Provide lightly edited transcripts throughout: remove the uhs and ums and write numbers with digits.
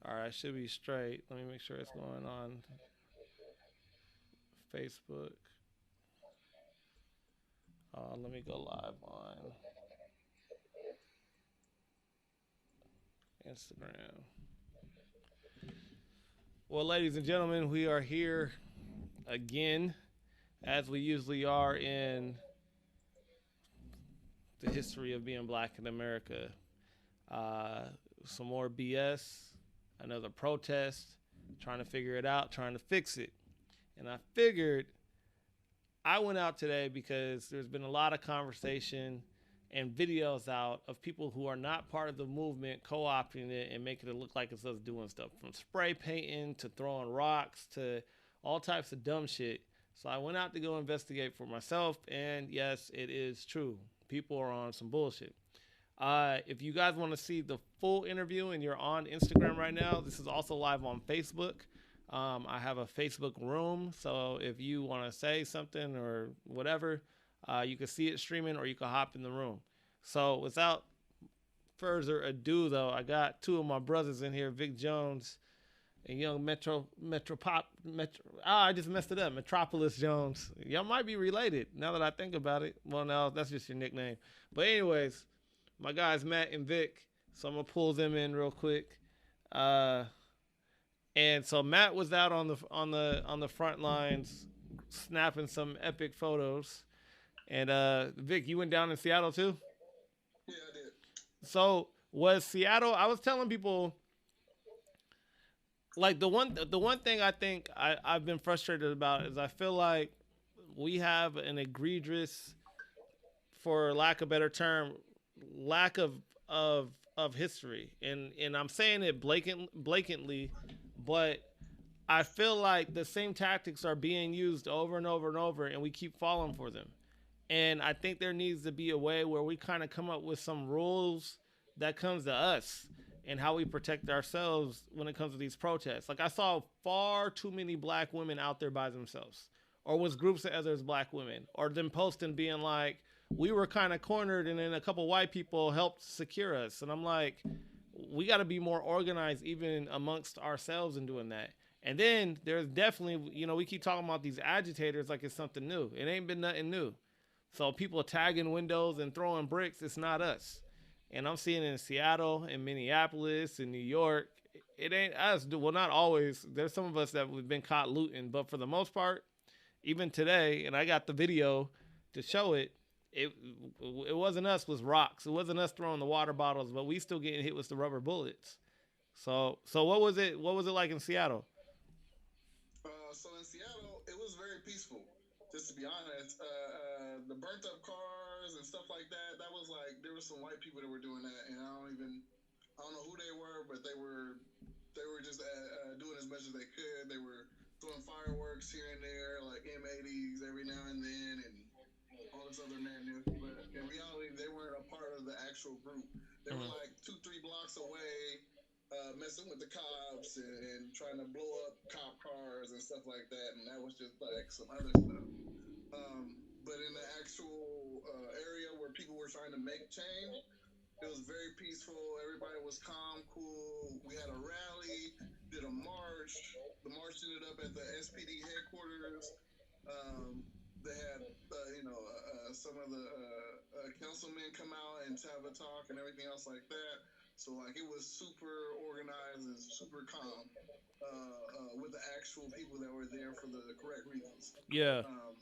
All right, should be straight. Let me make sure it's going on Facebook. Let me go live on Instagram. Well, ladies and gentlemen, we are here again, as we usually are in the history of being black in America. Uh, some more BS, another protest, trying to figure it out, trying to fix it. And I figured I went out today because there's been a lot of conversation and videos out of people who are not part of the movement co-opting it and making it look like it's us doing stuff, from spray painting to throwing rocks to all types of dumb shit. So I went out to go investigate for myself, and yes, it is true. People are on some bullshit. If you guys want to see the full interview and you're on Instagram right now, this is also live on Facebook. I have a Facebook room, so if you want to say something or whatever, you can see it streaming or you can hop in the room. So without further ado, though, I got two of my brothers in here, Vic Jones and young I just messed it up, Metropolis Jones. Y'all might be related now that I think about it. Well, no, that's just your nickname. But anyways, my guys Matt and Vic. So I'm gonna pull them in real quick. Uh, and so Matt was out on the front lines, snapping some epic photos. And Vic, you went down in Seattle too. Yeah, I did. So was Seattle? I was telling people like the one thing I think I've been frustrated about is I feel like we have an egregious, for lack of a better term, lack of history, and I'm saying it blatantly, but I feel like the same tactics are being used over and over and over, and we keep falling for them. And I think there needs to be a way where we kind of come up with some rules that comes to us and how we protect ourselves when it comes to these protests. Like I saw far too many black women out there by themselves, or was groups of others black women, or them posting being like, "We were kind of cornered, and then a couple white people helped secure us." And I'm like, we got to be more organized, even amongst ourselves, in doing that. And then there's definitely, we keep talking about these agitators like it's something new. It ain't been nothing new. So people tagging windows and throwing bricks, it's not us. And I'm seeing it in Seattle, in Minneapolis, in New York. It ain't us. Well, not always. There's some of us that we've been caught looting, but for the most part, even today, and I got the video to show it. It it wasn't us. It was rocks. It wasn't us throwing the water bottles, but we still getting hit with the rubber bullets. So what was it? What was it like in Seattle? So in Seattle, it was very peaceful. Just to be honest, the burnt up cars and stuff like that. That was like there were some white people that were doing that, and I don't know who they were, but they were just doing as much as they could. They were throwing fireworks here and there, like M80s every now and then, and all this other madness. But in reality, they weren't a part of the actual group. They were Mm-hmm. like 2, 3 blocks away, messing with the cops and trying to blow up cop cars and stuff like that. And that was just like some other stuff. But in the actual area where people were trying to make change, it was very peaceful. Everybody was calm, cool. We had a rally, did a march. The march ended up at the SPD headquarters. They had, some of the councilmen come out and have a talk and everything else like that. So like it was super organized and super calm with the actual people that were there for the correct reasons. Yeah. Um,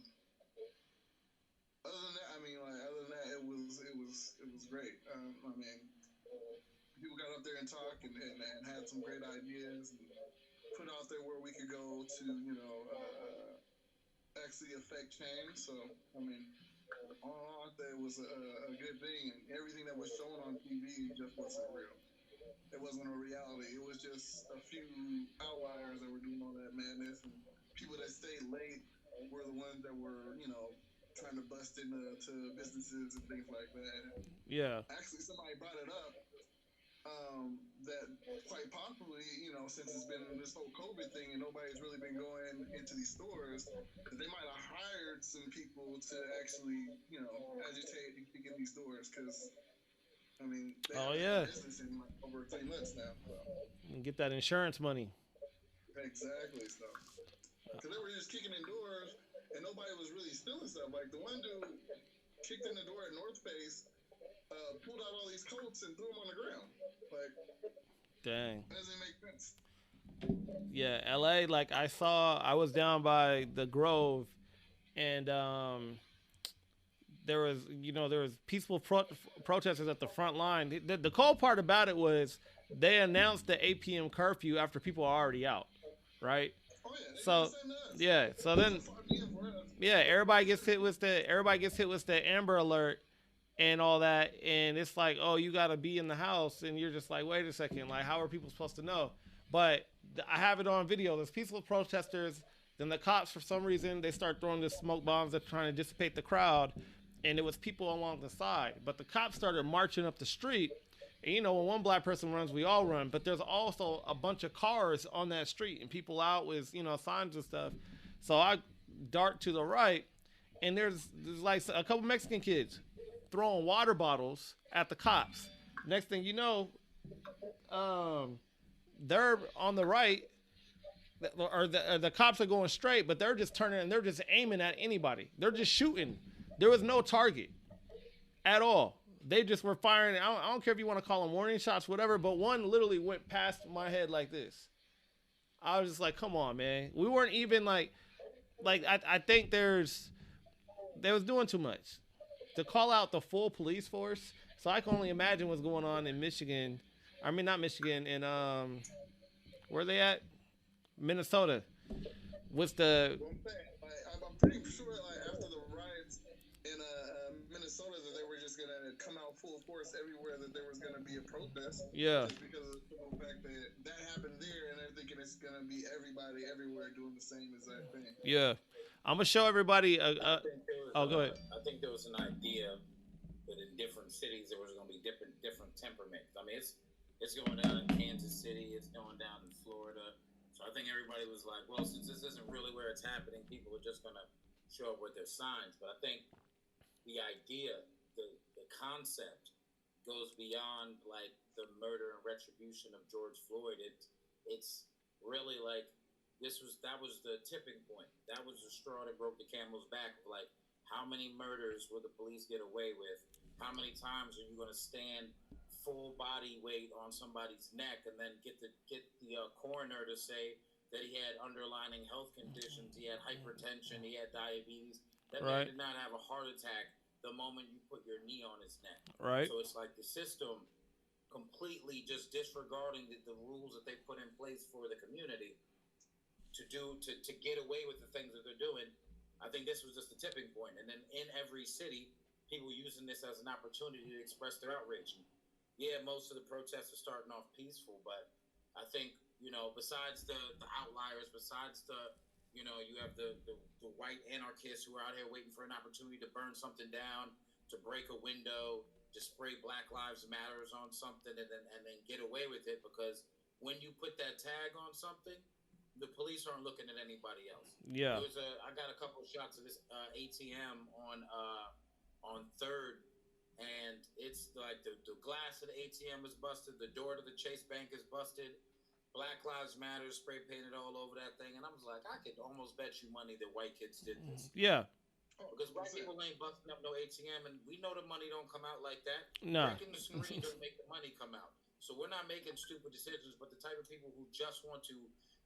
other than that, I mean, like other than that, it was great. I mean, people got up there and talked and had some great ideas and put out there where we could go to, actually affect change. So, I mean, all in all, I thought it was a good thing, and everything that was shown on TV just wasn't real. It wasn't a reality. It was just a few outliers that were doing all that madness, and people that stayed late were the ones that were, trying to bust into to businesses and things like that. Yeah. Actually, somebody brought it up that quite possibly, since it's been this whole COVID thing and nobody's really been going into these stores, that they might have hired some people to actually, agitate and kick in these stores. Because I mean, they Oh haven't had a yeah, business in like over 3 months now. So and get that insurance money. exactly. So because they were just kicking in doors and nobody was really stealing stuff. Like the one dude kicked in the door at North Face, pulled out all these coats and threw them on the ground. Like Dang. that doesn't make sense. Yeah, LA. Like I was down by the Grove, and there was peaceful protesters at the front line. The cold part about it was they announced the 8 p.m. curfew after people are already out, right? Oh yeah, they did the So same to us. yeah, so It was then a 5 p.m. for us. yeah, everybody gets hit with the Amber Alert and all that, and it's like, oh, you got to be in the house, and you're just like, wait a second, like, how are people supposed to know? But I have it on video. There's peaceful protesters. Then the cops, for some reason, they start throwing the smoke bombs that trying to dissipate the crowd, and it was people along the side. But the cops started marching up the street. And when one black person runs, we all run. But there's also a bunch of cars on that street and people out with signs and stuff. So I dart to the right, and there's like a couple Mexican kids throwing water bottles at the cops. Next thing you know, they're on the right, or the cops are going straight, but they're just turning and they're just aiming at anybody. They're just shooting. There was no target at all. They just were firing. I don't care if you want to call them warning shots, whatever, but one literally went past my head like this. I was just like, come on, man. We weren't even I think they was doing too much to call out the full police force. So I can only imagine what's going on in Michigan. I mean, not Michigan, in where they at? Minnesota. What's the Well, I'm pretty sure like after the riots in Minnesota that they were just gonna come out full force everywhere that there was gonna be a protest. yeah, Just because of the fact that that happened there, and they're thinking it's gonna be everybody everywhere doing the same exact thing. yeah. I'm gonna show everybody. Oh, go ahead. I think there was an idea that in different cities there was going to be different temperaments. I mean, it's going down in Kansas City, it's going down in Florida. So I think everybody was like, well, since this isn't really where it's happening, people are just going to show up with their signs. But I think the idea, the concept, goes beyond like the murder and retribution of George Floyd. It's really like that was the tipping point. That was the straw that broke the camel's back. Like, how many murders will the police get away with? How many times are you going to stand full body weight on somebody's neck and then get the coroner to say that he had underlying health conditions, he had hypertension, he had diabetes? That man did not have a heart attack the moment you put your knee on his neck. Right. So it's like the system completely just disregarding the rules that they put in place for the community to get away with the things that they're doing. I think this was just the tipping point. And then in every city, people using this as an opportunity to express their outrage. And yeah, most of the protests are starting off peaceful, but I think, besides the outliers, besides you have the white anarchists who are out here waiting for an opportunity to burn something down, to break a window, to spray Black Lives Matters on something and then get away with it, because when you put that tag on something, the police aren't looking at anybody else. Yeah. I got a couple of shots of this ATM on Third, and it's like the glass of the ATM is busted, the door to the Chase Bank is busted, Black Lives Matter spray painted all over that thing, and I was like, I could almost bet you money that white kids did this. Yeah. Because white people ain't busting up no ATM, and we know the money don't come out like that. No. Breaking the screen don't make the money come out. So we're not making stupid decisions, but the type of people who just want to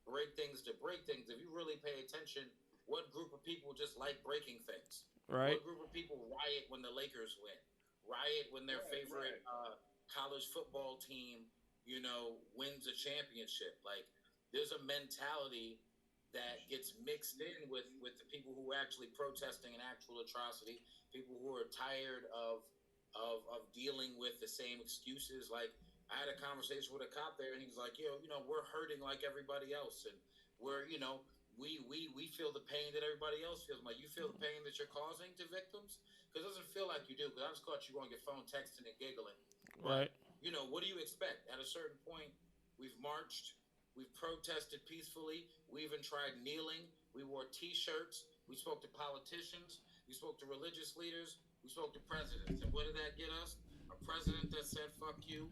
break things to break things. If you really pay attention, what group of people just like breaking things? Right. What group of people riot when the Lakers win? Riot when their favorite college football team, wins a championship? Like, there's a mentality that gets mixed in with the people who are actually protesting an actual atrocity, people who are tired of dealing with the same excuses. Like, I had a conversation with a cop there, and he was like, we're hurting like everybody else, and we're, we feel the pain that everybody else feels. I'm like, you feel the pain that you're causing to victims? Because it doesn't feel like you do, because I just caught you on your phone texting and giggling. Right. What do you expect? At a certain point, we've marched, we've protested peacefully, we even tried kneeling, we wore T-shirts, we spoke to politicians, we spoke to religious leaders, we spoke to presidents, and what did that get us? A president that said "fuck you,"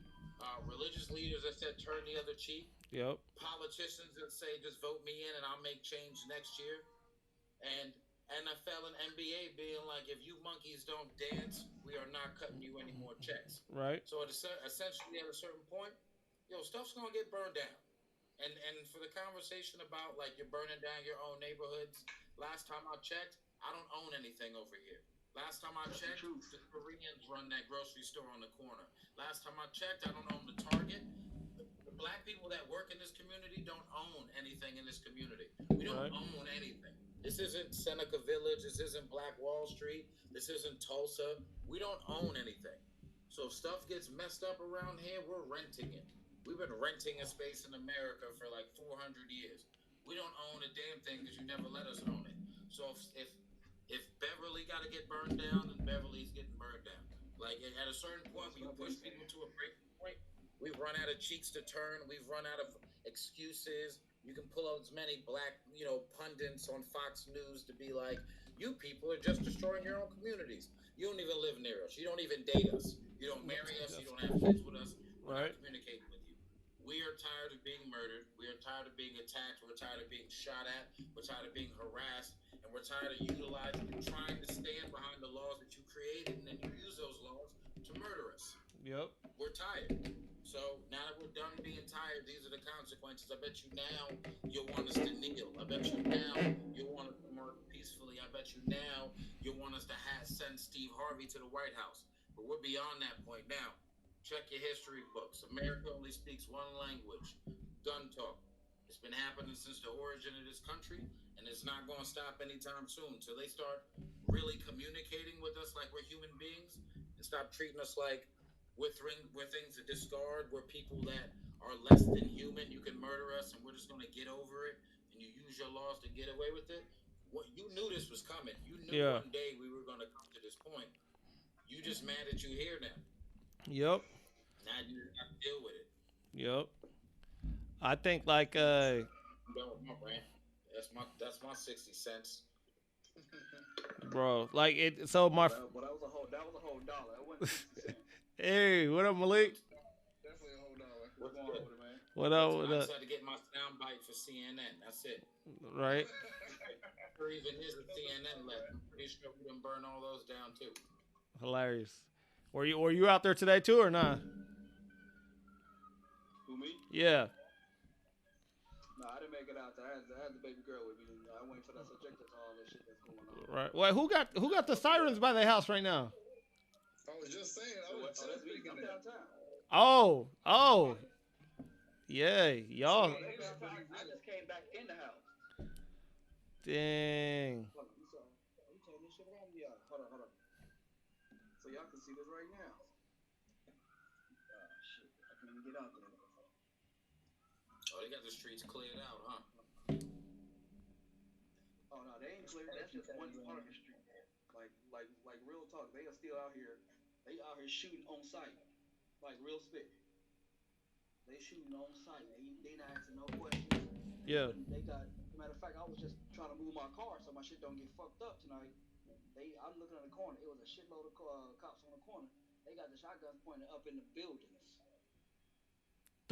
religious leaders that said "turn the other cheek," Yep. politicians that say "just vote me in and I'll make change next year," and NFL and NBA being like, "If you monkeys don't dance, we are not cutting you any more checks." Right. So essentially, at a certain point, stuff's gonna get burned down. And for the conversation about like you're burning down your own neighborhoods, last time I checked, I don't own anything over here. Last time I checked, the Koreans run that grocery store on the corner. Last time I checked, I don't own the Target. The black people that work in this community don't own anything in this community. We don't own anything. This isn't Seneca Village. This isn't Black Wall Street. This isn't Tulsa. We don't own anything. So if stuff gets messed up around here, we're renting it. We've been renting a space in America for like 400 years. We don't own a damn thing because you never let us own it. So if Beverly got to get burned down, then Beverly's getting burned down. Like at a certain point, when you push people to a breaking point, we've run out of cheeks to turn. We've run out of excuses. You can pull out as many black, pundits on Fox News to be like, you people are just destroying your own communities. You don't even live near us. You don't even date us. You don't marry us. You don't have kids with us. We're not communicating with you. We are tired of being murdered. We are tired of being attacked. We're tired of being shot at. We're tired of being harassed. And we're tired of utilizing and trying to stand behind the laws that you created, and then you use those laws to murder us. Yep. We're tired. So now that we're done being tired, these are the consequences. I bet you now you'll want us to kneel. I bet you now you'll want us to march peacefully. I bet you now you'll want us to send Steve Harvey to the White House. But we're beyond that point now. Check your history books. America only speaks one language, gun talk. It's been happening since the origin of this country, and it's not going to stop anytime soon. So they start really communicating with us like we're human beings and stop treating us like we're things to discard. We're people that are less than human. You can murder us, and we're just going to get over it, and you use your laws to get away with it. You knew this was coming. You knew one day we were going to come to this point. You just mad that you're here now. Yep. Now you got to deal with it. Yep. I think like that's my 60 cents. Bro, like it. So my. But that was a whole dollar. It wasn't 60 cents. Hey, what up, Malik? Definitely a whole dollar. What's going on with it, man? What up? What I up? just had to get my soundbite for CNN. That's it. Right. Or even his CNN left. I'm pretty sure we done burn all those down too. Hilarious. Were you out there today too or not? Who, me? Yeah. No, I didn't make it out there. I had the baby girl with me. I went for that subjective to all that shit that's going on. Right. Well, who got the sirens by the house right now? I was just saying. I was just speaking downtown. Oh. Yeah, y'all. I just came back in the house. Dang. Hold on, you turn this shit around? Yeah. Hold on. So y'all can see this right now. Shit. I can't even get out there. Oh, they got the streets cleared out, huh? Oh no, they ain't clear. That's just one part of the street. Like real talk. They are still out here. They out here shooting on site. Like real spit. They shooting on site. They not asking no questions. Yeah. They got. Matter of fact, I was just trying to move my car so my shit don't get fucked up tonight. I'm looking at the corner. It was a shitload of cops on the corner. They got the shotguns pointed up in the buildings.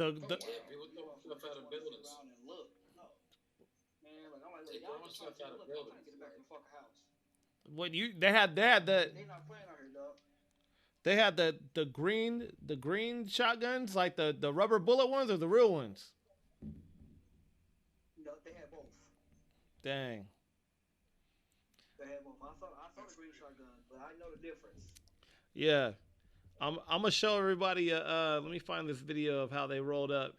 The people throwing stuff out of buildings. Around and look. No. Man, like I'm like, They y'all throwing just stuff trying to out of look. I'm trying buildings. to get back in the fucking house. they had the They not playing out here, dog. they had the green shotguns, like the rubber bullet ones or the real ones. No, they had both. Dang. They had both. I saw the green shotgun, but I know the difference. Yeah. I'm gonna show everybody. Let me find this video of how they rolled up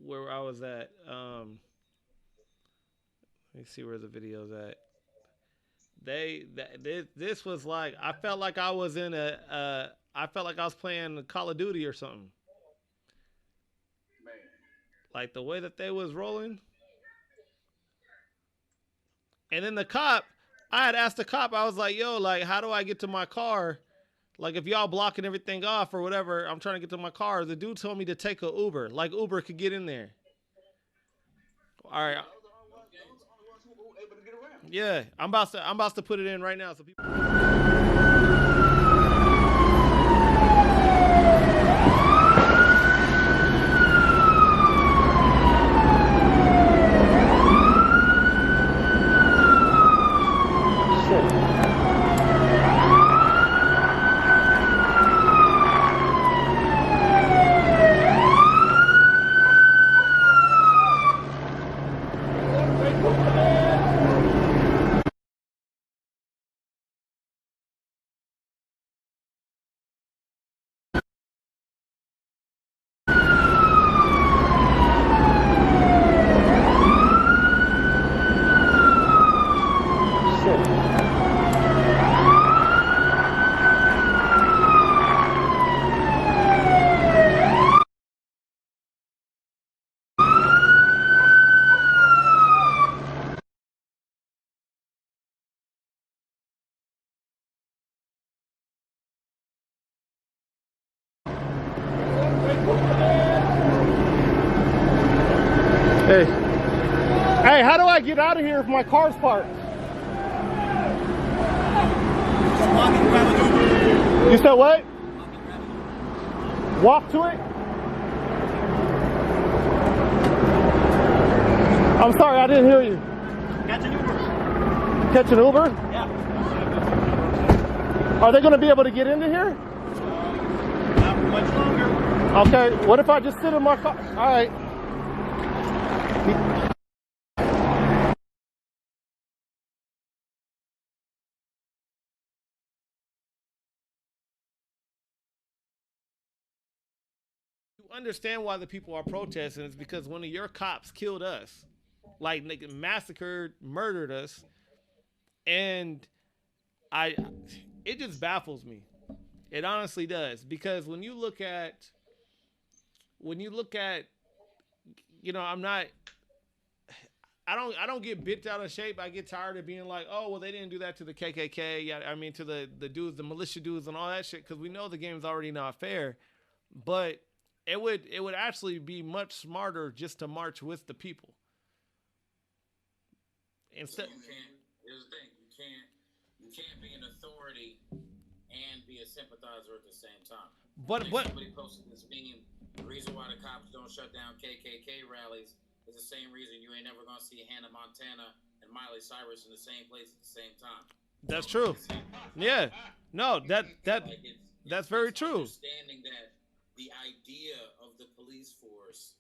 where I was at. Let me see where the video's at. This was like, I felt like I was in I felt like I was playing Call of Duty or something. Man. Like the way that they was rolling. And then I had asked the cop, I was like, yo, like, how do I get to my car? Like, if y'all blocking everything off or whatever, I'm trying to get to my car. The dude told me to take a Uber. Like, Uber could get in there. All right. Those are the only ones who were able to get around. Yeah, I'm about to put it in right now so people Hey. Hey, how do I get out of here if my car's parked? You said what? Walk to it? I'm sorry, I didn't hear you. Catch an Uber. Catch an Uber? Yeah. Are they going to be able to get into here? Not much longer. Okay, what if I just sit in my car? All right. You understand why the people are protesting. It's because one of your cops killed us. Like, massacred, murdered us. And it just baffles me. It honestly does. Because when you look at, you know, I don't get bent out of shape. I get tired of being like, oh, well, they didn't do that to the KKK. Yeah, I mean, to the dudes, the militia dudes and all that shit, because we know the game's already not fair. But it would actually be much smarter just to march with the people. Instead, here's the thing, you can't be an authority and be a sympathizer at the same time. But somebody posted this meme. The reason why the cops don't shut down KKK rallies is the same reason you ain't never gonna see Hannah Montana and Miley Cyrus in the same place at the same time. That's true. Yeah. No, that's very true. Understanding that the idea of the police force,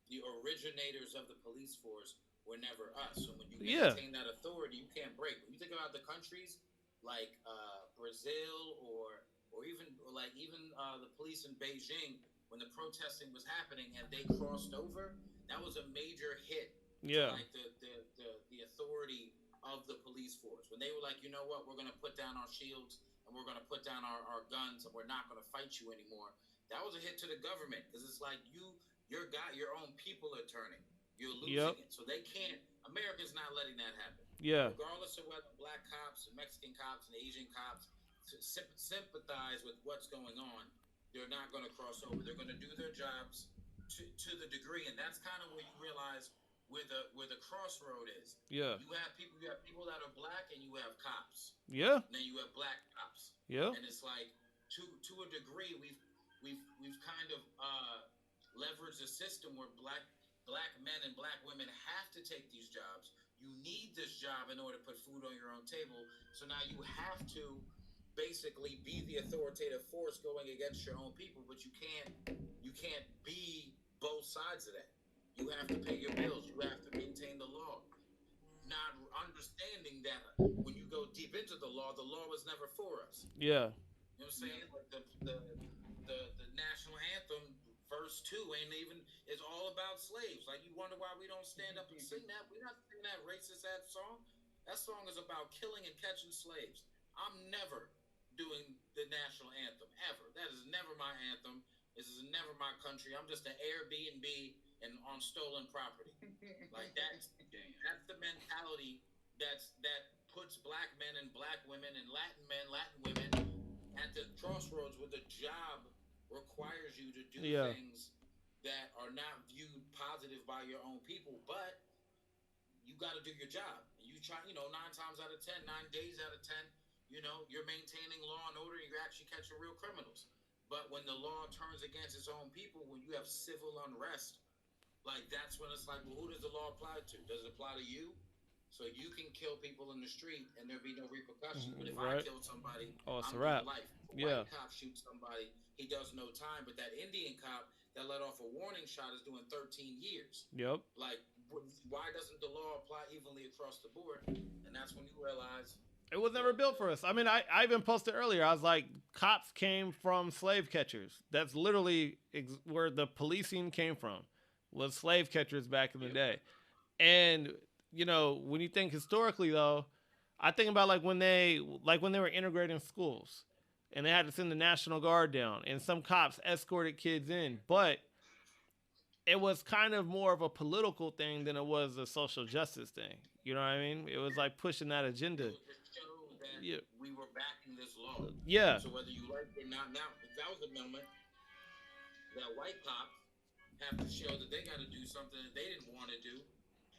the originators of the police force, were never us. So when you maintain that authority, you can't break. When you think about the countries like Brazil or even the police in Beijing, when the protesting was happening and they crossed over, that was a major hit. Yeah. To like the authority of the police force. When they were like, you know what, we're gonna put down our shields and we're gonna put down our guns and we're not gonna fight you anymore. That was a hit to the government because it's like your own people are turning. You're losing it. So they can't. America's not letting that happen. Yeah. Regardless of whether black cops and Mexican cops and Asian cops sympathize with what's going on, they're not going to cross over. They're going to do their jobs to the degree, and that's kind of where you realize where the crossroad is. Yeah. You have people that are black, and you have cops. Yeah. And then you have black cops. Yeah. And it's like to a degree we've kind of leveraged a system where black men and black women have to take these jobs. You need this job in order to put food on your own table. So now you have to basically be the authoritative force going against your own people, but you can't be both sides of that. You have to pay your bills. You have to maintain the law. Not understanding that when you go deep into the law was never for us. Yeah. You know what I'm saying? Like the national anthem, verse 2 is all about slaves. Like, you wonder why we don't stand up and sing that. We're not singing that racist ass song. That song is about killing and catching slaves. I'm never doing the national anthem ever. That is never my anthem. This is never my country. I'm just an Airbnb and on stolen property. Like, that's the mentality that puts black men and black women and Latin men, Latin women at the crossroads where the job requires you to do things that are not viewed positive by your own people, but you got to do your job. You try, 9 times out of 10, 9 days out of 10, you're maintaining law and order. You're actually catching real criminals. But when the law turns against its own people, when you have civil unrest, like, that's when it's like, well, who does the law apply to? Does it apply to you? So you can kill people in the street and there'll be no repercussions. But if I kill somebody, it's I'm a wrap. life. White cop shoots somebody, he does no time. But that Indian cop that let off a warning shot is doing 13 years. Yep. Like, why doesn't the law apply evenly across the board? And that's when you realize it was never built for us. I mean, I even posted earlier. I was like, cops came from slave catchers. That's literally where the policing came from, was slave catchers back in the day. And when you think historically, though, I think about when they were integrating schools, and they had to send the National Guard down, and some cops escorted kids in, but it was kind of more of a political thing than it was a social justice thing. You know what I mean? It was like pushing that agenda. We were backing this law. Yeah. So whether you like it or not, now if that was the moment that white cops have to show that they got to do something that they didn't want to to do.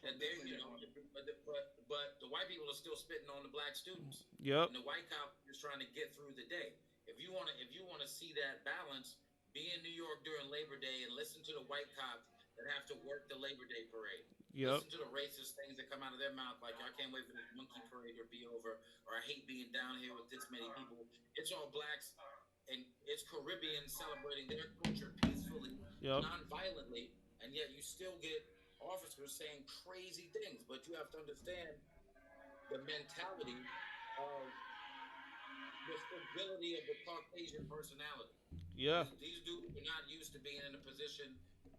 And they, you know, but the white people are still spitting on the black students. Yep. And the white cop is trying to get through the day. If you wanna see that balance, be in New York during Labor Day and listen to the white cops that have to work the Labor Day parade. Yep. Listen to the racist things that come out of their mouth, like I can't wait for this monkey parade to be over, or I hate being down here with this many people. It's all blacks and it's Caribbeans celebrating their culture peacefully, Yep. non-violently, and yet you still get officers saying crazy things. But you have to understand the mentality of the fragility of the Caucasian personality. Yeah. These dudes are not used to being in a position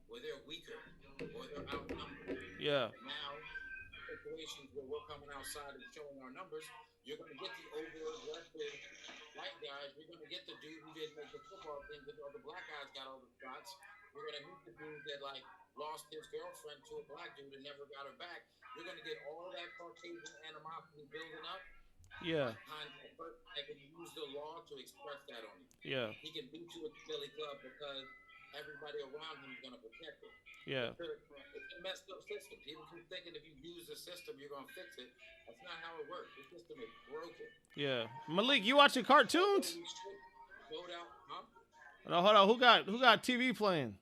where they're weaker or they're outnumbered. Yeah. Now, situations where we're coming outside and showing our numbers, you're going to get the over-aggressive white guys. You're going to get the dude who didn't make the football team because all the black guys got all the shots. You're going to meet the dude that like lost his girlfriend to a black dude and never got her back. You're going to get all that Caucasian animosity building up. Yeah. Behind that person that can use the law to express that on you. Yeah. He can beat you at the Billy Club because everybody around him is going to protect him. Yeah. It's a messed up system. People keep thinking if you use the system, you're going to fix it. That's not how it works. The system is broken. Yeah. Malik, you watching cartoons? Vote out, huh? No, hold on. Who got TV playing?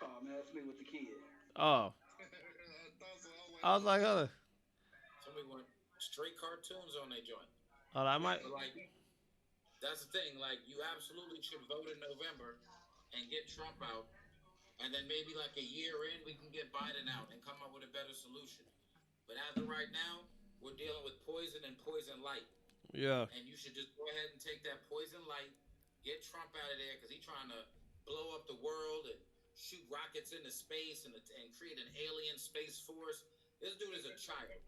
Oh man, that's me with the kid. Oh. I was like, hold on. Somebody went straight cartoons on their joint. Hold on, I might. But like, that's the thing. Like, you absolutely should vote in November and get Trump out. And then maybe like a year in, we can get Biden out and come up with a better solution. But as of right now, we're dealing with poison and poison light. Yeah. And you should just go ahead and take that poison light, get Trump out of there because he's trying to blow up the world and shoot rockets into space and create an alien space force. This dude is a child.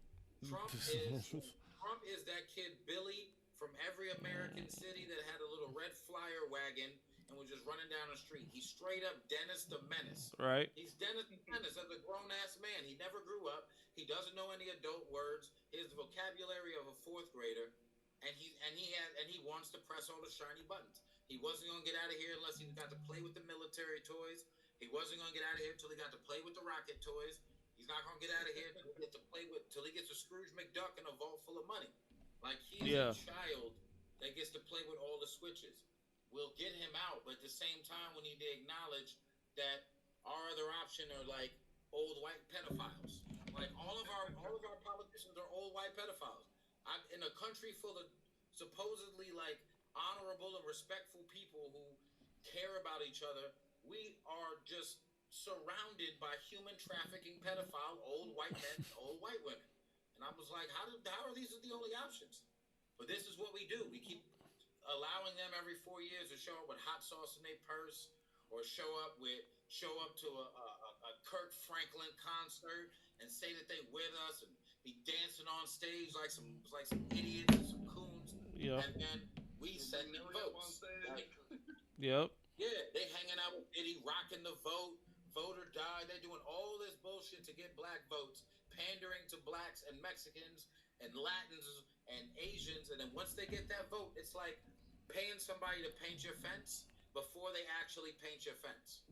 Trump is that kid Billy from every American city that had a little red flyer wagon and was just running down the street. He's straight up Dennis the Menace. Right. He's Dennis the Menace as a grown ass man. He never grew up. He doesn't know any adult words. He has the vocabulary of a fourth grader, and he wants to press all the shiny buttons. He wasn't gonna get out of here unless he got to play with the military toys. He wasn't gonna get out of here until he got to play with the rocket toys. He's not gonna get out of here till he gets a Scrooge McDuck and a vault full of money. Like he's a child that gets to play with all the switches. We'll get him out, but at the same time, we need to acknowledge that our other option are like old white pedophiles. Like all of our politicians are old white pedophiles. In a country full of supposedly like honorable and respectful people who care about each other, we are just surrounded by human trafficking pedophile old white men, old white women. And I was like, how are these the only options? But this is what we do. We keep allowing them every 4 years to show up with hot sauce in their purse, or show up to a Kirk Franklin concert and say that they with us and be dancing on stage like some idiots and some coons. Yeah. And then we send them votes. Like, yep. Yeah, they hanging out with Diddy, rocking the vote or die. They're doing all this bullshit to get black votes, pandering to blacks and Mexicans and Latins and Asians. And then once they get that vote, it's like paying somebody to paint your fence before they actually paint your fence.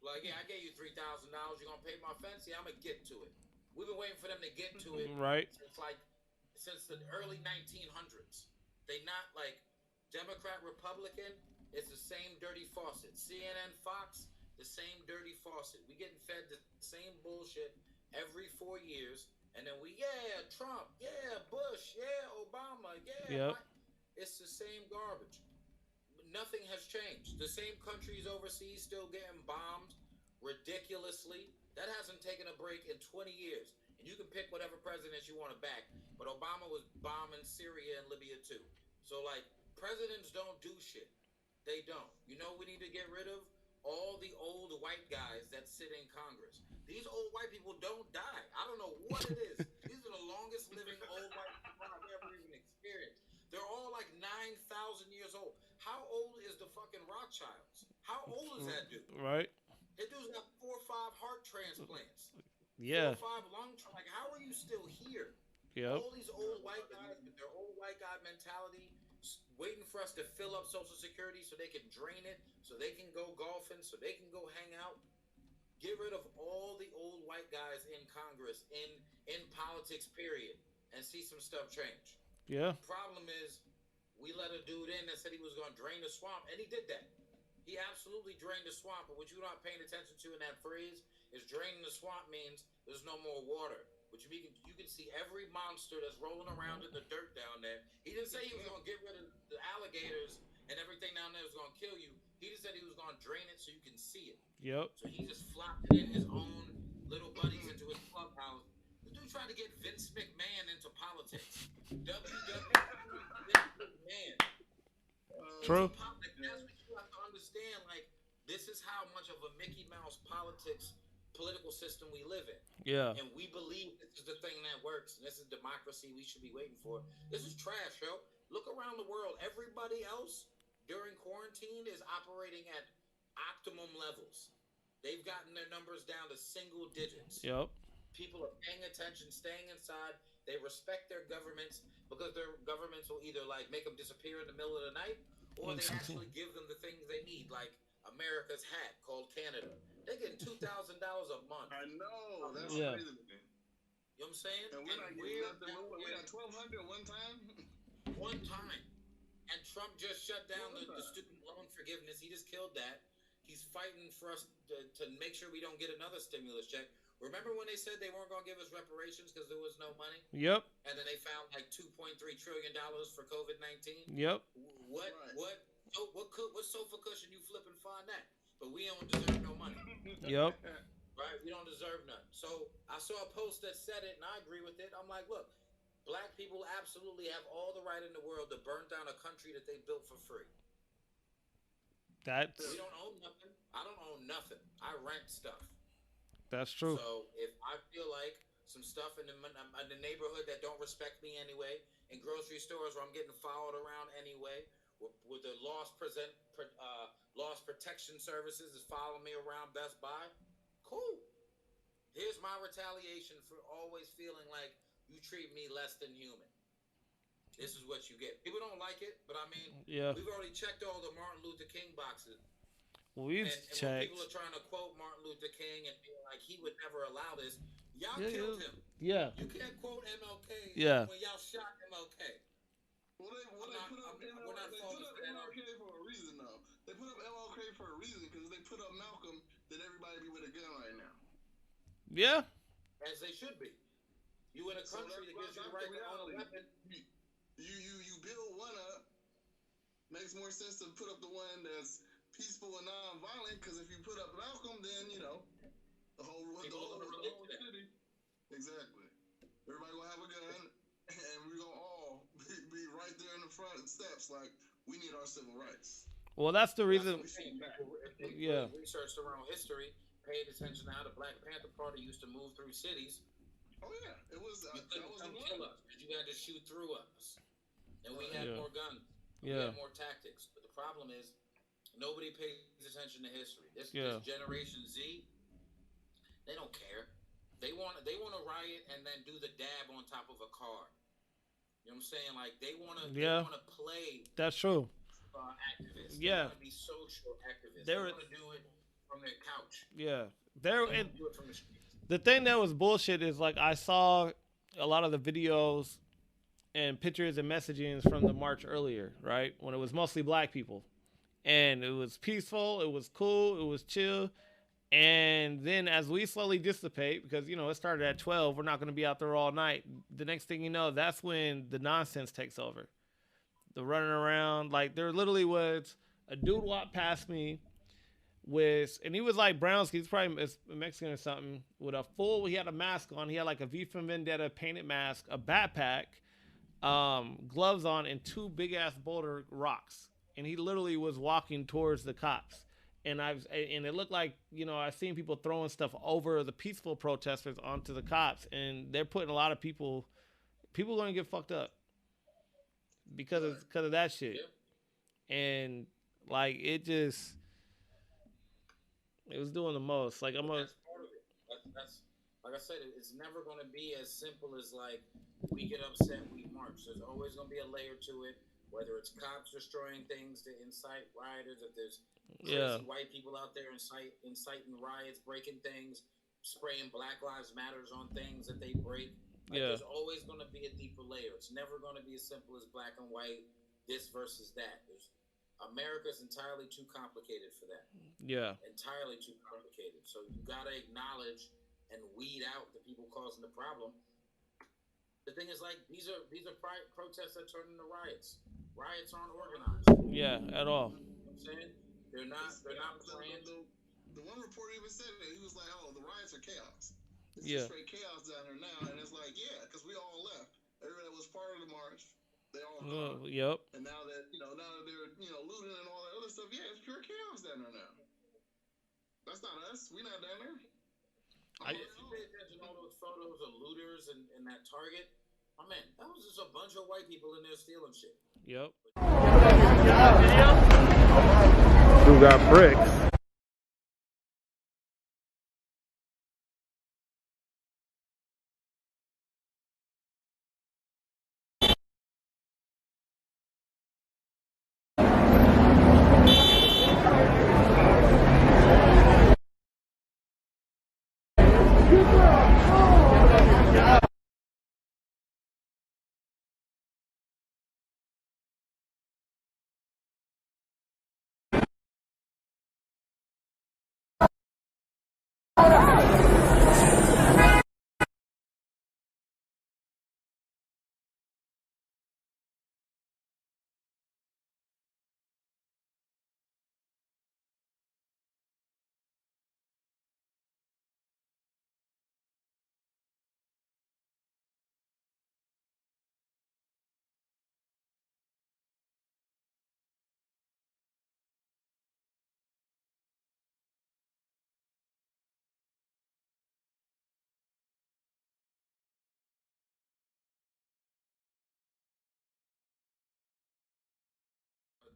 Like, yeah, I gave you $3,000. You're going to pay my fence? Yeah, I'm going to get to it. We've been waiting for them to get to it. Right. Since the early 1900s. They not like Democrat, Republican. It's the same dirty faucet. CNN, Fox, the same dirty faucet. We getting fed the same bullshit every 4 years. And then Trump, Bush, Obama, Yep. It's the same garbage. Nothing has changed. The same countries overseas still getting bombed ridiculously. That hasn't taken a break in 20 years. And you can pick whatever president you want to back. But Obama was bombing Syria and Libya too. So, like, presidents don't do shit. They don't. You know we need to get rid of? All the old white guys that sit in Congress. These old white people don't die. I don't know what it is. These are the longest living old white people I've ever even experienced. They're all like 9,000 years old. How old is the fucking Rothschilds? How old is that dude? Right. That dude's got 4 or 5 heart transplants. Yeah. 4 or 5 lung like, how are you still here? Yep. All these old white guys with their old white guy mentality, waiting for us to fill up Social Security so they can drain it, so they can go golfing, so they can go hang out. Get rid of all the old white guys politics, period, and see some stuff change. Yeah. Problem is, we let a dude in that said he was going to drain the swamp, and he did that. He absolutely drained the swamp. But what you're not paying attention to in that phrase is draining the swamp means there's no more water. Which you can see every monster that's rolling around in the dirt down there. He didn't say he was going to get rid of the alligators and everything down there was going to kill you. He just said he was going to drain it so you can see it. Yep. So he just flopped it in his own little buddies into his clubhouse. The dude tried to get Vince McMahon into politics. WWE Vince McMahon. True. That's what you have to understand. Like, this is how much of a Mickey Mouse political system we live in. Yeah. And we believe this is the thing that works. And this is democracy we should be waiting for. This is trash, yo. Look around the world. Everybody else during quarantine is operating at optimum levels. They've gotten their numbers down to single digits. Yep. People are paying attention, staying inside. They respect their governments because their governments will either like make them disappear in the middle of the night, or they actually give them the things they need, like America's hat called Canada. They're getting $2,000 a month. I know. That's Yeah. crazy. You know what I'm saying? And we're not getting nothing. We got 1,200 one time. One time. And Trump just shut down the student loan forgiveness. He just killed that. He's fighting for us to make sure we don't get another stimulus check. Remember when they said they weren't going to give us reparations because there was no money? Yep. And then they found like $2.3 trillion for COVID-19? Yep. What sofa cushion you flip and find that? But we don't deserve no money. Yep. Right? We don't deserve none. So I saw a post that said it, and I agree with it. I'm like, look, black people absolutely have all the right in the world to burn down a country that they built for free. We don't own nothing. I don't own nothing. I rent stuff. That's true. So if I feel like some stuff in the neighborhood that don't respect me anyway, in grocery stores where I'm getting followed around anyway, with the loss protection services is following me around Best Buy, cool. Here's my retaliation for always feeling like you treat me less than human. This is what you get. People don't like it, but I mean, we've already checked all the Martin Luther King boxes. We've checked. When people are trying to quote Martin Luther King and feel like he would never allow this, y'all killed him. Yeah. You can't quote MLK when y'all shot MLK. Well, they put up MLK for a reason, though. They put up MLK for a reason because they put up Malcolm that everybody be with a gun right now. Yeah. As they should be. You in a country that gives you the right to own a weapon. You build one up. Makes more sense to put up the one that's peaceful and non-violent, because if you put up Malcolm, then the whole city. Exactly. Everybody gonna have a gun, and we're gonna all be right there in the front steps, like we need our civil rights. Well, that's the reason. Researched around history, paid attention to how the Black Panther Party used to move through cities. Oh yeah, it was. You couldn't come kill us because you had to shoot through us, and we had more guns. We had more tactics. But the problem is, nobody pays attention to history. This Generation Z, they don't care. They want to riot and then do the dab on top of a car. You know what I'm saying? Like they want to play. That's true. Activists. Yeah. They want to be social activists. They want to do it from their couch. Yeah. They want to do it from the streets. The thing that was bullshit is like I saw a lot of the videos and pictures and messagings from the march earlier, right? When it was mostly black people. And it was peaceful, it was cool, it was chill. And then as we slowly dissipate, because, it started at 12, we're not going to be out there all night. The next thing you know, that's when the nonsense takes over. The running around, like there literally was a dude walked past me and he was like Brownski, he's probably Mexican or something, he had a mask on, he had like a V for Vendetta painted mask, a backpack, gloves on, and two big ass boulder rocks. And he literally was walking towards the cops. And it looked like, I've seen people throwing stuff over the peaceful protesters onto the cops, and they're putting a lot of people going to get fucked up because of that shit. Yeah. And like it was doing the most. Like that's part of it. That's like I said, it's never going to be as simple as like we get upset, we march. There's always going to be a layer to it. Whether it's cops destroying things to incite rioters, if there's crazy white people out there inciting riots, breaking things, spraying Black Lives Matters on things that they break. Like, Yeah. there's always going to be a deeper layer. It's never going to be as simple as black and white, this versus that. America's entirely too complicated for that. Yeah. Entirely too complicated. So you got to acknowledge and weed out the people causing the problem. The thing is, like, these are protests that turn into riots. Riots aren't organized. Yeah, at all. You know what I'm saying? They're not planned. The one reporter even said it. He was like, "Oh, the riots are chaos. It's Yeah. just straight chaos down there now." And it's like, yeah, because we all left. Everybody that was part of the march, they all gone. Yep. And now that they're looting and all that other stuff, yeah, it's pure chaos down there now. That's not us. We not down there. If you pay attention to all those photos of looters and that Target, I mean, that was just a bunch of white people in there stealing shit. Yep. Who got bricks?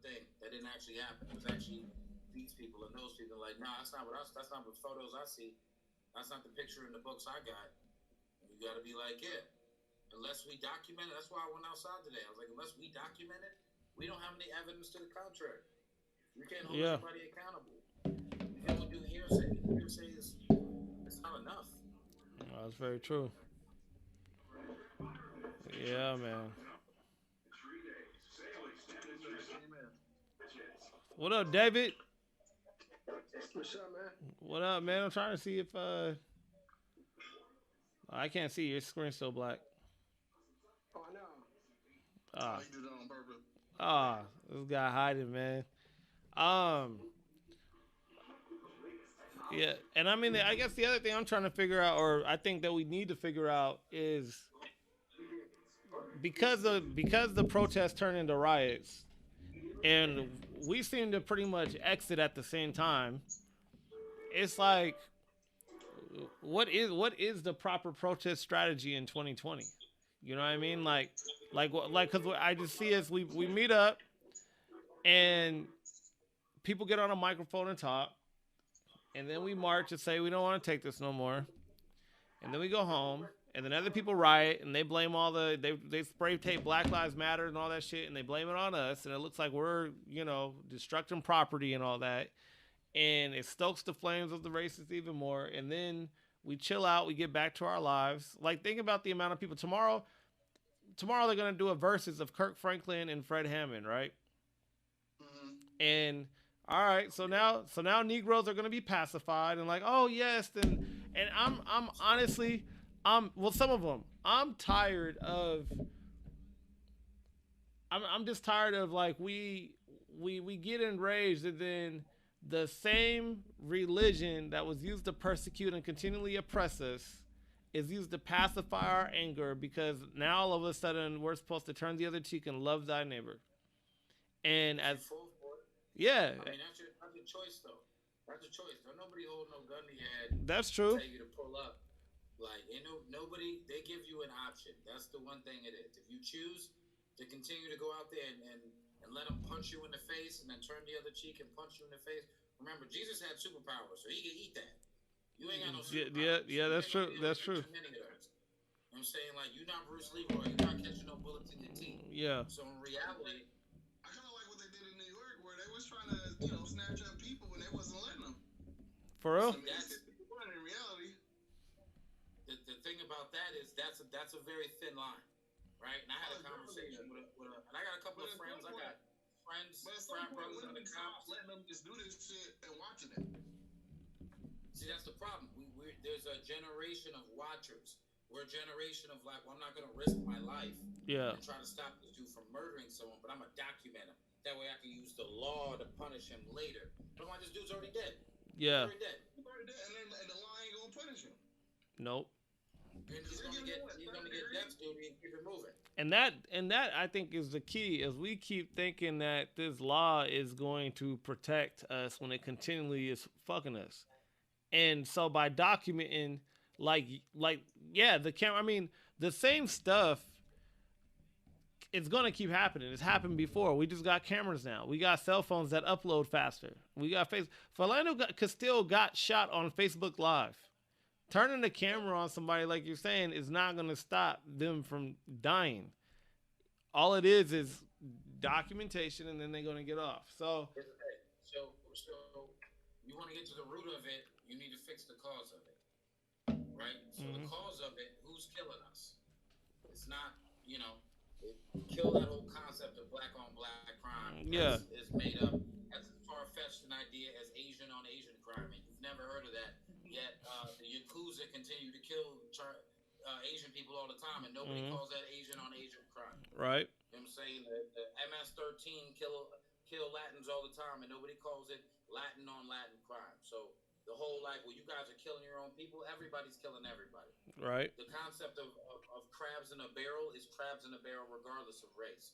Thing that didn't actually happen. It was actually these people and those people like, nah, that's not what photos I see. That's not the picture in the books I got. And you got to be like, yeah, unless we document it. That's why I went outside today. I was like, unless we document it, we don't have any evidence to the contrary. We can't hold anybody accountable. We can only do hearsay. Hearsay is not enough. That's very true. Yeah, man. What up, David? What's up, man? What up, man? I'm trying to see if I can't see your screen's still black. Oh, no. Ah, You do that on purpose. This guy hiding, man. Yeah, and I mean, I guess the other thing I'm trying to figure out, or I think that we need to figure out, is because the protests turned into riots, and we seem to pretty much exit at the same time. It's like, what is the proper protest strategy in 2020? You know what I mean? Like, because I just see us, we meet up, and people get on a microphone and talk, and then we march and say we don't want to take this no more, and then we go home, and then other people riot, and they blame they spray tape Black Lives Matter and all that shit, and they blame it on us, and it looks like we're destructing property and all that, and it stokes the flames of the racists even more, and then we chill out, we get back to our lives. Like, think about the amount of people tomorrow they're gonna do a versus of Kirk Franklin and Fred Hammond, right? Mm-hmm. And all right, so now Negroes are gonna be pacified and like, oh yes, and I'm honestly, well, some of them, I'm just tired of, like, we get enraged, and then the same religion that was used to persecute and continually oppress us is used to pacify our anger, because now all of a sudden we're supposed to turn the other cheek and love thy neighbor. And as yeah, I mean, that's your choice, though. That's a choice. Don't nobody hold no gun to your head. That's true. Tell you to pull up. Like, nobody, they give you an option. That's the one thing it is. If you choose to continue to go out there and let them punch you in the face and then turn the other cheek and punch you in the face. Remember, Jesus had superpowers, so he can eat that. You ain't got no superpowers. Yeah, that's true. That's true. You know what I'm saying? Like, you're not Bruce Leroy. You're not catching no bullets in your teeth. Yeah. So in reality, I kind of like what they did in New York, where they was trying to, snatch up people and they wasn't letting them. For real? So, in reality, the thing about about that is that's a very thin line, right? And I had a conversation with and I got a couple of friends. I got friends, frat brothers in the cops. Letting them just do this shit and watching it. See, that's the problem. There's a generation of watchers. We're a generation of like, well, I'm not going to risk my life and try to stop this dude from murdering someone, but I'm going to document him. That way I can use the law to punish him later. Otherwise, this dude's already dead. Yeah. He's already dead, and the law ain't going to punish him. Nope. And he's going to get death duty and keep it moving. And that I think is the key, is we keep thinking that this law is going to protect us when it continually is fucking us. And so by documenting the camera, I mean, the same stuff, it's going to keep happening. It's happened before. We just got cameras now. We got cell phones that upload faster. We got Philando Castile got shot on Facebook Live. Turning the camera on somebody, like you're saying, is not going to stop them from dying. All it is documentation, and then they're going to get off. So you want to get to the root of it, you need to fix the cause of it, right? So the cause of it, who's killing us? It's not, kill that whole concept of black on black crime. Yeah. Is made up as far-fetched an idea as Asian on Asian crime. And you've never heard of that. Yet the Yakuza continue to kill Asian people all the time, and nobody calls that Asian on Asian crime. Right. You know what I'm saying? The MS-13 kill Latins all the time, and nobody calls it Latin on Latin crime. So the whole you guys are killing your own people. Everybody's killing everybody. Right. The concept of crabs in a barrel is crabs in a barrel regardless of race.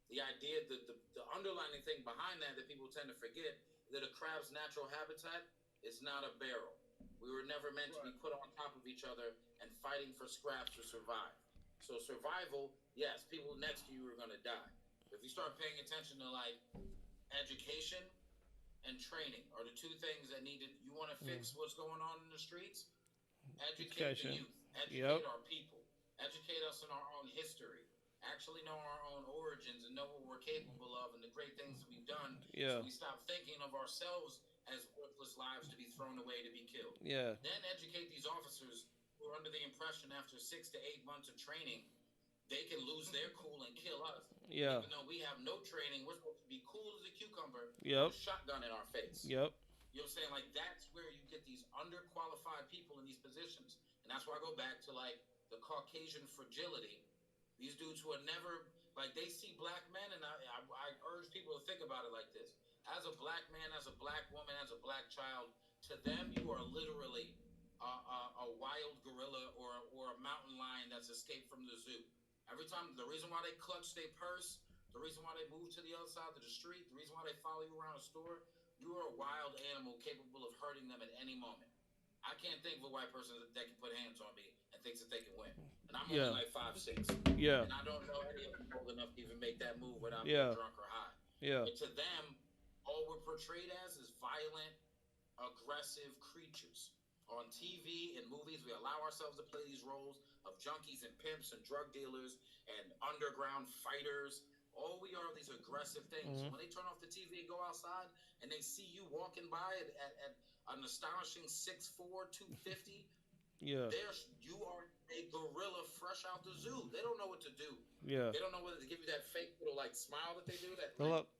The idea, the underlying thing behind that people tend to forget, that a crab's natural habitat is not a barrel. We were never meant to be put on top of each other and fighting for scraps to survive. So survival, yes, people next to you are going to die. If you start paying attention to education and training are the two things that you want to fix what's going on in the streets. Educate the youth. Educate our people. Educate us in our own history. Actually know our own origins and know what we're capable of and the great things that we've done. Yeah. So we stop thinking of ourselves as worthless lives to be thrown away to be killed. Yeah. Then educate these officers who are under the impression after 6 to 8 months of training, they can lose their cool and kill us. Yeah. Even though we have no training, we're supposed to be cool as a cucumber with Yep. a shotgun in our face. Yep. You know what I'm saying? That's where you get these underqualified people in these positions. And that's why I go back to the Caucasian fragility. These dudes who are never, they see black men, and I urge people to think about it like this. As a black man, as a black woman, as a black child, to them you are literally a wild gorilla or a mountain lion that's escaped from the zoo. Every time, the reason why they clutch their purse, the reason why they move to the other side of the street, the reason why they follow you around a store, you are a wild animal capable of hurting them at any moment. I can't think of a white person that can put hands on me and thinks that they can win. And I'm only 5'6". Yeah. And I don't know any of them old enough to even make that move without being drunk or high. Yeah. But to them, all we're portrayed as is violent, aggressive creatures. On TV and movies, we allow ourselves to play these roles of junkies and pimps and drug dealers and underground fighters. All we are these aggressive things. When they turn off the TV and go outside and they see you walking by at an astonishing 6'4", 250, you are a gorilla fresh out the zoo. They don't know what to do. Yeah. They don't know whether to give you that fake little smile that they do. That takes all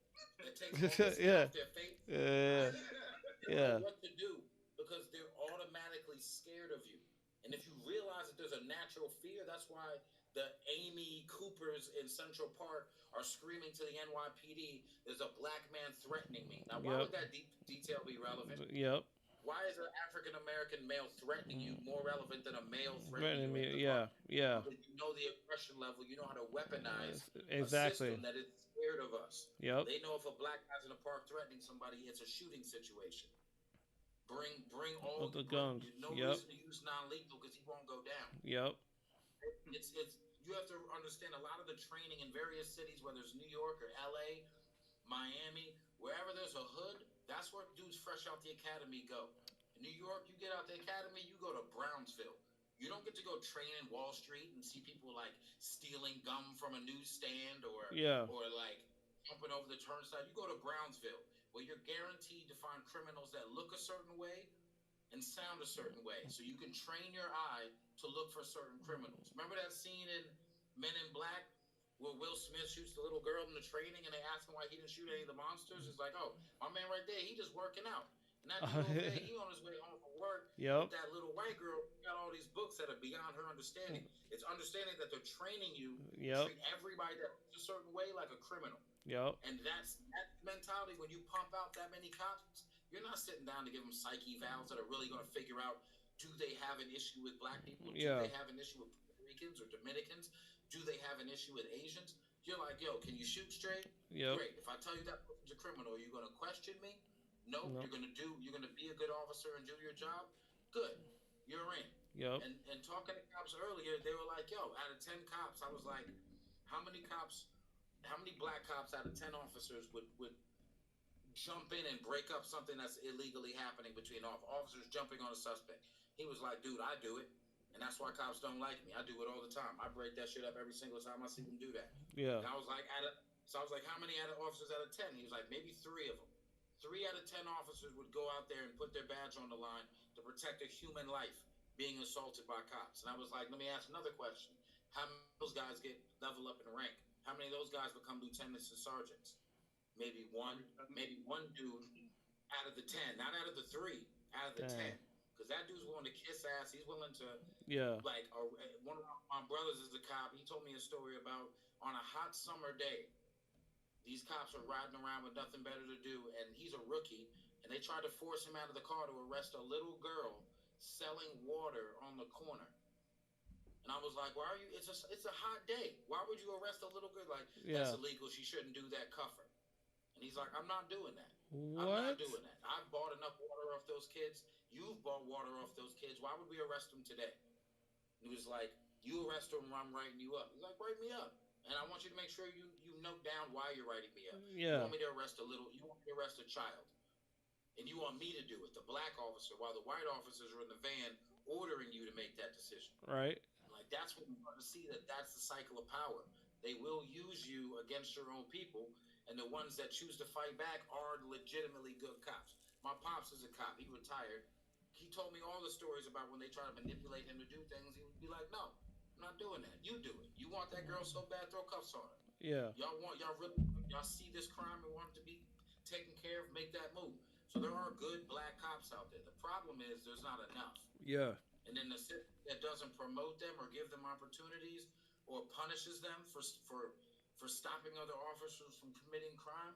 the Yeah. off their face. Yeah. They don't know what to do because they're automatically scared of you. And if you realize that there's a natural fear, that's why the Amy Coopers in Central Park are screaming to the NYPD, there's a black man threatening me. Now, why would that detail be relevant? Yep. Why is an African-American male threatening you more relevant than a male threatening you? Yeah. Because you know the aggression level. You know how to weaponize a Exactly. system that is scared of us. Yep. They know if a black guy's in a park threatening somebody, it's a shooting situation. Bring all the guns. No reason to use non-lethal because he won't go down. Yep. It's you have to understand a lot of the training in various cities, whether it's New York or LA, Miami, wherever there's a hood, that's where dudes fresh out the academy go. In New York, you get out the academy, you go to Brownsville. You don't get to go train in Wall Street and see people stealing gum from a newsstand or jumping over the turnstile. You go to Brownsville, where you're guaranteed to find criminals that look a certain way and sound a certain way, so you can train your eye to look for certain criminals. Remember that scene in Men in Black where Will Smith shoots the little girl in the training, and they ask him why he didn't shoot any of the monsters? It's like, oh, my man right there, he just working out. And that dude over there, he on his way home from work Yep. with that little white girl got all these books that are beyond her understanding. It's understanding that they're training you to Yep. treat everybody that a certain way like a criminal. Yep. And that's that mentality. When you pump out that many cops, you're not sitting down to give them psyche valves that are really going to figure out, do they have an issue with black people? Do Yeah. they have an issue with Puerto Ricans or Dominicans? Do they have an issue with Asians? You're like, yo, can you shoot straight? Yep. Great. If I tell you that person's a criminal, are you going to question me? No. No. You're going to be a good officer and do your job? Good. You're in. Yep. And talking to cops earlier, they were like, yo, out of 10 cops, I was like, how many black cops out of 10 officers would jump in and break up something that's illegally happening between officers jumping on a suspect? He was like, dude, I do it. And that's why cops don't like me. I do it all the time. I break that shit up every single time I see them do that. Yeah. And I was like, how many officers out of 10? He was like, maybe 3 of them. 3 out of 10 officers would go out there and put their badge on the line to protect a human life being assaulted by cops. And I was like, let me ask another question. How many of those guys get level up in rank? How many of those guys become lieutenants and sergeants? Maybe one dude out of the 10, not out of the 3, out of the 10. Because that dude's willing to kiss ass. He's willing to, like, one of my brothers is a cop. He told me a story about on a hot summer day, these cops are riding around with nothing better to do, and he's a rookie, and they tried to force him out of the car to arrest a little girl selling water on the corner. And I was like, why are you, it's a hot day. Why would you arrest a little girl? Like, that's illegal. She shouldn't do that. Cuff her. And he's like, I'm not doing that. What? I'm not doing that. I've bought enough water off those kids. You've bought water off those kids. Why would we arrest them today? And he was like, you arrest them, I'm writing you up. He's like, write me up. And I want you to make sure you note down why you're writing me up. Yeah. You want me to arrest a child. And you want me to do it, the black officer, while the white officers are in the van ordering you to make that decision. Right. Like, that's what we want to see, that's the cycle of power. They will use you against your own people, and the ones that choose to fight back are legitimately good cops. My pops is a cop. He retired. He told me all the stories about when they try to manipulate him to do things. He would be like, no, I'm not doing that. You do it. You want that girl so bad, throw cuffs on her. Yeah. Y'all see this crime and want it to be taken care of, make that move. So there are good black cops out there. The problem is there's not enough. Yeah. And then the system that doesn't promote them or give them opportunities or punishes them for stopping other officers from committing crime,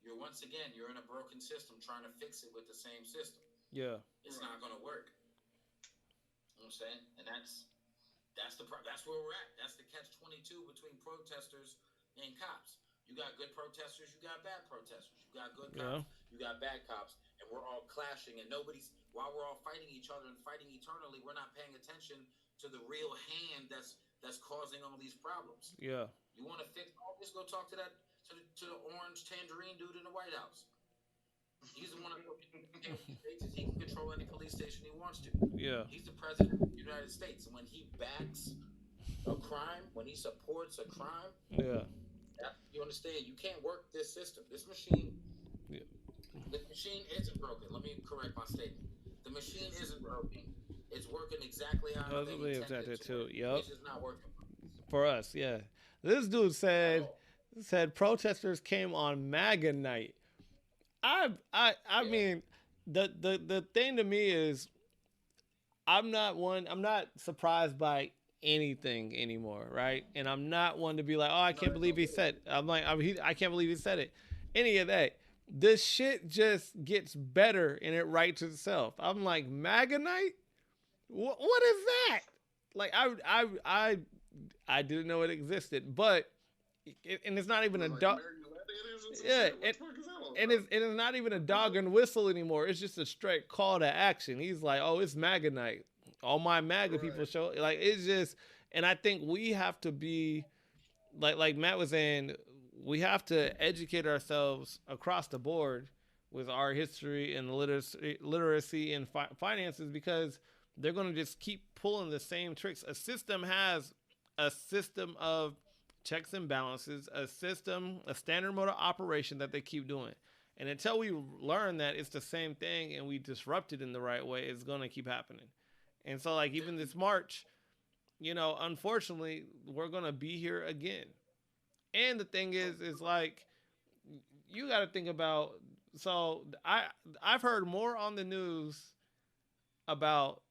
you're in a broken system trying to fix it with the same system. Yeah. It's not going to work. You know what I'm saying? And that's where we're at. That's the catch-22 between protesters and cops. You got good protesters, you got bad protesters. You got good cops, you got bad cops, and we're all clashing. And while we're all fighting each other and fighting eternally, we're not paying attention to the real hand that's causing all these problems. Yeah. You want to fix all this? Go talk to the orange tangerine dude in the White House. He's the one that he can control any police station he wants to. Yeah. He's the president of the United States, and when he backs a crime, when he supports a crime, you understand, you can't work this system. This machine, the machine isn't broken. Let me correct my statement. The machine isn't broken. It's working exactly how they intended it to. Yep. It's just not working for us. Yeah. This dude said protesters came on MAGA night. I mean, the thing to me is, I'm not surprised by anything anymore, right? And I'm not one to be like, oh, I can't believe he said. I can't believe he said it. Any of that. This shit just gets better and it writes itself. I'm like, MAGA night? What is that? Like, I didn't know it existed, but and it's not even a dog. Yeah, and it's not even a dog and whistle anymore. It's just a straight call to action. He's like, oh, it's MAGA night. All my MAGA people show. Like, it's just, and I think we have to be, like Matt was saying, we have to educate ourselves across the board with our history and literacy and finances, because they're going to just keep pulling the same tricks. A system has a system of checks and balances, a standard mode of operation that they keep doing. And until we learn that it's the same thing and we disrupt it in the right way, it's gonna keep happening. And so, like, even this March, unfortunately, we're gonna be here again. And the thing is like, you got to think about. So I've heard more on the news about,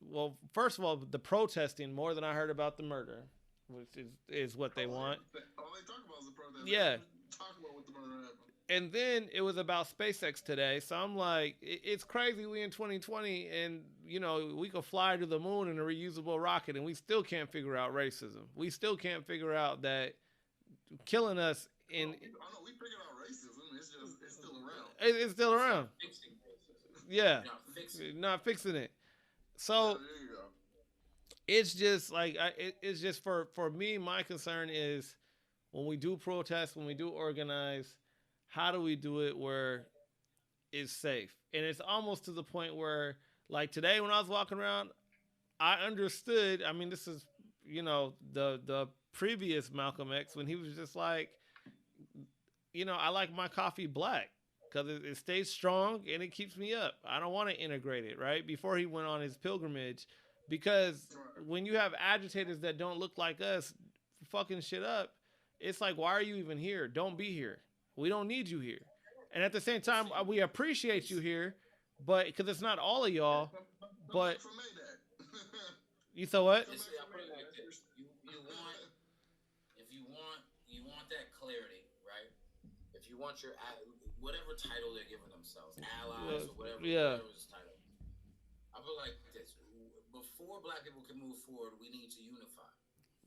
well, first of all, the protesting more than I heard about the murder, which is what they want. All they talk about is the protest. Yeah. Talk about what the murder happened. And then it was about SpaceX today. So I'm like, it's crazy. We in 2020 and, we could fly to the moon in a reusable rocket and we still can't figure out racism. We still can't figure out that killing us in. I know we figured out racism. It's still around. It's still around. Fixing racism. Yeah. Not fixing it. So There you go. it's just like, it's just for me, my concern is when we do protest, when we do organize, how do we do it where it's safe? And it's almost to the point where, like today when I was walking around, I understood. I mean, this is, the previous Malcolm X when he was just like, I like my coffee black because it stays strong and it keeps me up. I don't want to integrate it, right? Before he went on his pilgrimage, because when you have agitators that don't look like us fucking shit up, it's like, why are you even here? Don't be here. We don't need you here. And at the same time, we appreciate you here, but because it's not all of y'all. But you saw what? I'll put it like this. You want that clarity, right? If you want your whatever title they're giving themselves, allies or whatever his title. I feel like this. Before black people can move forward, we need to unify.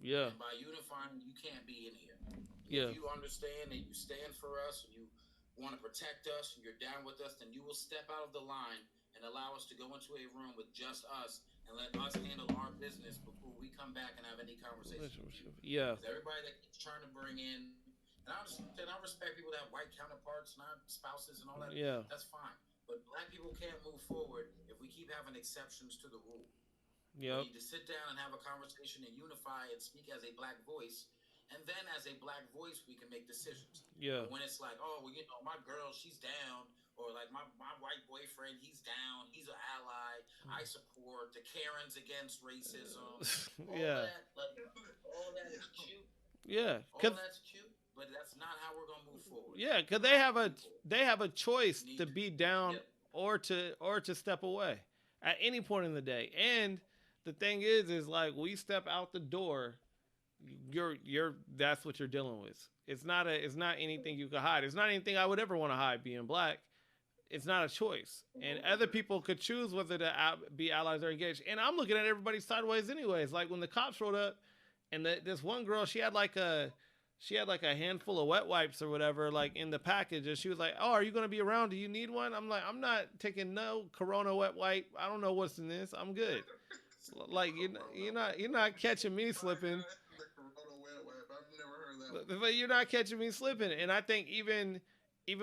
Yeah. And by unifying, you can't be in here. Yeah. If you understand and you stand for us, and you want to protect us, and you're down with us, then you will step out of the line and allow us to go into a room with just us and let us handle our business before we come back and have any conversation with you. Yeah. Everybody that keeps trying to bring in, and I respect people that have white counterparts, not spouses and all that. Yeah. That's fine. But black people can't move forward if we keep having exceptions to the rule. Yep. We need to sit down and have a conversation and unify and speak as a black voice. And then as a black voice, we can make decisions. Yeah. But when it's like, oh, well, my girl, she's down. Or like my white boyfriend, he's down. He's an ally. I support the Karens against racism. Yeah. All that is cute. Yeah. All that's cute, but that's not how we're gonna move forward. Yeah, because they have a choice to be down or to step away at any point in the day. And the thing is like we step out the door, that's what you're dealing with. It's not anything you can hide. It's not anything I would ever want to hide being black. It's not a choice. And other people could choose whether to be allies or engaged. And I'm looking at everybody sideways anyways. Like when the cops rolled up and this one girl, she had like a handful of wet wipes or whatever, like in the package. And she was like, oh, are you going to be around? Do you need one? I'm like, I'm not taking no Corona wet wipe. I don't know what's in this. I'm good. Like you're not catching me slipping. But you're not catching me slipping. And I think even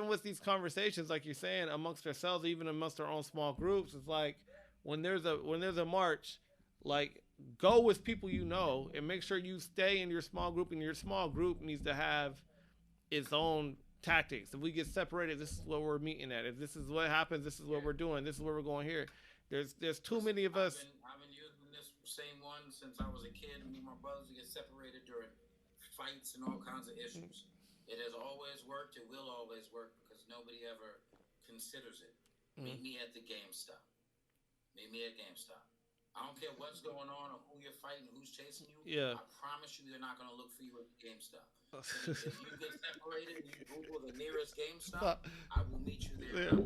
with these conversations, like you're saying, amongst ourselves, even amongst our own small groups, it's like when there's a march, like go with people and make sure you stay in your small group, and your small group needs to have its own tactics. If we get separated, this is what we're meeting at. If this is what happens, this is what we're doing. This is where we're going here. There's too many of us. I've been using this same one since I was a kid. Me and my brothers get separated during fights and all kinds of issues. It has always worked. It will always work because nobody ever considers it. Meet me at the GameStop. Meet me at GameStop. I don't care what's going on or who you're fighting, who's chasing you. Yeah. I promise you they're not going to look for you at GameStop. If you get separated and you Google the nearest GameStop, I will meet you there. Yeah.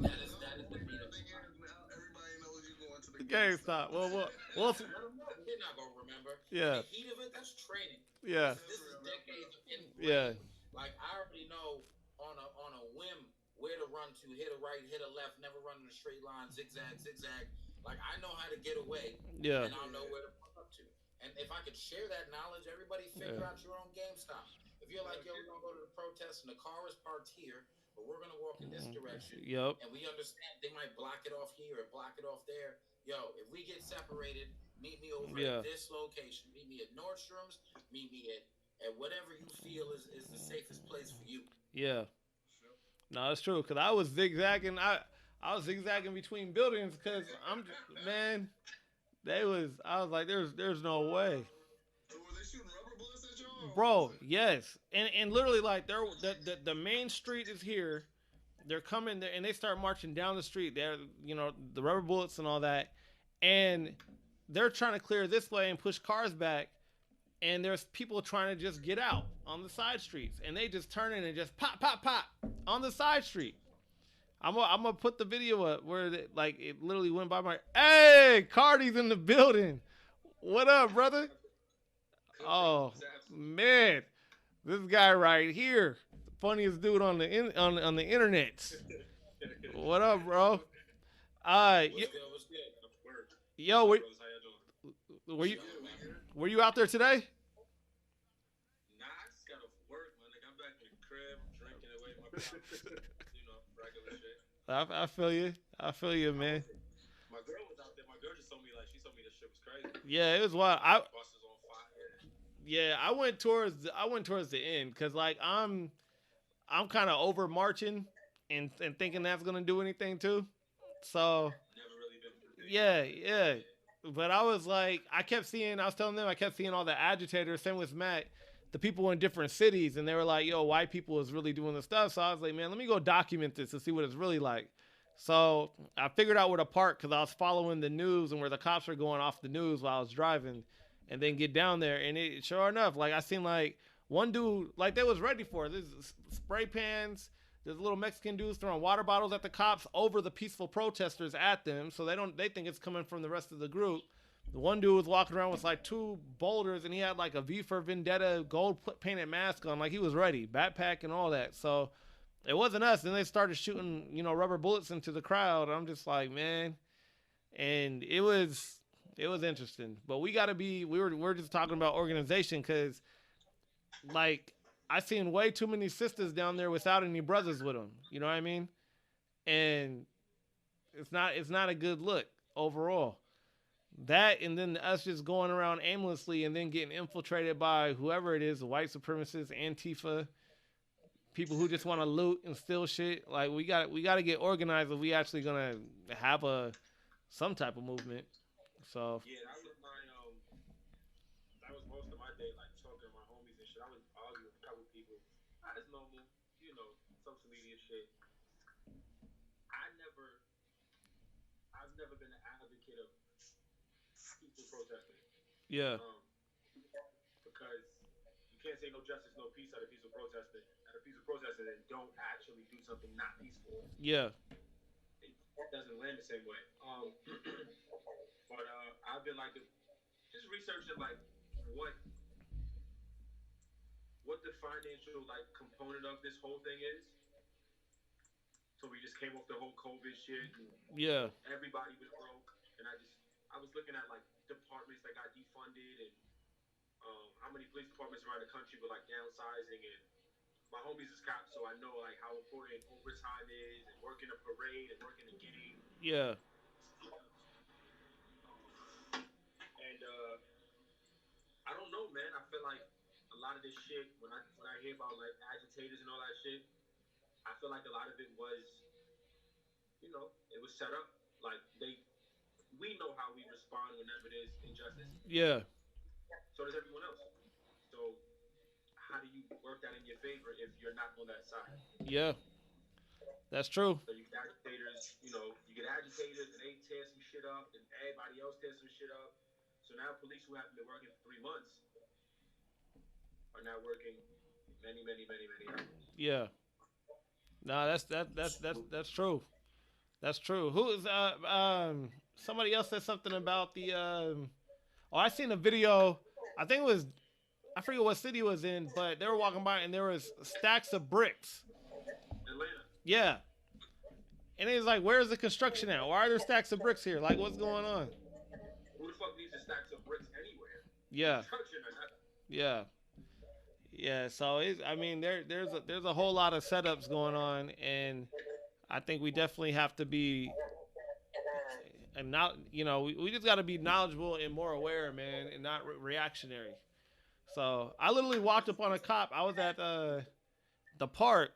That is the meetup. Everybody knows you going to the GameStop. Well, they're not going to remember. Yeah. The heat of it, that's training. Yeah. This is decades of input. Yeah. Like I already know on a whim where to run to, hit a right, hit a left, never run in a straight line, zigzag. Like I know how to get away. Yeah. And I'll know where to pull up to. And if I could share that knowledge, everybody figure out your own GameStop. If you're like, yo, we're gonna go to the protest and the car is parked here, but we're gonna walk in this direction. Yep. And we understand they might block it off here or block it off there. Yo, if we get separated, meet me over at this location. Meet me at Nordstrom's. Meet me at whatever you feel is the safest place for you. Yeah. No, it's true. Cause I was zigzagging. I was zigzagging between buildings. Cause man, they was. I was like, there's no way, So were they shooting rubber bullets at y'all? Or what bro. was it? Yes, and literally like the main street is here. They're coming there and they start marching down the street. They're the rubber bullets and all that, and they're trying to clear this way and push cars back. And there's people trying to just get out on the side streets, and they just turn in and just pop, pop, pop on the side street. I'm gonna put the video up where it literally went by my. Hey, Cardi's in the building. What up, brother? Oh man, this guy right here, the funniest dude on the internet. What up, bro? What's good? What's good? Word. Yo, Bros, how y'all doing? were you Yeah, we here. were you out there today? Nah, I just got off work, man. Like, I'm back in the crib, drinking away my problems. Regular shit. I feel you. I feel you, man. My girl was out there. My girl just told me, she told me this shit was crazy. Yeah, it was wild. Bus is on fire. Yeah, I went towards the end because I'm kind of over marching and thinking that's gonna do anything too. So Never really been. yeah. But I was like, I was telling them I kept seeing all the agitators. Same with Matt, the people in different cities, and they were like, yo, white people is really doing this stuff. So I was like, man, let me go document this and see what it's really like. So I figured out where to park because I was following the news and where the cops were going off the news while I was driving, and then get down there. And it sure enough, I seen one dude they was ready for it. There's spray pans. There's little Mexican dudes throwing water bottles at the cops over the peaceful protesters at them. So they think it's coming from the rest of the group. The one dude was walking around with two boulders, and he had a V for Vendetta gold painted mask on, he was ready, backpack and all that. So it wasn't us. Then they started shooting, rubber bullets into the crowd. I'm just like, man, and it was interesting. But we're just talking about organization because, I seen way too many sisters down there without any brothers with them. You know what I mean? And it's not a good look overall. That, and then us just going around aimlessly and then getting infiltrated by whoever it is, the white supremacists, Antifa, people who just want to loot and steal shit. We got to get organized if we actually gonna have some type of movement. So Yeah, that was most of my day, talking to my homies and shit. I was arguing with a couple people. That's normal, social media shit. I've never been an advocate of people protesting. yeah, Because you can't say no justice, no peace at a peaceful protesting. At a peaceful protesting and don't actually do something not peaceful. yeah, It doesn't land the same way. But I've been just researching what the financial component of this whole thing is. So we just came off the whole COVID shit. And yeah, everybody was broke, and I was looking at departments that got defunded and how many police departments around the country were downsizing. And my homies is cops, so I know how important overtime is and working a parade and working a giddy. yeah, And I don't know, man. I feel like a lot of this shit when I hear about agitators and all that shit, I feel like a lot of it was, it was set up. We know how we respond whenever there's injustice. yeah, So does everyone else. So how do you work that in your favor if you're not on that side? yeah. That's true. So you get agitators, you get agitators and they tear some shit up and everybody else tears some shit up. So now police who haven't been working for 3 months are now working many, many, many, many hours. Yeah. No, that's true. That's true. Who is somebody else said something about the I seen a video. I think it was, I forget what city it was in, but they were walking by and there was stacks of bricks. Atlanta. Yeah. And it was like, where's the construction at? Why are there stacks of bricks here? What's going on? Who the fuck needs the stacks of bricks anywhere? Yeah. Construction or nothing. Yeah. Yeah, so there's a whole lot of setups going on, and I think we definitely have to be, and now we just got to be knowledgeable and more aware, man, and not reactionary. So I literally walked up on a cop. I was at the park,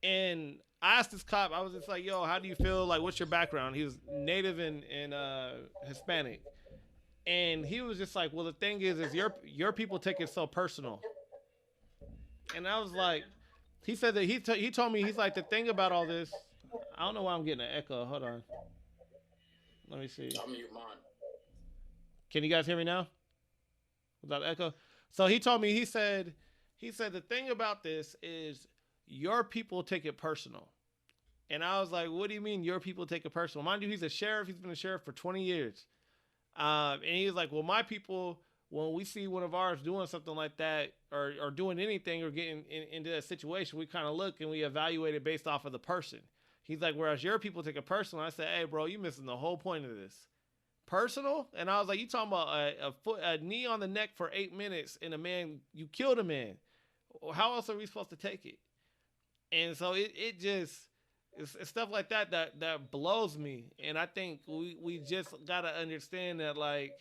And I asked this cop, I was just like, yo, how do you feel? Like, what's your background? He was Native and Hispanic. And he was just like, well, the thing is your people take it so personal. And I was like, he said that he told me, he's like, the thing about all this, I don't know why I'm getting an echo. Hold on. Let me see. I'm mute mine. Can you guys hear me now? Without echo? So he told me, he said the thing about this is your people take it personal. And I was like, what do you mean your people take it personal? Mind you, he's a sheriff. He's been a sheriff for 20 years. And he was like, well, my people, when we see one of ours doing something like that or doing anything or getting into a situation, we kind of look and we evaluate it based off of the person. He's like, whereas your people take it personal. I said, hey, bro, you missing the whole point of this. Personal? And I was like, you talking about a knee on the neck for 8 minutes and a man, you killed a man. How else are we supposed to take it? And so it just, it's stuff like that blows me. And I think we just got to understand that, like,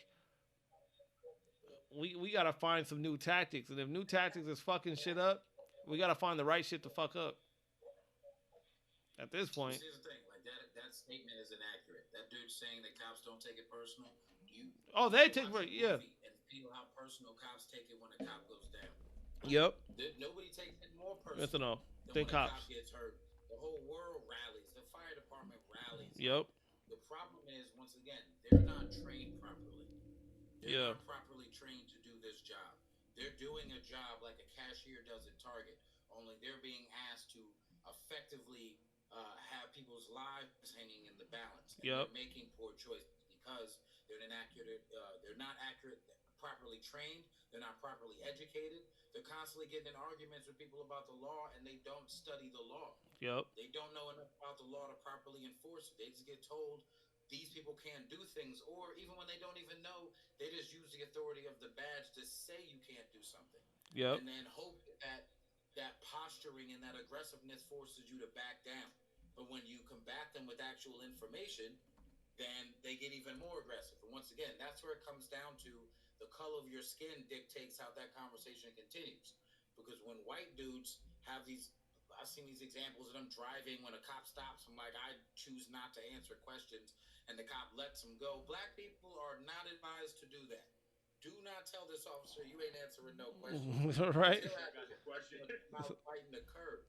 we got to find some new tactics. And if new tactics is fucking shit up, we got to find the right shit to fuck up. At this point. Here's the thing, like that statement is inaccurate. That dude saying that cops don't take it personal. They take it, yeah. And feel how personal cops take it when a cop goes down. Yep. Nobody takes it more personal. Yes or no? Than when cops. A cop gets hurt. The whole world rallies. The fire department rallies. Yep. The problem is, once again, they're not trained properly. They're not properly trained to do this job. They're doing a job like a cashier does at Target, only they're being asked to effectively have people's lives hanging in the balance. And they're making poor choices because they're inaccurate. They're not accurate, properly trained. They're not properly educated. They're constantly getting in arguments with people about the law, and they don't study the law. Yep. They don't know enough about the law to properly enforce it. They just get told these people can't do things, or even when they don't even know, they just use the authority of the badge to say you can't do something. Yep. And then hope that posturing and that aggressiveness forces you to back down. But when you combat them with actual information, then they get even more aggressive. And once again, that's where it comes down to the color of your skin dictates how that conversation continues. Because when white dudes have these, I've seen these examples of them driving when a cop stops them, like, I choose not to answer questions, and the cop lets them go. Black people are not advised to do that. Do not tell this officer you ain't answering no questions. Right. Until after the question about fighting the curb.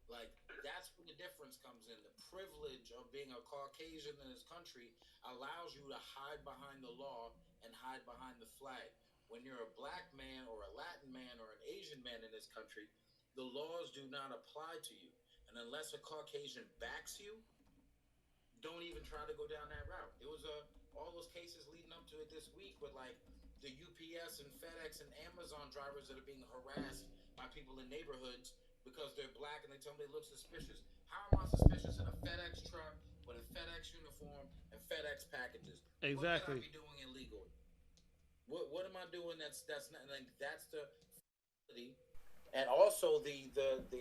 Like, that's when the difference comes in. The privilege of being a Caucasian in this country allows you to hide behind the law and hide behind the flag. When you're a black man or a Latin man or an Asian man in this country, the laws do not apply to you. And unless a Caucasian backs you, don't even try to go down that route. It was all those cases leading up to it this week with, like, the UPS and FedEx and Amazon drivers that are being harassed by people in neighborhoods because they're black and they tell me they look suspicious. How am I suspicious in a FedEx truck with a FedEx uniform and FedEx packages? Exactly. What could I be doing illegal? What am I doing that's not, like, that's the, and also the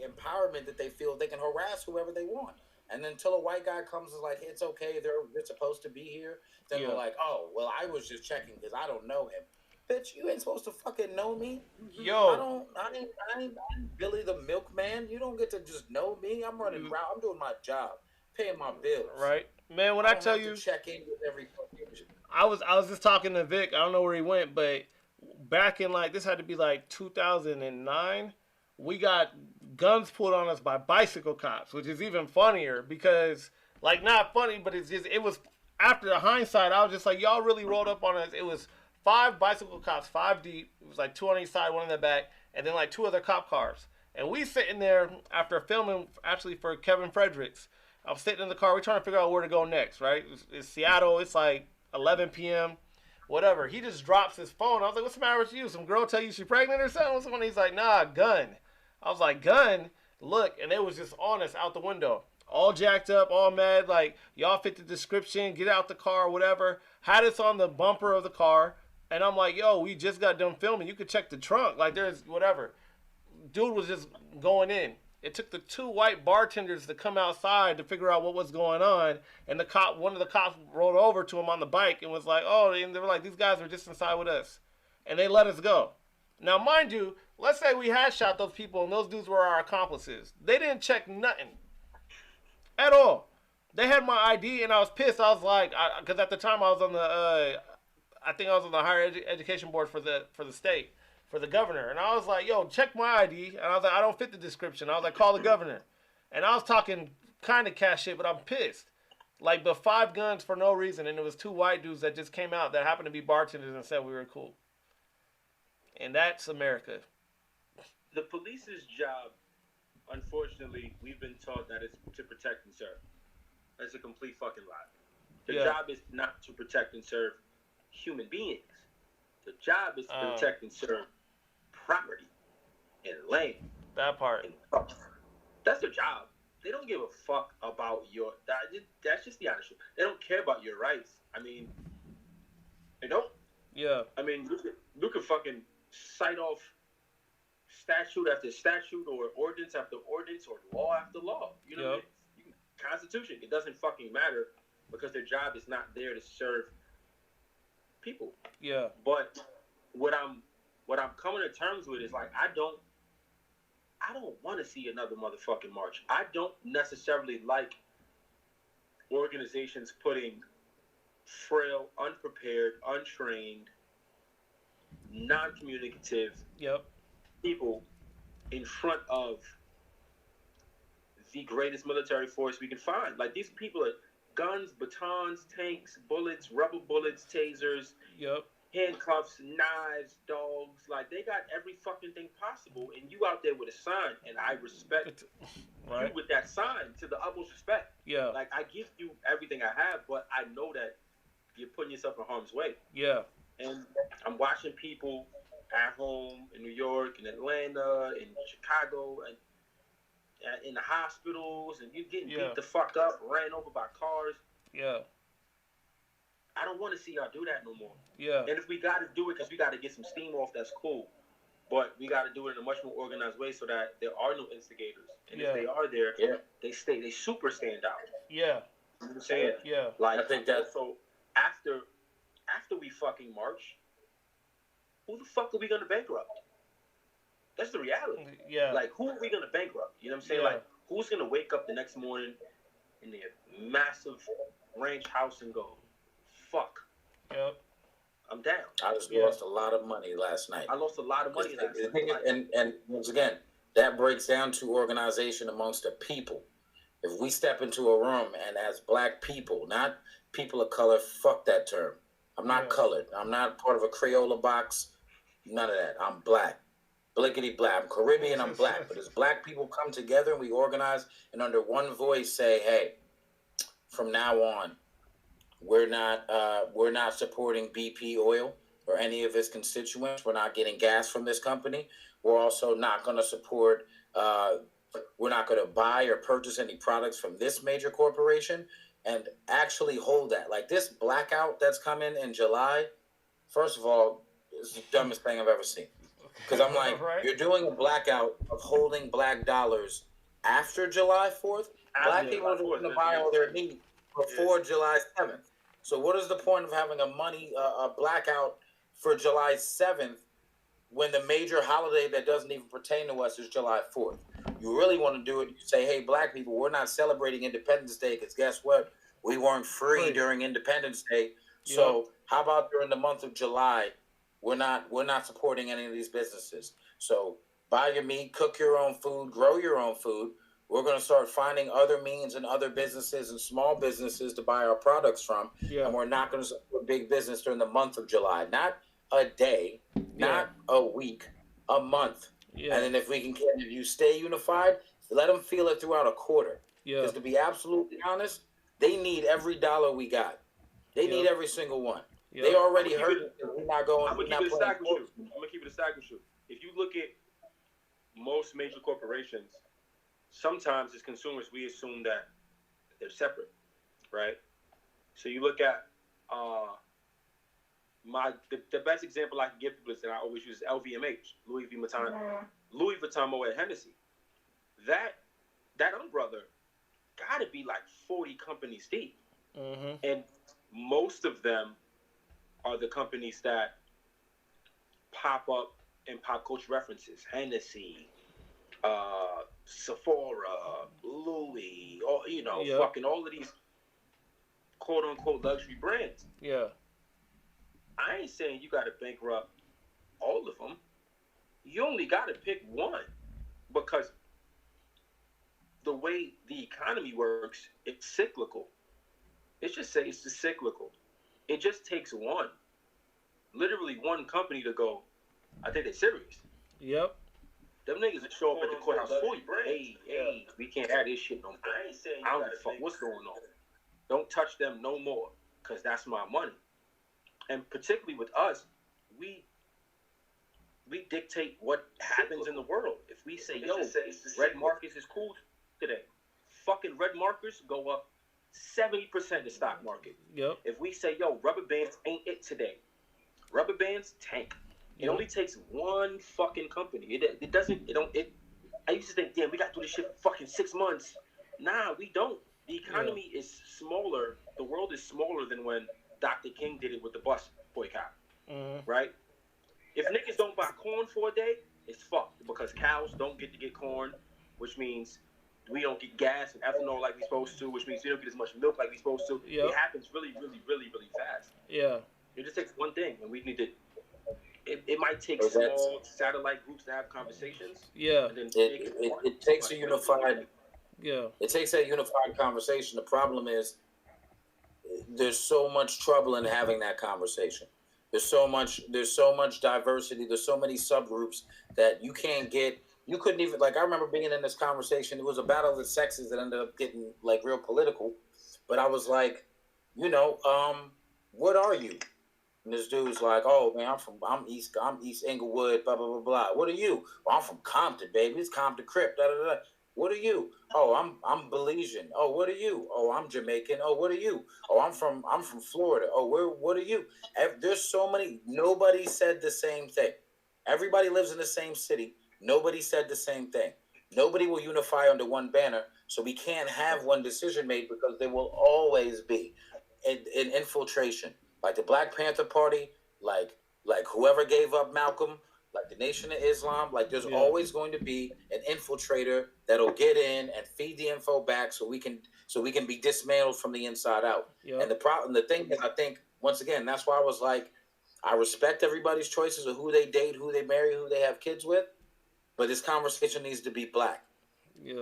empowerment that they feel they can harass whoever they want. And then until a white guy comes and is like, it's okay, they're supposed to be here, then they're like, oh, well, I was just checking because I don't know him. Bitch, you ain't supposed to fucking know me. Yo. I ain't Billy the Milkman. You don't get to just know me. I'm running around. I'm doing my job, paying my bills. Right. Man, when I tell you, check in with every Caucasian. I was just talking to Vic. I don't know where he went, but back in, like, this had to be like 2009, we got guns pulled on us by bicycle cops, which is even funnier because, like, not funny, but it was after the hindsight, I was just like, y'all really rolled up on us. It was 5 bicycle cops, 5 deep. It was like 2 on each side, 1 in the back, and then like 2 other cop cars. And we sitting there after filming, actually for Kevin Fredericks. I'm sitting in the car. We're trying to figure out where to go next, right? It's Seattle. It's like 11 p.m., whatever. He just drops his phone. I was like, what's the matter with you? Some girl tell you she's pregnant or something? He's like, nah, gun. I was like, gun? Look. And it was just on us out the window. All jacked up, all mad, like, y'all fit the description, get out the car, whatever. Had us on the bumper of the car. And I'm like, yo, we just got done filming. You could check the trunk. Like, there's whatever. Dude was just going in. It took the 2 white bartenders to come outside to figure out what was going on. And one of the cops rolled over to him on the bike and was like, oh, and they were like, these guys are just inside with us. And they let us go. Now, mind you, let's say we had shot those people and those dudes were our accomplices. They didn't check nothing at all. They had my ID and I was pissed. I was like, because at the time I was on the, I think I was on the higher education board for the state, for the governor. And I was like, yo, check my ID. And I was like, I don't fit the description. I was like, call the governor. And I was talking kind of cash shit, but I'm pissed. Like, but 5 guns for no reason. And it was 2 white dudes that just came out that happened to be bartenders and said we were cool. And that's America. The police's job, unfortunately, we've been taught that it's to protect and serve. That's a complete fucking lie. The job is not to protect and serve human beings. The job is to protect and serve property and land. That part. And that's their job. They don't give a fuck about your... That's just the honest truth. They don't care about your rights. I mean, they don't. Yeah. I mean, you could fucking cite off statute after statute or ordinance after ordinance or law after law. You know what I mean? Constitution. It doesn't fucking matter because their job is not there to serve people. Yeah. But what I'm coming to terms with is like I don't want to see another motherfucking march. I don't necessarily like organizations putting frail, unprepared, untrained, non-communicative people in front of the greatest military force we can find. Like, these people are guns, batons, tanks, bullets, rubber bullets, tasers, handcuffs, knives, dogs. Like, they got every fucking thing possible, and you out there with a sign, and I respect you with that sign to the utmost respect. Yeah. Like, I give you everything I have, but I know that you're putting yourself in harm's way. Yeah. And I'm watching people at home in New York, in Atlanta, in Chicago, and in the hospitals, and you getting beat the fuck up, ran over by cars. Yeah. I don't want to see y'all do that no more. Yeah. And if we got to do it because we got to get some steam off, that's cool. But we got to do it in a much more organized way so that there are no instigators. And if they are there, they super stand out. Yeah. You know what I'm saying? Yeah. Like, I think that. So after we fucking march, who the fuck are we gonna bankrupt? That's the reality. Yeah. Like, who are we gonna bankrupt? You know what I'm saying? Yeah. Like, who's gonna wake up the next morning in their massive ranch house and go, fuck. Yep. I'm down. I just lost a lot of money last night. I lost a lot of money last night. And once again, that breaks down to organization amongst the people. If we step into a room and as black people, not people of color, fuck that term. I'm not colored. I'm not part of a Crayola box. None of that. I'm black. Blickety black. I'm Caribbean. I'm black. But as black people come together and we organize and under one voice say, hey, from now on, we're not supporting BP oil or any of its constituents. We're not getting gas from this company. We're also not going to support. We're not going to buy or purchase any products from this major corporation. And actually hold that. Like, this blackout that's coming in July, first of all, it's the dumbest thing I've ever seen. Because I'm like, you're doing a blackout of holding black dollars after July 4th? Black people are going to buy all their meat before July 7th. So what is the point of having a blackout for July 7th when the major holiday that doesn't even pertain to us is July 4th? You really want to do it, you say, hey, black people, we're not celebrating Independence Day because guess what? We weren't free during Independence Day. So how about during the month of July, we're not supporting any of these businesses. So buy your meat, cook your own food, grow your own food. We're going to start finding other means and other businesses and small businesses to buy our products from. Yeah. And we're not going to support big business during the month of July. Not a day, not a week, a month. Yeah. And then if you stay unified, let them feel it throughout a quarter. Because to be absolutely honest, they need every dollar we got. They need every single one. They already heard it. We're not going. I'm gonna keep it a stack with you. If you look at most major corporations, sometimes as consumers we assume that they're separate, right? So you look at the best example I can give people is that I always use LVMH, Louis Vuitton Moet Hennessy. That umbrella got to be like 40 companies deep, and most of them are the companies that pop up in pop culture references. Hennessy, Sephora, Louis, all fucking all of these quote unquote luxury brands. Yeah. I ain't saying you got to bankrupt all of them. You only got to pick one, because the way the economy works, it's cyclical. Let's just say it's just cyclical. It just takes one, literally one company to go, I think they're serious. Yep. Them niggas that show up at the courthouse for you. Hey, we can't have this shit no more. I ain't saying I don't give a fuck what's going on. Don't touch them no more, because that's my money. And particularly with us, we dictate what happens in the world. If we say, yo, red markers is cool today, fucking red markers go up 70% the stock market. Yep. If we say, yo, rubber bands ain't it today, rubber bands tank. It only takes one fucking company. I used to think, damn, we got to do this shit for fucking 6 months. Nah, we don't. The economy is smaller. The world is smaller than when Dr. King did it with the bus boycott. Right? If niggas don't buy corn for a day, it's fucked, because cows don't get to get corn, which means we don't get gas and ethanol like we're supposed to, which means we don't get as much milk like we're supposed to. Yep. It happens really, really, really, really fast. Yeah. It just takes one thing, and we need to. It might take small satellite groups to have conversations. Yeah. And then it takes a unified. Yeah. It takes that unified conversation. The problem is, there's so much trouble in having that conversation. There's so much diversity. There's so many subgroups that you can't get. You couldn't even, like, I remember being in this conversation. It was a battle of the sexes that ended up getting, like, real political. But I was like, what are you? And this dude's like, oh man, I'm East Inglewood, blah blah blah blah. What are you? Well, I'm from Compton, baby. It's Compton Crip. Da da da. What are you? Oh, I'm Belizean. Oh, what are you? Oh, I'm Jamaican. Oh, what are you? Oh, I'm from Florida. Oh, what are you? There's so many. Nobody said the same thing. Everybody lives in the same city. Nobody said the same thing. Nobody will unify under one banner. So we can't have one decision made, because there will always be an infiltration. Like the Black Panther Party, like whoever gave up Malcolm, like the Nation of Islam, like there's always going to be an infiltrator that'll get in and feed the info back, so we can be dismantled from the inside out. Yep. And the thing is, I think, once again, that's why I was like, I respect everybody's choices of who they date, who they marry, who they have kids with, but this conversation needs to be black,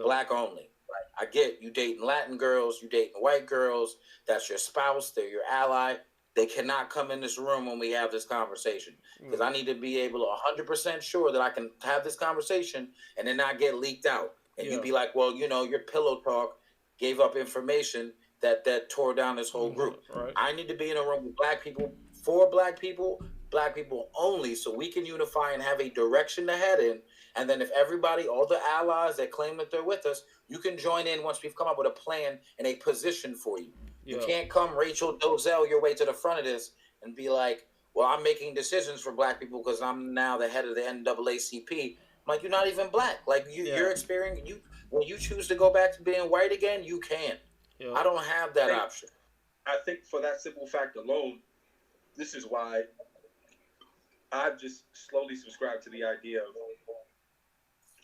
black only. Like, I get you dating Latin girls, you dating white girls, that's your spouse, they're your ally. They cannot come in this room when we have this conversation, because I need to be able to 100% sure that I can have this conversation and then not get leaked out. And you be like, well, your pillow talk gave up information that tore down this whole group. Right. I need to be in a room with black people, for black people only, so we can unify and have a direction to head in. And then if everybody, all the allies that claim that they're with us, you can join in once we've come up with a plan and a position for you. You can't come Rachel Dolezal your way to the front of this and be like, well, I'm making decisions for black people because I'm now the head of the NAACP. I'm like, you're not even black. Like, you're experiencing, when you choose to go back to being white again, you can. Yeah. I don't have that option. I think for that simple fact alone, this is why I've just slowly subscribed to the idea of,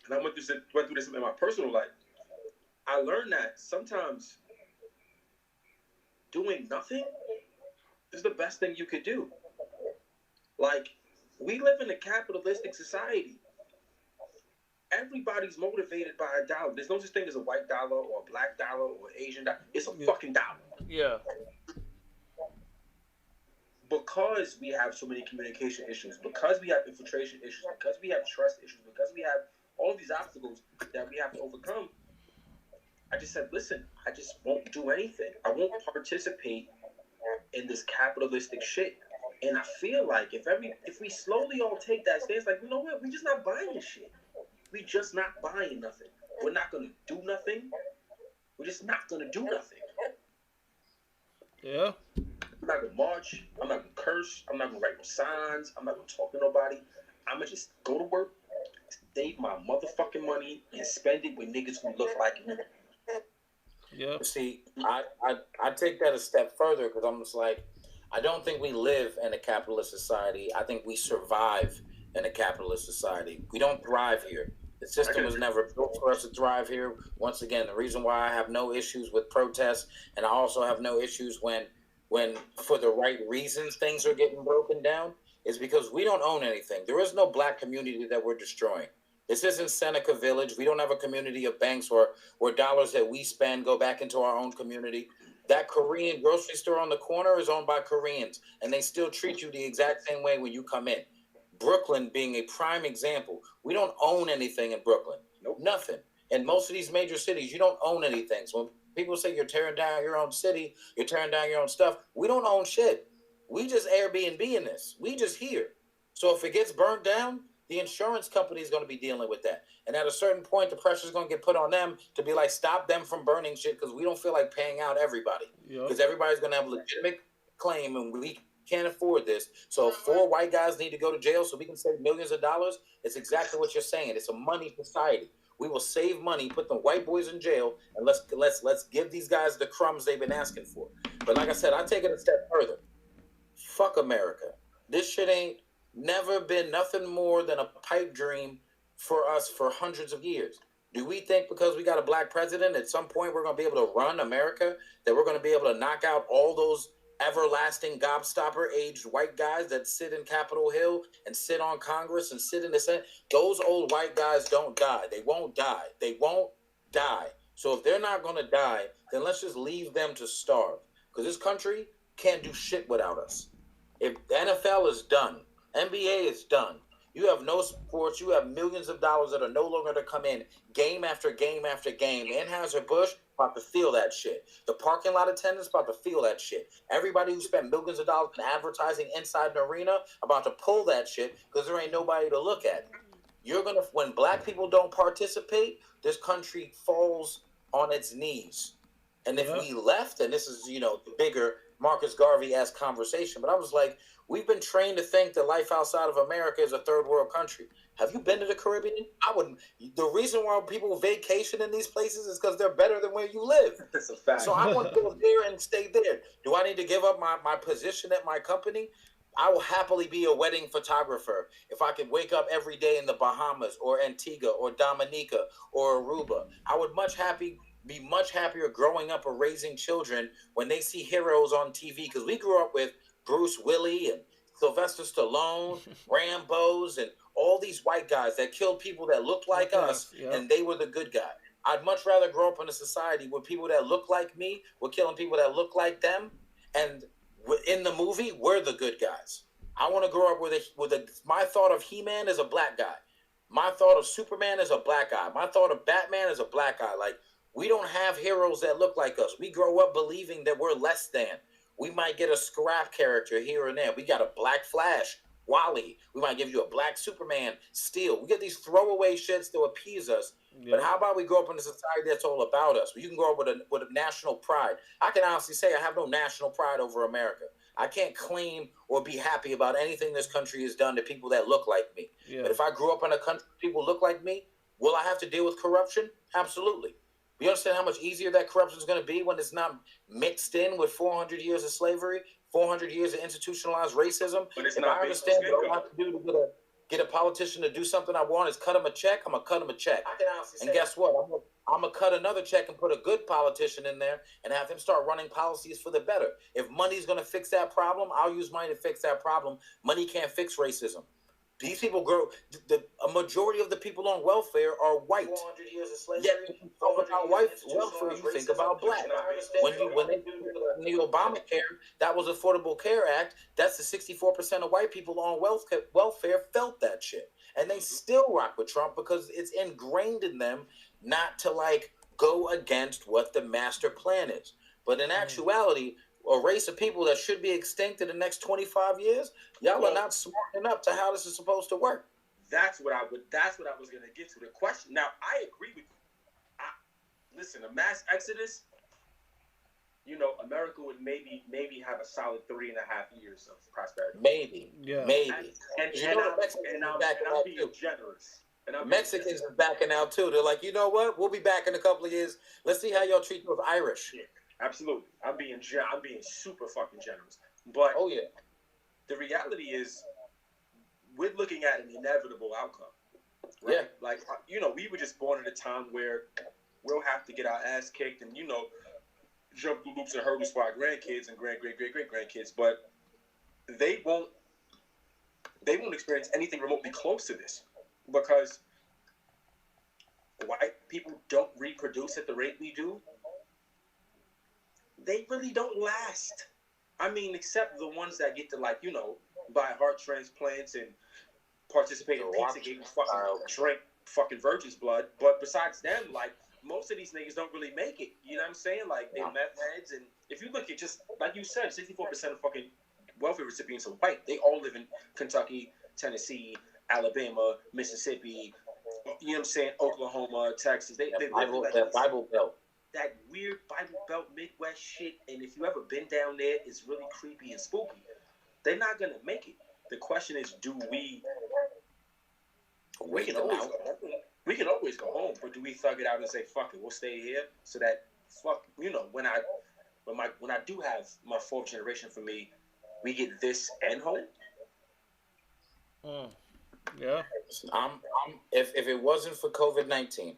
and I went through this in my personal life. I learned that sometimes doing nothing is the best thing you could do. Like, we live in a capitalistic society. Everybody's motivated by a dollar. There's no such thing as a white dollar or a black dollar or Asian dollar. It's a fucking dollar. Yeah. Because we have so many communication issues, because we have infiltration issues, because we have trust issues, because we have all these obstacles that we have to overcome, I just said, listen, I just won't do anything. I won't participate in this capitalistic shit. And I feel like if we slowly all take that stance, like, you know what, we're just not buying this shit. We just not buying nothing. We're not going to do nothing. We're just not going to do nothing. Yeah. I'm not going to march. I'm not going to curse. I'm not going to write no signs. I'm not going to talk to nobody. I'm going to just go to work, save my motherfucking money, and spend it with niggas who look like me. Yeah. See, I take that a step further, because I'm just like, I don't think we live in a capitalist society. I think we survive in a capitalist society. We don't thrive here. The system was never built for us to thrive here. Once again, the reason why I have no issues with protests, and I also have no issues when for the right reasons things are getting broken down, is because we don't own anything. There is no black community that we're destroying. This isn't Seneca Village. We don't have a community of banks where dollars that we spend go back into our own community. That Korean grocery store on the corner is owned by Koreans, and they still treat you the exact same way when you come in. Brooklyn being a prime example. We don't own anything in Brooklyn. Nope. Nothing. In most of these major cities, you don't own anything. So when people say you're tearing down your own city, you're tearing down your own stuff, we don't own shit. We just Airbnb in this. We just here. So if it gets burned down, the insurance company is going to be dealing with that. And at a certain point, the pressure is going to get put on them to be like, stop them from burning shit because we don't feel like paying out everybody. Because everybody's going to have a legitimate claim and we can't afford this. So if 4 white guys need to go to jail so we can save millions of dollars, it's exactly what you're saying. It's a money society. We will save money, put the white boys in jail, and let's give these guys the crumbs they've been asking for. But like I said, I take it a step further. Fuck America. This shit ain't never been nothing more than a pipe dream for us for hundreds of years. Do we think because we got a black president at some point we're going to be able to run America, that we're going to be able to knock out all those everlasting gobstopper-aged white guys that sit in Capitol Hill and sit on Congress and sit in the Senate? Those old white guys don't die. They won't die. They won't die. So if they're not going to die, then let's just leave them to starve. Because this country can't do shit without us. If the NFL is done, NBA is done, you have no sports, you have millions of dollars that are no longer to come in game after game after game. Anheuser-Busch about to feel that shit. The parking lot attendants about to feel that shit. Everybody who spent millions of dollars in advertising inside the arena about to pull that shit because there ain't nobody to look at. When black people don't participate, this country falls on its knees. And if we left, and this is, the bigger Marcus Garvey-esque conversation, but I was like, we've been trained to think that life outside of America is a third world country. Have you been to the Caribbean? I wouldn't. The reason why people vacation in these places is because they're better than where you live. That's a fact. So I want to go there and stay there. Do I need to give up my position at my company? I will happily be a wedding photographer if I could wake up every day in the Bahamas or Antigua or Dominica or Aruba. I would be much happier growing up or raising children when they see heroes on TV, because we grew up with Bruce Willis and Sylvester Stallone, Rambos, and all these white guys that killed people that looked like us, and they were the good guy. I'd much rather grow up in a society where people that look like me were killing people that look like them, and in the movie, we're the good guys. I want to grow up my thought of He-Man is a black guy. My thought of Superman is a black guy. My thought of Batman is a black guy. Like, we don't have heroes that look like us. We grow up believing that we're less than. We might get a scrap character here and there. We got a black Flash, Wally. We might give you a black Superman, Steel. We get these throwaway shits to appease us. Yeah. But how about we grow up in a society that's all about us? Where you can grow up with a national pride. I can honestly say I have no national pride over America. I can't claim or be happy about anything this country has done to people that look like me. Yeah. But if I grew up in a country where people look like me, will I have to deal with corruption? Absolutely. We understand how much easier that corruption is going to be when it's not mixed in with 400 years of slavery, 400 years of institutionalized racism. But if I understand what I have to do to get a politician to do something I want is cut him a check, I'm going to cut him a check. And guess what? I'm going to cut another check and put a good politician in there and have him start running policies for the better. If money's going to fix that problem, I'll use money to fix that problem. Money can't fix racism. These people a majority of the people on welfare are white. 400 years of slavery. Yet, when you talk about welfare, you think about black. When they do the Obamacare, that was Affordable Care Act. That's the 64% of white people on welfare felt that shit. And they still rock with Trump because it's ingrained in them not to go against what the master plan is. But in actuality, a race of people that should be extinct in the next 25 years, y'all are not smart enough to how this is supposed to work. That's what I was going to get to. The question. Now, I agree with you. Listen, a mass exodus, America would maybe have a solid 3.5 years of prosperity. Maybe. And I'm being generous. Mexicans are backing out too. They're like, you know what? We'll be back in a couple of years. Let's see how y'all treat those Irish. Yeah. Absolutely, I'm being super fucking generous. But oh yeah, the reality is, we're looking at an inevitable outcome. Right? Yeah. Like, you know, we were just born at a time where we'll have to get our ass kicked and, you know, jump through loops and hurdles for our grandkids and great-grandkids, but they won't experience anything remotely close to this because white people don't reproduce at the rate we do. They really don't last. I mean, except the ones that get to, like, you know, buy heart transplants and participate in Pizzagate and fucking drink fucking virgin's blood. But besides them, like, most of these niggas don't really make it. You know what I'm saying? Like, they're meth heads. And if you look at just, like you said, 64% of fucking welfare recipients are white. They all live in Kentucky, Tennessee, Alabama, Mississippi, you know what I'm saying, Oklahoma, Texas. They live like that Bible Belt. That weird Bible Belt Midwest shit. And if you ever been down there, it's really creepy and spooky. They're not going to make it. The question is, do we... We can always go home, but do we thug it out and say, fuck it, we'll stay here so that, fuck, you know, when I do have my fourth generation for me, we get this and home? Yeah. If it wasn't for COVID-19,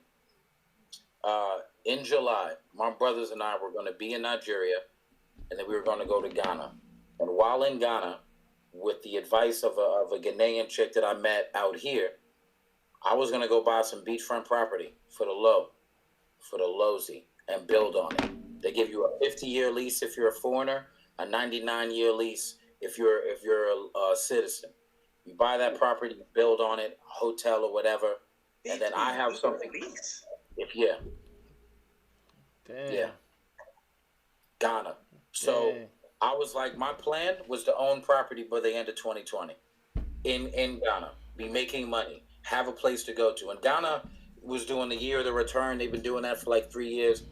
in July, my brothers and I were going to be in Nigeria, and then we were going to go to Ghana. And while in Ghana, with the advice of a Ghanaian chick that I met out here, I was going to go buy some beachfront property for the lowsy, and build on it. They give you a 50-year lease if you're a foreigner, a 99-year lease if you're a citizen. You buy that property, build on it, a hotel or whatever, and then I have something. Yeah. Damn. Yeah. Ghana. So I was like, my plan was to own property by the end of 2020 in Ghana, be making money, have a place to go to. And Ghana was doing the year of the return. They've been doing that for like 3 years.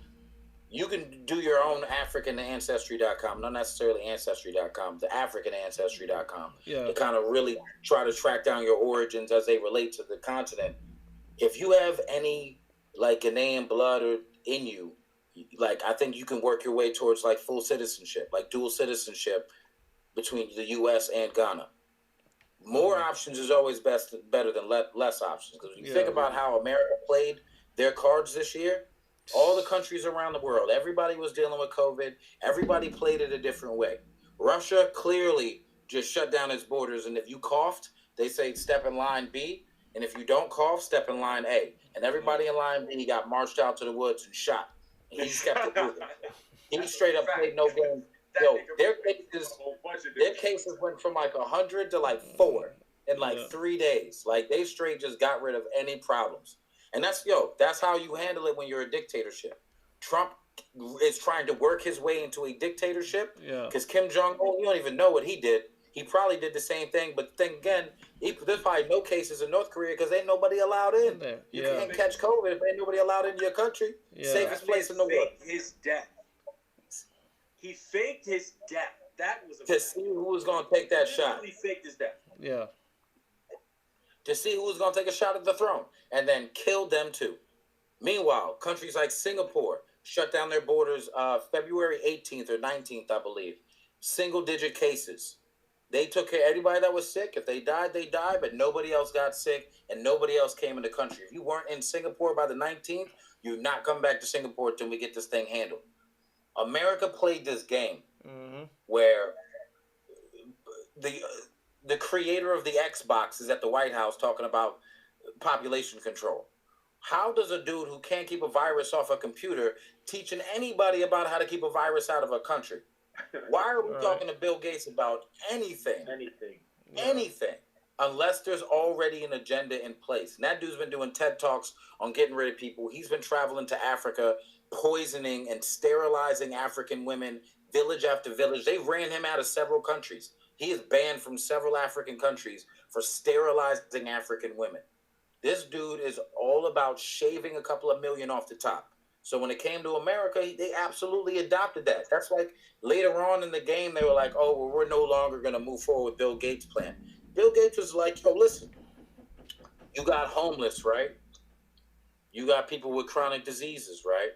You can do your own AfricanAncestry.com, not necessarily Ancestry.com, the AfricanAncestry.com. Yeah. To kind of really try to track down your origins as they relate to the continent. If you have any like Ghanaian blood or in you, like I think you can work your way towards like full citizenship, like dual citizenship between the U.S. and Ghana. More options is always better than less options. Because when you think about how America played their cards this year, all the countries around the world, everybody was dealing with COVID. Everybody played it a different way. Russia clearly just shut down its borders, and if you coughed, they say step in line B, and if you don't cough, step in line A. And everybody in line B got marched out to the woods and shot. And he just kept it moving. He straight up played no game. Yo, their cases went from like 100 to like 4 in like 3 days. Like they straight just got rid of any problems. And that's how you handle it when you're a dictatorship. Trump is trying to work his way into a dictatorship because Kim Jong-un, you don't even know what he did. He probably did the same thing, but then again, there's probably no cases in North Korea because ain't nobody allowed in. You can't catch COVID if ain't nobody allowed into your country. Safest place in the world. His death. He faked his death. That was to see who was going to take that shot. He faked his death. Yeah. To see who was going to take a shot at the throne and then killed them too. Meanwhile, countries like Singapore shut down their borders February 18th or 19th, I believe. Single-digit cases. They took care of everybody that was sick. If they died, they died, but nobody else got sick and nobody else came in the country. If you weren't in Singapore by the 19th, you're not coming back to Singapore until we get this thing handled. America played this game where the creator of the Xbox is at the White House talking about population control. How does a dude who can't keep a virus off a computer teaching anybody about how to keep a virus out of a country? Why are we talking to Bill Gates about anything? Anything. Unless there's already an agenda in place. And that dude's been doing TED Talks on getting rid of people. He's been traveling to Africa, poisoning and sterilizing African women, village after village. They ran him out of several countries. He is banned from several African countries for sterilizing African women. This dude is all about shaving a couple of million off the top. So when it came to America, they absolutely adopted that. That's like later on in the game, they were like, oh, well, we're no longer going to move forward with Bill Gates' plan. Bill Gates was like, yo, listen, you got homeless, right? You got people with chronic diseases, right?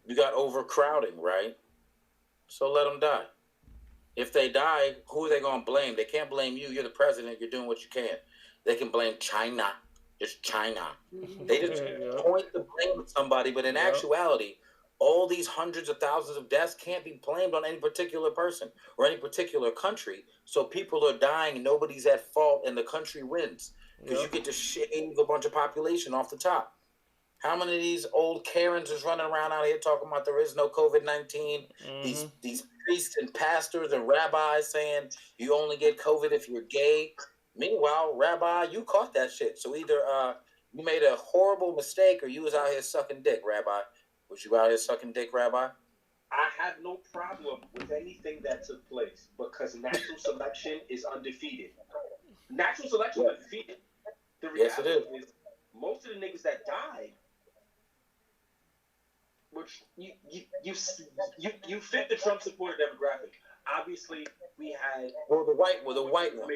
You got overcrowding, right? So let them die. If they die, who are they going to blame? They can't blame you. You're the president. You're doing what you can. They can blame China. It's China. They just point the blame at somebody, but in actuality, all these hundreds of thousands of deaths can't be blamed on any particular person or any particular country. So people are dying, and nobody's at fault, and the country wins because you get to shave a bunch of population off the top. How many of these old Karens is running around out here talking about there is no COVID-19? These priests and pastors and rabbis saying you only get COVID if you're gay. Meanwhile, Rabbi, you caught that shit. So either you made a horrible mistake or you was out here sucking dick, Rabbi. Was you out here sucking dick, Rabbi? I have no problem with anything that took place because natural selection is undefeated. Natural selection is undefeated. The reality is most of the niggas that died, which you fit the Trump supporter demographic. Obviously, we had the white one.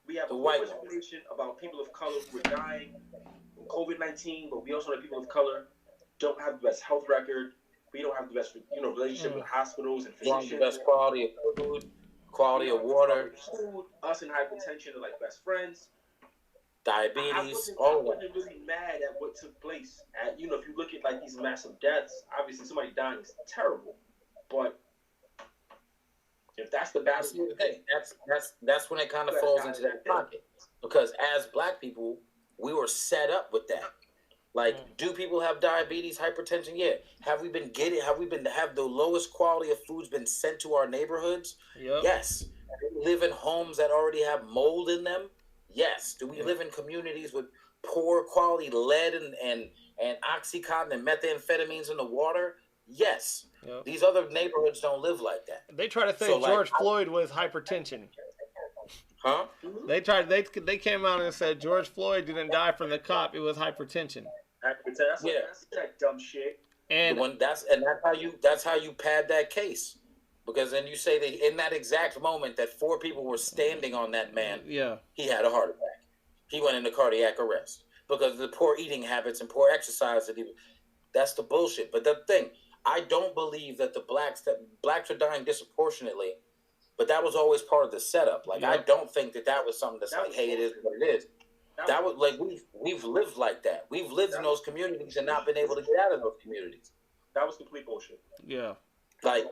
We have a white information about people of color who are dying from COVID-19, but we also have people of color don't have the best health record. We don't have the best, relationship with hospitals and physicians. The best quality of food, quality of water. Food, us and hypertension are like best friends. Diabetes, I wasn't really mad at what took place. If you look at like these massive deaths, obviously somebody dying is terrible, but if that's the battle, that's when it kind of falls into that pocket. Because as black people, we were set up with that. Like, do people have diabetes, hypertension? Yeah. Have the lowest quality of foods been sent to our neighborhoods? Yep. Yes. Do we live in homes that already have mold in them? Yes. Do we live in communities with poor quality lead and Oxycontin and methamphetamines in the water? Yes. Yep. These other neighborhoods don't live like that. They try to say George Floyd was hypertension. Huh? They came out and said George Floyd didn't die from the cop; it was hypertension. That's that dumb shit. And that's how you pad that case, because then you say that in that exact moment that 4 people were standing on that man. Yeah, he had a heart attack. He went into cardiac arrest because of the poor eating habits and poor exercise that he. That's the bullshit. But the thing, I don't believe that blacks are dying disproportionately, but that was always part of the setup. Like, I don't think that was something that's like, hey, it is what it is. That was like we've lived like that. We've lived in those communities and not been able to get out of those communities. That was complete bullshit. Yeah. Like,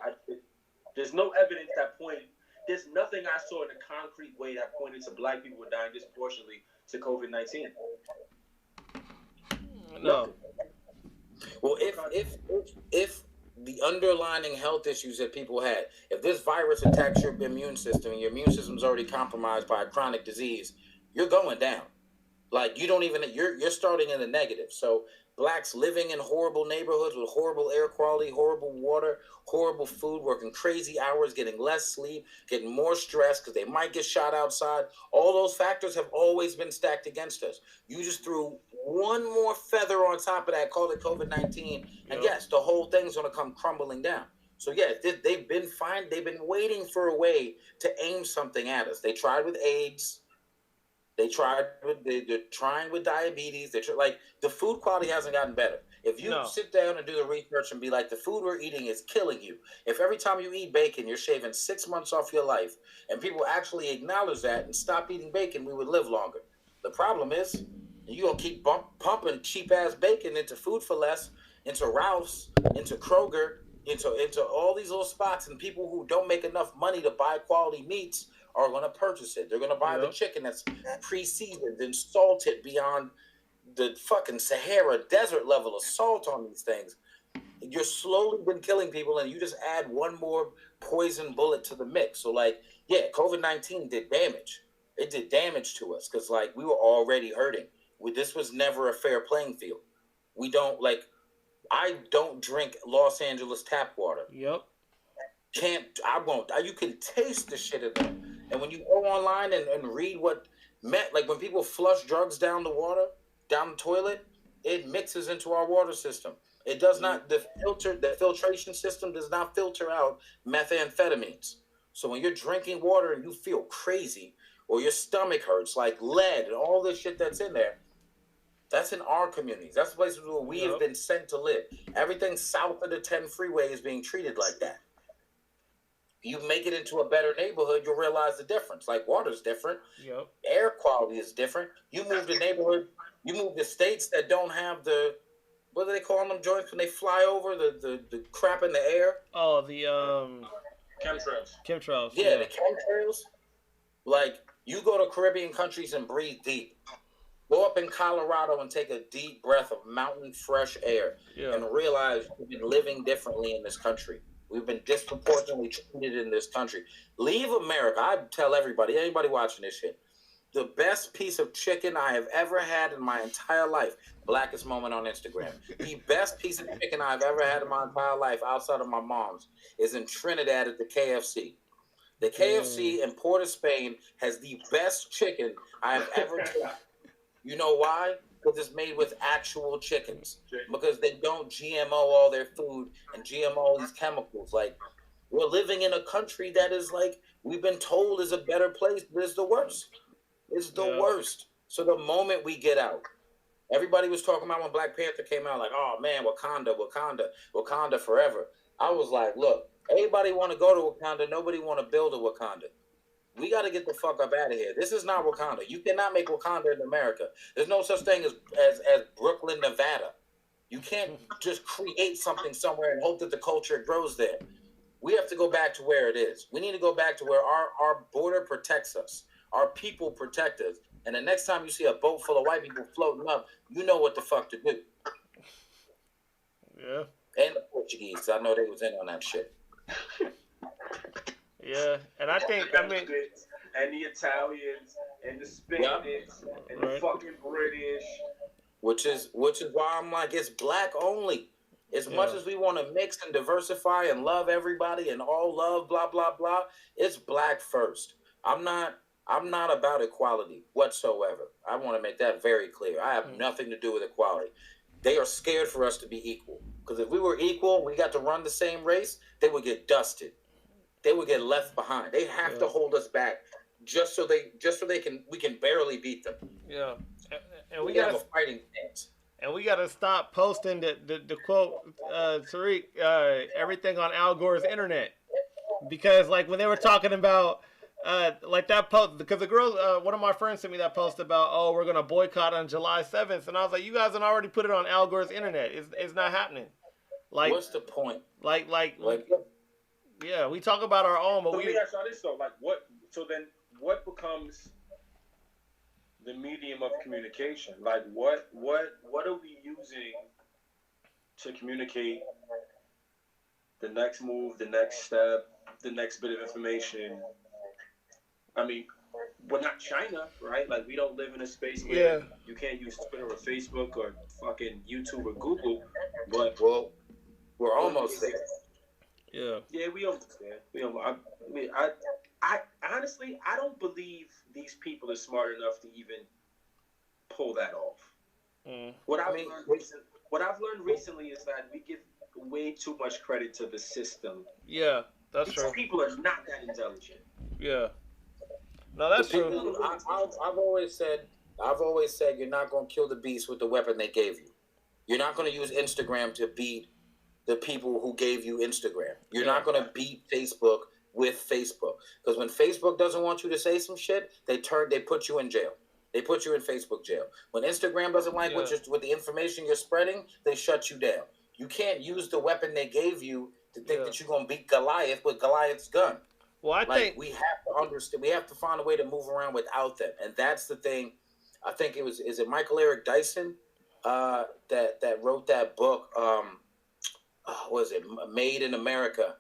there's no evidence that pointed. There's nothing I saw in a concrete way that pointed to black people were dying disproportionately to COVID-19. No. Well, if the underlying health issues that people had, if this virus attacks your immune system and your immune system is already compromised by a chronic disease, you're going down. Like, you're starting in the negative. So blacks living in horrible neighborhoods with horrible air quality, horrible water, horrible food, working crazy hours, getting less sleep, getting more stress because they might get shot outside. All those factors have always been stacked against us. You just threw one more feather on top of that, called it COVID-19, and yes, the whole thing's going to come crumbling down. So yeah, they've been waiting for a way to aim something at us. They tried with AIDS. They're trying with diabetes. Like, the food quality hasn't gotten better. If you sit down and do the research and be like, the food we're eating is killing you. If every time you eat bacon, you're shaving 6 months off your life, and people actually acknowledge that and stop eating bacon, we would live longer. The problem is, you're going to keep pumping cheap-ass bacon into Food for Less, into Ralph's, into Kroger, into all these little spots, and people who don't make enough money to buy quality meats are going to purchase it. They're going to buy the chicken that's pre-seasoned and salted beyond the fucking Sahara desert level of salt on these things. You're slowly been killing people, and you just add one more poison bullet to the mix. So, like, yeah, COVID-19 did damage. It did damage to us because, like, we were already hurting. This was never a fair playing field. I don't drink Los Angeles tap water. Yep. You can taste the shit in there. And when you go online and read what like when people flush drugs down the toilet, it mixes into our water system. It does not, the filtration system does not filter out methamphetamines. So when you're drinking water and you feel crazy or your stomach hurts, like lead and all this shit that's in there, that's in our communities. That's the places where we have been sent to live. Everything south of the 10 freeway is being treated like that. you make it into a better neighborhood, you'll realize the difference. Like water's different. Yep. Air quality is different. You move to neighborhood, you move to states that don't have the, what do they call them joints when they fly over the crap in the air? Oh, the Chemtrails. chemtrails. Yeah, the chemtrails. Like, you go to Caribbean countries and breathe deep. Go up in Colorado and take a deep breath of mountain fresh air and realize we've been living differently in this country. We've been disproportionately treated in this country. Leave America. I tell everybody, anybody watching this shit, the best piece of chicken I have ever had in my entire life, Blackest Moment on Instagram. The best piece of chicken I've ever had in my entire life outside of my mom's is in Trinidad at the KFC. The KFC in Port of Spain has the best chicken I have ever tried. You know why? Because it's made with actual chickens. Because they don't GMO all their food and GMO all these chemicals. Like, we're living in a country that is like, we've been told is a better place, but it's the worst. It's the worst. So the moment we get out, everybody was talking about when Black Panther came out, like, oh man, Wakanda forever. I was like, look, everybody want to go to Wakanda. Nobody want to build a Wakanda. We got to get the fuck up out of here. This is not Wakanda. You cannot make Wakanda in America. There's no such thing as Brooklyn, Nevada. You can't just create something somewhere and hope that the culture grows there. We have to go back to where it is. We need to go back to where our border protects us. Our people protect us. And the next time you see a boat full of white people floating up, you know what the fuck to do. Yeah. And the Portuguese. I know they was in on that shit. Yeah, and I think, I mean... And the Italians, and the Spaniards, and the fucking British. Which is why I'm like, it's black only. As much as we want to mix and diversify and love everybody and all love, blah, blah, blah, it's black first. I'm not about equality whatsoever. I want to make that very clear. I have nothing to do with equality. They are scared for us to be equal. Because if we were equal, we got to run the same race, they would get dusted. They would get left behind. They have to hold us back just so we can barely beat them. Yeah, and we have got a fighting chance. And we got to stop posting the quote, Tariq, everything on Al Gore's internet, because like when they were talking about like that post, because the girl, one of my friends sent me that post about, oh, we're gonna boycott on July 7th, and I was like, you guys have already put it on Al Gore's internet. It's not happening. Like, what's the point? Like yeah, we talk about our own, but so let me ask y'all this though, like what becomes the medium of communication? Like what are we using to communicate the next move, the next step, the next bit of information? I mean, we're not China, right? Like we don't live in a space where you can't use Twitter or Facebook or fucking YouTube or Google, but we're almost there. Yeah, we almost there. I honestly, I don't believe these people are smart enough to even pull that off. What I've learned recently is that we give way too much credit to the system. Yeah, that's these true. People are not that intelligent. Yeah. No, that's true. I've always said you're not going to kill the beast with the weapon they gave you. You're not going to use Instagram to beat the people who gave you Instagram. You're not going to beat Facebook with Facebook. Because when Facebook doesn't want you to say some shit, they put you in jail. They put you in Facebook jail. When Instagram doesn't like what the information you're spreading, they shut you down. You can't use the weapon they gave you to think that you're going to beat Goliath with Goliath's gun. Well, I think we have to understand. We have to find a way to move around without them, and that's the thing. I think is it Michael Eric Dyson that wrote that book? Was it Made in America?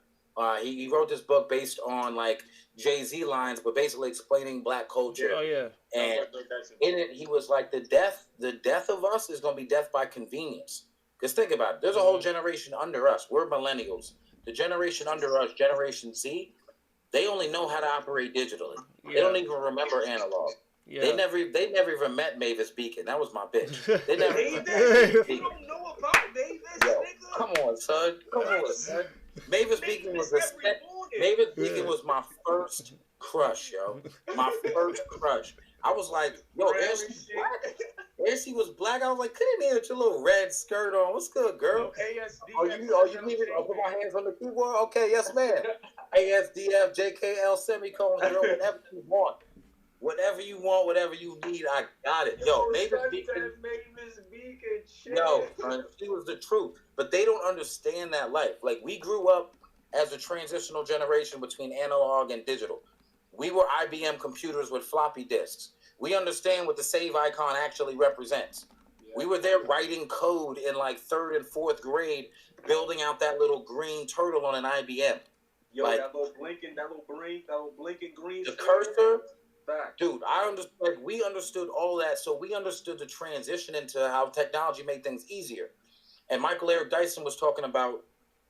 He wrote this book based on like Jay-Z lines, but basically explaining black culture. Oh yeah. And in it, he was like, the death of us is going to be death by convenience. Because think about it. There's a whole generation under us. We're millennials. The generation under us, Generation Z, they only know how to operate digitally. They don't even remember analog. Yeah. They never even met Mavis Beacon. That was my bitch. They never. You don't know about Mavis, nigga. Come on, son. Mavis Beacon was my first crush, yo. My first crush. I was like, yo, Ashley was black. I was like, come in here with your little red skirt on. What's good, girl? ASD. You need me to put my hands on the keyboard? Okay, yes, ma'am. ASDF, JKL, semicolon, girl, whatever you want. Whatever you want, whatever you need, I got it. Yo, Mavis Beacon. Yo, she was the truth. But they don't understand that life. Like, we grew up as a transitional generation between analog and digital. We were IBM computers with floppy disks. We understand what the save icon actually represents. We were there writing code in like 3rd and 4th grade, building out that little green turtle on an IBM. Yo, like, that little blinking green. The cursor. Back. Dude, we understood all that, so we understood the transition into how technology made things easier. And Michael Eric Dyson was talking about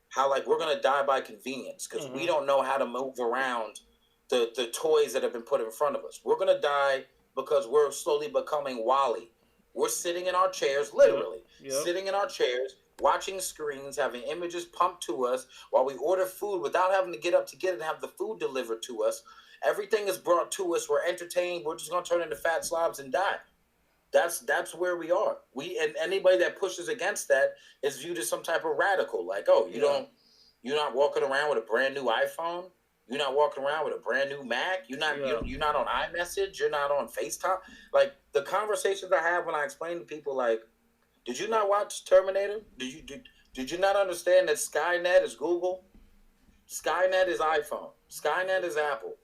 how, like, we're going to die by convenience because we don't know how to move around the toys that have been put in front of us. We're going to die because we're slowly becoming WALL-E. We're sitting in our chairs, literally, sitting in our chairs, watching screens, having images pumped to us while we order food without having to get up to get it and have the food delivered to us. Everything is brought to us. We're entertained. We're just going to turn into fat slobs and die. That's where we are. And anybody that pushes against that is viewed as some type of radical. Like, oh, you're not walking around with a brand new iPhone. You're not walking around with a brand new Mac. You're not on iMessage. You're not on FaceTime. Like, the conversations I have when I explain to people, like, did you not watch Terminator? Did you not understand that Skynet is Google? Skynet is iPhone. Skynet is Apple.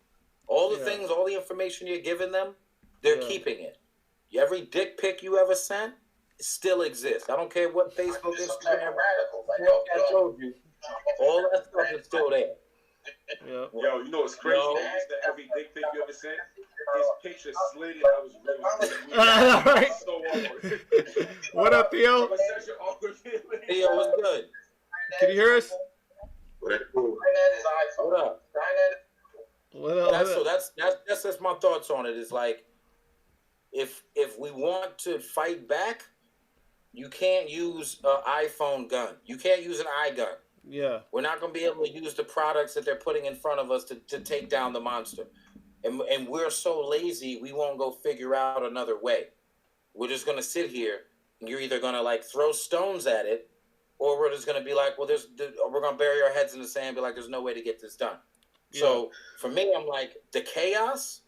All the things, all the information you're giving them, they're keeping it. Every dick pic you ever sent still exists. I don't care what Facebook, Instagram, I told you. All that stuff is still there. Yeah. Yo, you know what's crazy? Every dick pic you ever sent, his picture slid in. I was really so awkward. What up, Theo? Theo, what's good? Can you hear us? What up? What up? So that's my thoughts on it. Is like, if we want to fight back, you can't use an iPhone gun. You can't use an iGun. Yeah. We're not going to be able to use the products that they're putting in front of us to take down the monster. And we're so lazy, we won't go figure out another way. We're just going to sit here, and you're either going to, like, throw stones at it, or we're just going to be like, well, we're going to bury our heads in the sand and be like, there's no way to get this done. Yeah. So, for me, I'm like, the chaos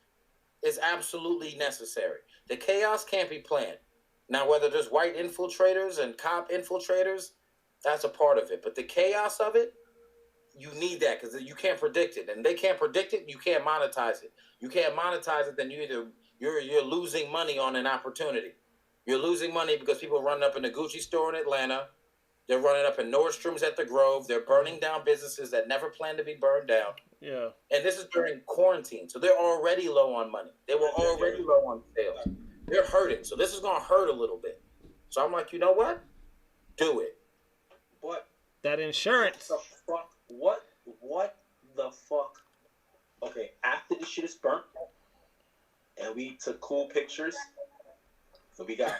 is absolutely necessary. The chaos can't be planned. Now, whether there's white infiltrators and cop infiltrators, that's a part of it. But the chaos of it, you need that because you can't predict it. And they can't predict it, you can't monetize it. You can't monetize it, then you're losing money on an opportunity. You're losing money because people are running up in the Gucci store in Atlanta. They're running up in Nordstrom's at the Grove. They're burning down businesses that never planned to be burned down. Yeah. And this is during quarantine. So they're already low on money. They were already low on sales. They're hurting. So this is going to hurt a little bit. So I'm like, you know what? Do it. What? That insurance. What the fuck? Okay, after this shit is burnt, and we took cool pictures, so we got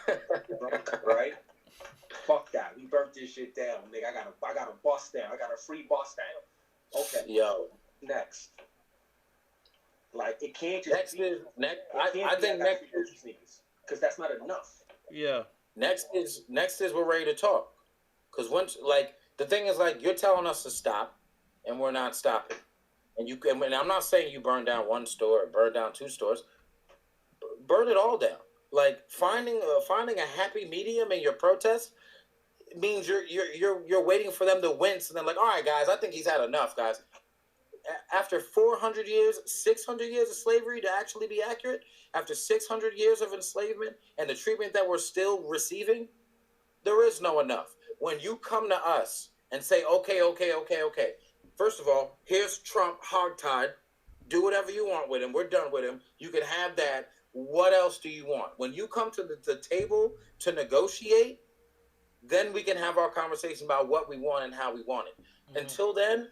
right? Fuck that. We burnt this shit down, nigga. I got a bust down. I got a free bust down. Okay. Yo. Next. Like, it can't just I think next is because that's not enough. Yeah. Next is we're ready to talk. Because once, like, the thing is, like, you're telling us to stop, and we're not stopping. And I'm not saying you burn down one store or burn down 2 stores. Burn it all down. Like, finding a happy medium in your protest means you're waiting for them to wince, and then like, all right, guys, I think he's had enough, guys. After 400 years, 600 years of slavery, to actually be accurate, after 600 years of enslavement and the treatment that we're still receiving, there is no enough. When you come to us and say, okay, first of all, here's Trump hogtied. Do whatever you want with him. We're done with him. You can have that. What else do you want? When you come to the table to negotiate, then we can have our conversation about what we want and how we want it. Mm-hmm. Until then,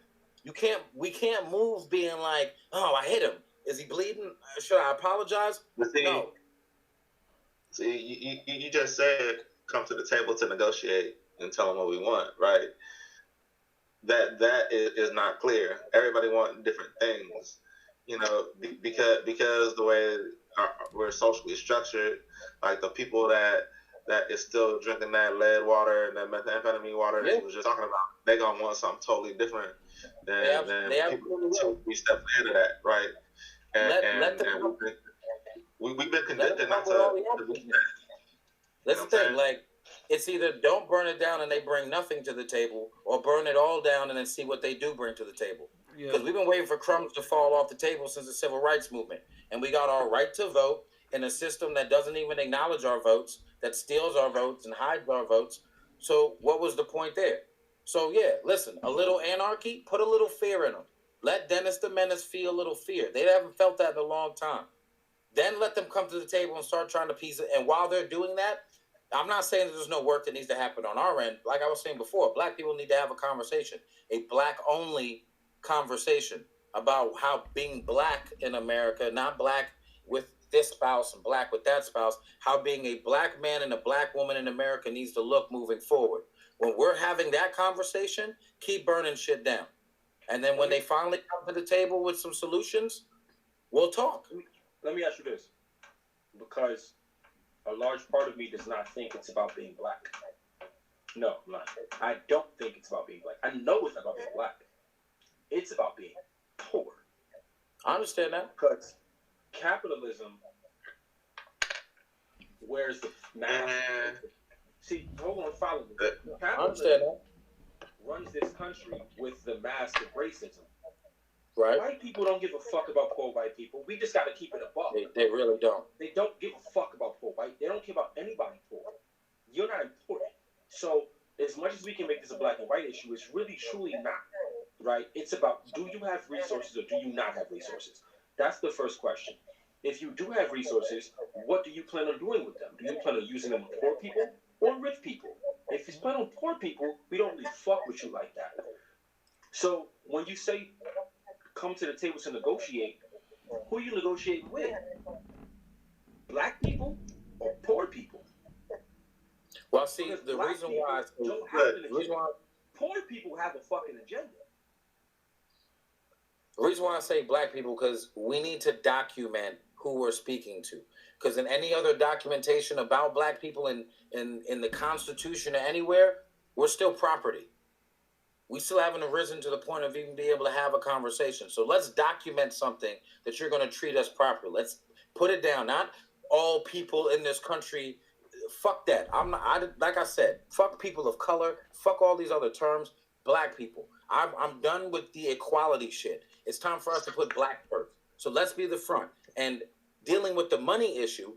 we can't move being like, oh, I hit him. Is he bleeding? Should I apologize? No. See, you just said come to the table to negotiate and tell them what we want, right? That is not clear. Everybody wants different things, you know, because the way we're socially structured, like the people that is still drinking that lead water and that methamphetamine water that you was just talking about, they gonna want something totally different then people we step ahead of that, right? And we've been convicted not to. That's the thing, like, it's either don't burn it down and they bring nothing to the table, or burn it all down and then see what they do bring to the table. Because we've been waiting for crumbs to fall off the table since the civil rights movement. And we got our right to vote in a system that doesn't even acknowledge our votes, that steals our votes and hides our votes. So what was the point there? So, yeah, listen, a little anarchy, put a little fear in them. Let Dennis the Menace feel a little fear. They haven't felt that in a long time. Then let them come to the table and start trying to piece it. And while they're doing that, I'm not saying that there's no work that needs to happen on our end. Like I was saying before, black people need to have a conversation, a black-only conversation about how being black in America, not black with this spouse and black with that spouse, how being a black man and a black woman in America needs to look moving forward. When we're having that conversation, keep burning shit down. And then when they finally come to the table with some solutions, we'll talk. Let me ask you this, because a large part of me does not think it's about being black. No, I'm not. I don't think it's about being black. I know it's not about being black. It's about being poor. I understand that. Because capitalism wears the mask. See, hold on, follow me. Capitalism runs this country with the mask of racism. Right. White people don't give a fuck about poor white people. We just got to keep it above. They really don't. They don't give a fuck about poor white. They don't care about anybody poor. You're not important. So as much as we can make this a black and white issue, it's really truly not. Right? It's about, do you have resources or do you not have resources? That's the first question. If you do have resources, what do you plan on doing with them? Do you plan on using them with poor people or rich people? If you plan on poor people, we don't really fuck with you like that. So when you say come to the table to negotiate, who are you negotiating with? Black people or poor people? Well, see, because the reason why poor people have a fucking agenda. The reason why I say black people, because we need to document who we're speaking to. Because in any other documentation about black people in the Constitution or anywhere, we're still property. We still haven't arisen to the point of even being able to have a conversation. So let's document something that you're going to treat us properly. Let's put it down. Not all people in this country. Fuck that. Like I said, fuck people of color. Fuck all these other terms. Black people. I'm done with the equality shit. It's time for us to put black first. So let's be the front. And dealing with the money issue,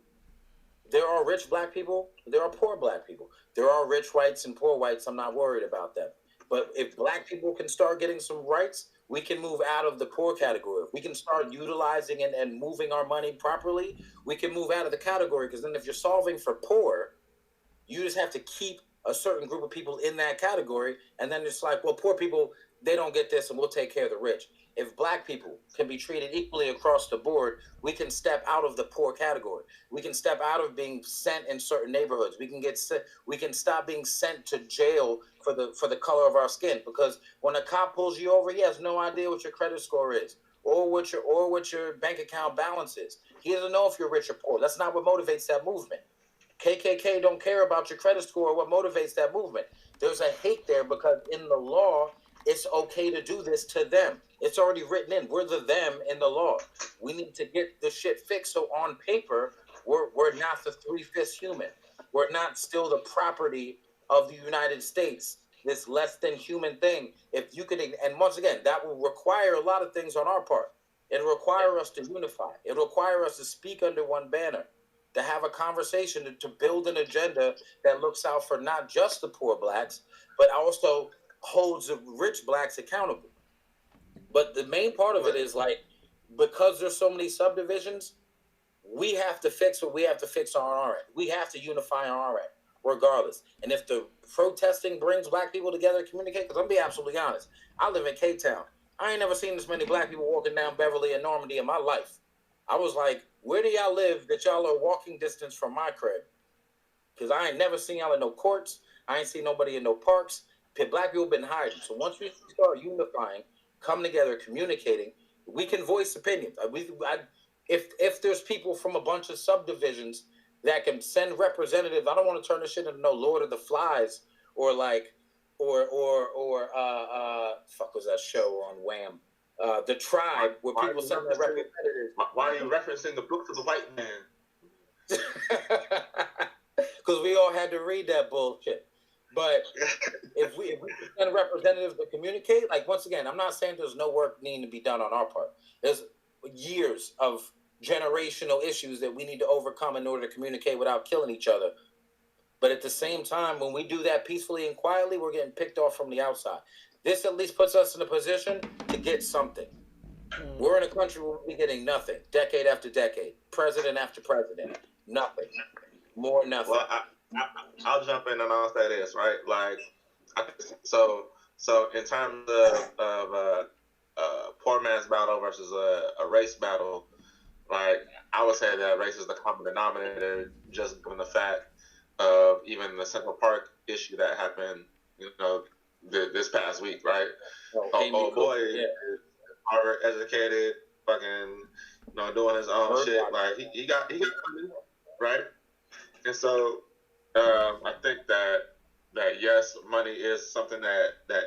there are rich black people. There are poor black people. There are rich whites and poor whites. I'm not worried about them. But if black people can start getting some rights, we can move out of the poor category. If we can start utilizing and moving our money properly, we can move out of the category. Because then if you're solving for poor, you just have to keep a certain group of people in that category. And then it's like, well, poor people, they don't get this and we'll take care of the rich. If black people can be treated equally across the board, we can step out of the poor category. We can step out of being sent in certain neighborhoods. We can stop being sent to jail for the color of our skin. Because when a cop pulls you over, he has no idea what your credit score is or what your bank account balance is. He doesn't know if you're rich or poor. That's not what motivates that movement. KKK don't care about your credit score or what motivates that movement. There's a hate there because in the law, it's okay to do this to them. It's already written in. We're the them in the law. We need to get the shit fixed. So on paper, we're not the 3/5 human. We're not still the property of the United States. This less than human thing. If you could, and once again, that will require a lot of things on our part. It'll require us to unify. It'll require us to speak under one banner, to have a conversation, to build an agenda that looks out for not just the poor blacks, but also holds the rich blacks accountable. But the main part of it is like, because there's so many subdivisions, we have to fix what we have to fix on our end. We have to unify on our end, regardless. And if the protesting brings black people together to communicate, because I'm going to be absolutely honest, I live in K-Town. I ain't never seen this many black people walking down Beverly and Normandy in my life. I was like, where do y'all live that y'all are walking distance from my crib? Because I ain't never seen y'all in no courts. I ain't seen nobody in no parks. Black people been hiding. So once we start unifying, come together, communicating, we can voice opinions. If there's people from a bunch of subdivisions that can send representatives, I don't want to turn this shit into no Lord of the Flies or like fuck was that show on Wham? The Tribe, where people send their representatives. Why are you referencing the book of the white man? Because we all had to read that bullshit. But if we send representatives to communicate, like, once again, I'm not saying there's no work needing to be done on our part. There's years of generational issues that we need to overcome in order to communicate without killing each other. But at the same time, when we do that peacefully and quietly, we're getting picked off from the outside. This at least puts us in a position to get something. We're in a country where we're getting nothing, decade after decade, president after president, nothing, more nothing. Well, I'll jump in and I'll say this, right? Like, so in terms of poor man's battle versus a race battle, like, I would say that race is the common denominator, just given the fact of even the Central Park issue that happened, you know, this past week, right? Oh boy, yeah. Harvard educated, fucking, you know, doing his own shit. Like, he got money, right? And so I think that yes, money is something that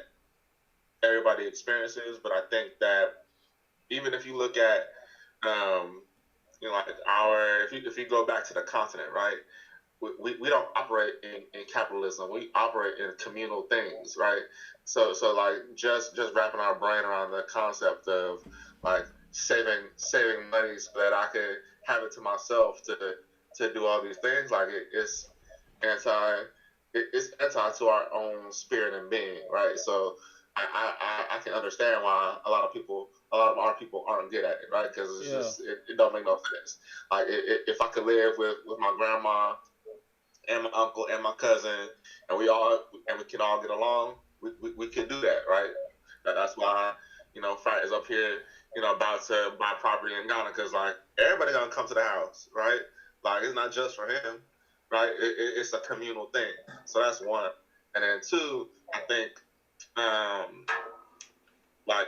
everybody experiences, but I think that even if you look at you know, like if you go back to the continent, right? We don't operate in capitalism. We operate in communal things, right? So like just wrapping our brain around the concept of like saving money so that I can have it to myself to do all these things, like it's anti to our own spirit and being, right? So I can understand why a lot of our people aren't good at it, right? Because it's just it don't make no sense. Like if I could live with my grandma and my uncle and my cousin, and we can all get along, we could do that, right? That's why, you know, Fright is up here, you know, about to buy property in Ghana, because like everybody gonna come to the house, right? Like, it's not just for him, right? It's a communal thing. So that's one. And then two, I think, like,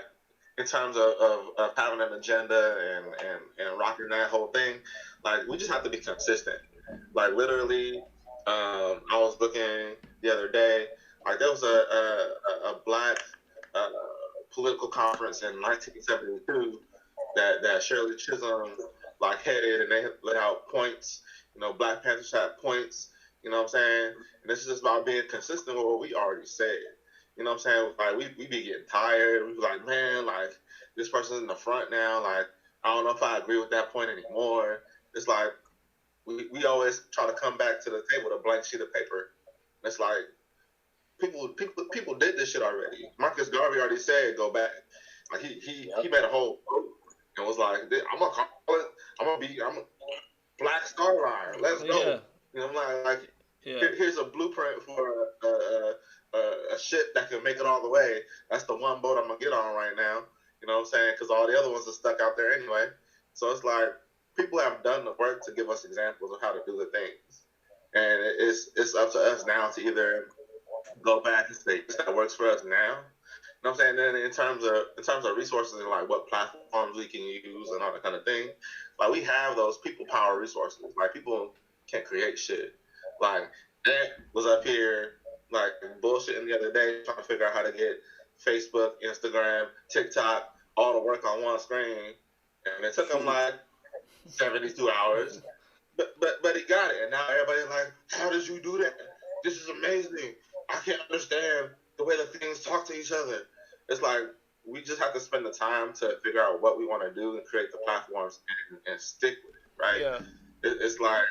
in terms of having an agenda and rocking that whole thing, like, we just have to be consistent. Like, literally, I was looking the other day, like, there was a black political conference in 1972 that Shirley Chisholm, like, headed, and they laid out points. You know, Black Panthers had points, you know what I'm saying? And this is just about being consistent with what we already said. You know what I'm saying? Like, we be getting tired. We be like, man, like, this person's in the front now. Like, I don't know if I agree with that point anymore. It's like, we always try to come back to the table with a blank sheet of paper. And it's like, people did this shit already. Marcus Garvey already said, go back. Like, he made a whole quote and was like, I'm a Black Star Line. Let's go. Yeah. You know, like here's a blueprint for a ship that can make it all the way. That's the one boat I'm gonna get on right now. You know what I'm saying? Because all the other ones are stuck out there anyway. So it's like, people have done the work to give us examples of how to do the things, and it's up to us now to either go back and say that works for us now. You know what I'm saying? Then in terms of resources and like what platforms we can use and all that kind of thing, like, we have those people power resources. Like, people can create shit. Like, Ant was up here like bullshitting the other day trying to figure out how to get Facebook, Instagram, TikTok all to work on one screen, and it took him like 72 hours. But he got it, and now everybody's like, how did you do that? This is amazing. I can't understand the way the things talk to each other. It's like, we just have to spend the time to figure out what we want to do and create the platforms and stick with it, right? Yeah. It's like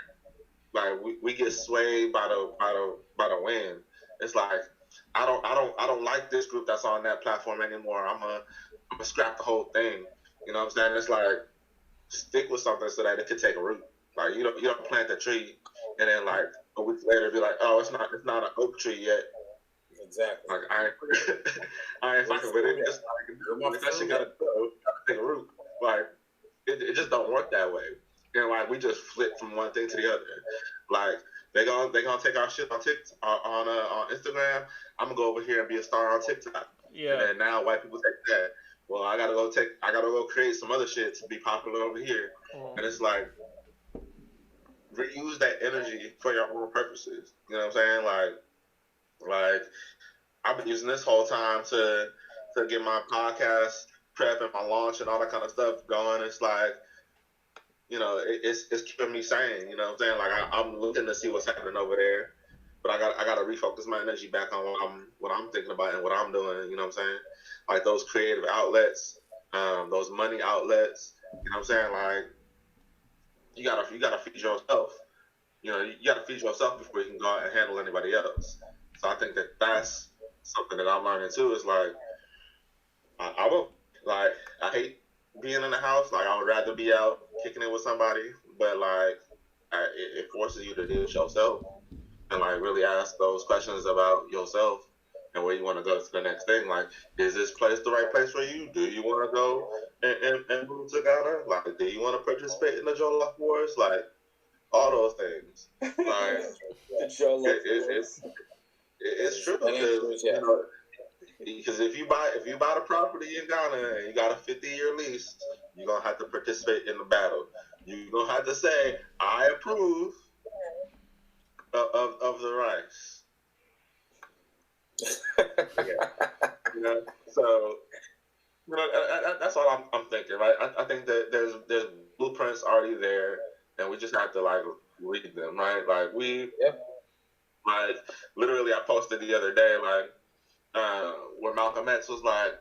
we get swayed by the wind. It's like, I don't like this group that's on that platform anymore. I'm gonna scrap the whole thing. You know what I'm saying? It's like, stick with something so that it can take a root. Like, you don't plant the tree and then like a week later be like, oh, it's not an oak tree yet. Exactly. Like, I ain't fucking with it. It's like, that shit gotta take a root. Like, it just don't work that way. You know, like, we just flip from one thing to the other. Like, they gonna take our shit on TikTok, on Instagram. I'm gonna go over here and be a star on TikTok. Yeah. And then now white people take that. Well, I gotta go create some other shit to be popular over here. And it's like, reuse that energy for your own purposes. You know what I'm saying? Like I've been using this whole time to get my podcast prep and my launch and all that kind of stuff going. It's like, you know, it's keeping me sane. You know what I'm saying? Like I'm looking to see what's happening over there, but I got to refocus my energy back on what I'm thinking about and what I'm doing. You know what I'm saying? Like those creative outlets, those money outlets. You know what I'm saying? Like you gotta feed yourself. You know, you gotta feed yourself before you can go out and handle anybody else. So I think that's something that I'm learning too. Is like I hate being in the house. Like I would rather be out kicking it with somebody, but like it forces you to deal with yourself and like really ask those questions about yourself and where you want to go to the next thing. Like, is this place the right place for you? Do you want to go and move to Ghana? Like, do you want to participate in the Jollof Wars? Like, all those things. Like, it's true because you know, because if you buy the property in Ghana and you got a 50-year lease, you're gonna have to participate in the battle. You're gonna have to say, I approve of the rice. You know, so you know that's all I'm thinking, right? I think that there's blueprints already there, and we just have to like read them, right? Like like literally, I posted the other day like where Malcolm X was like,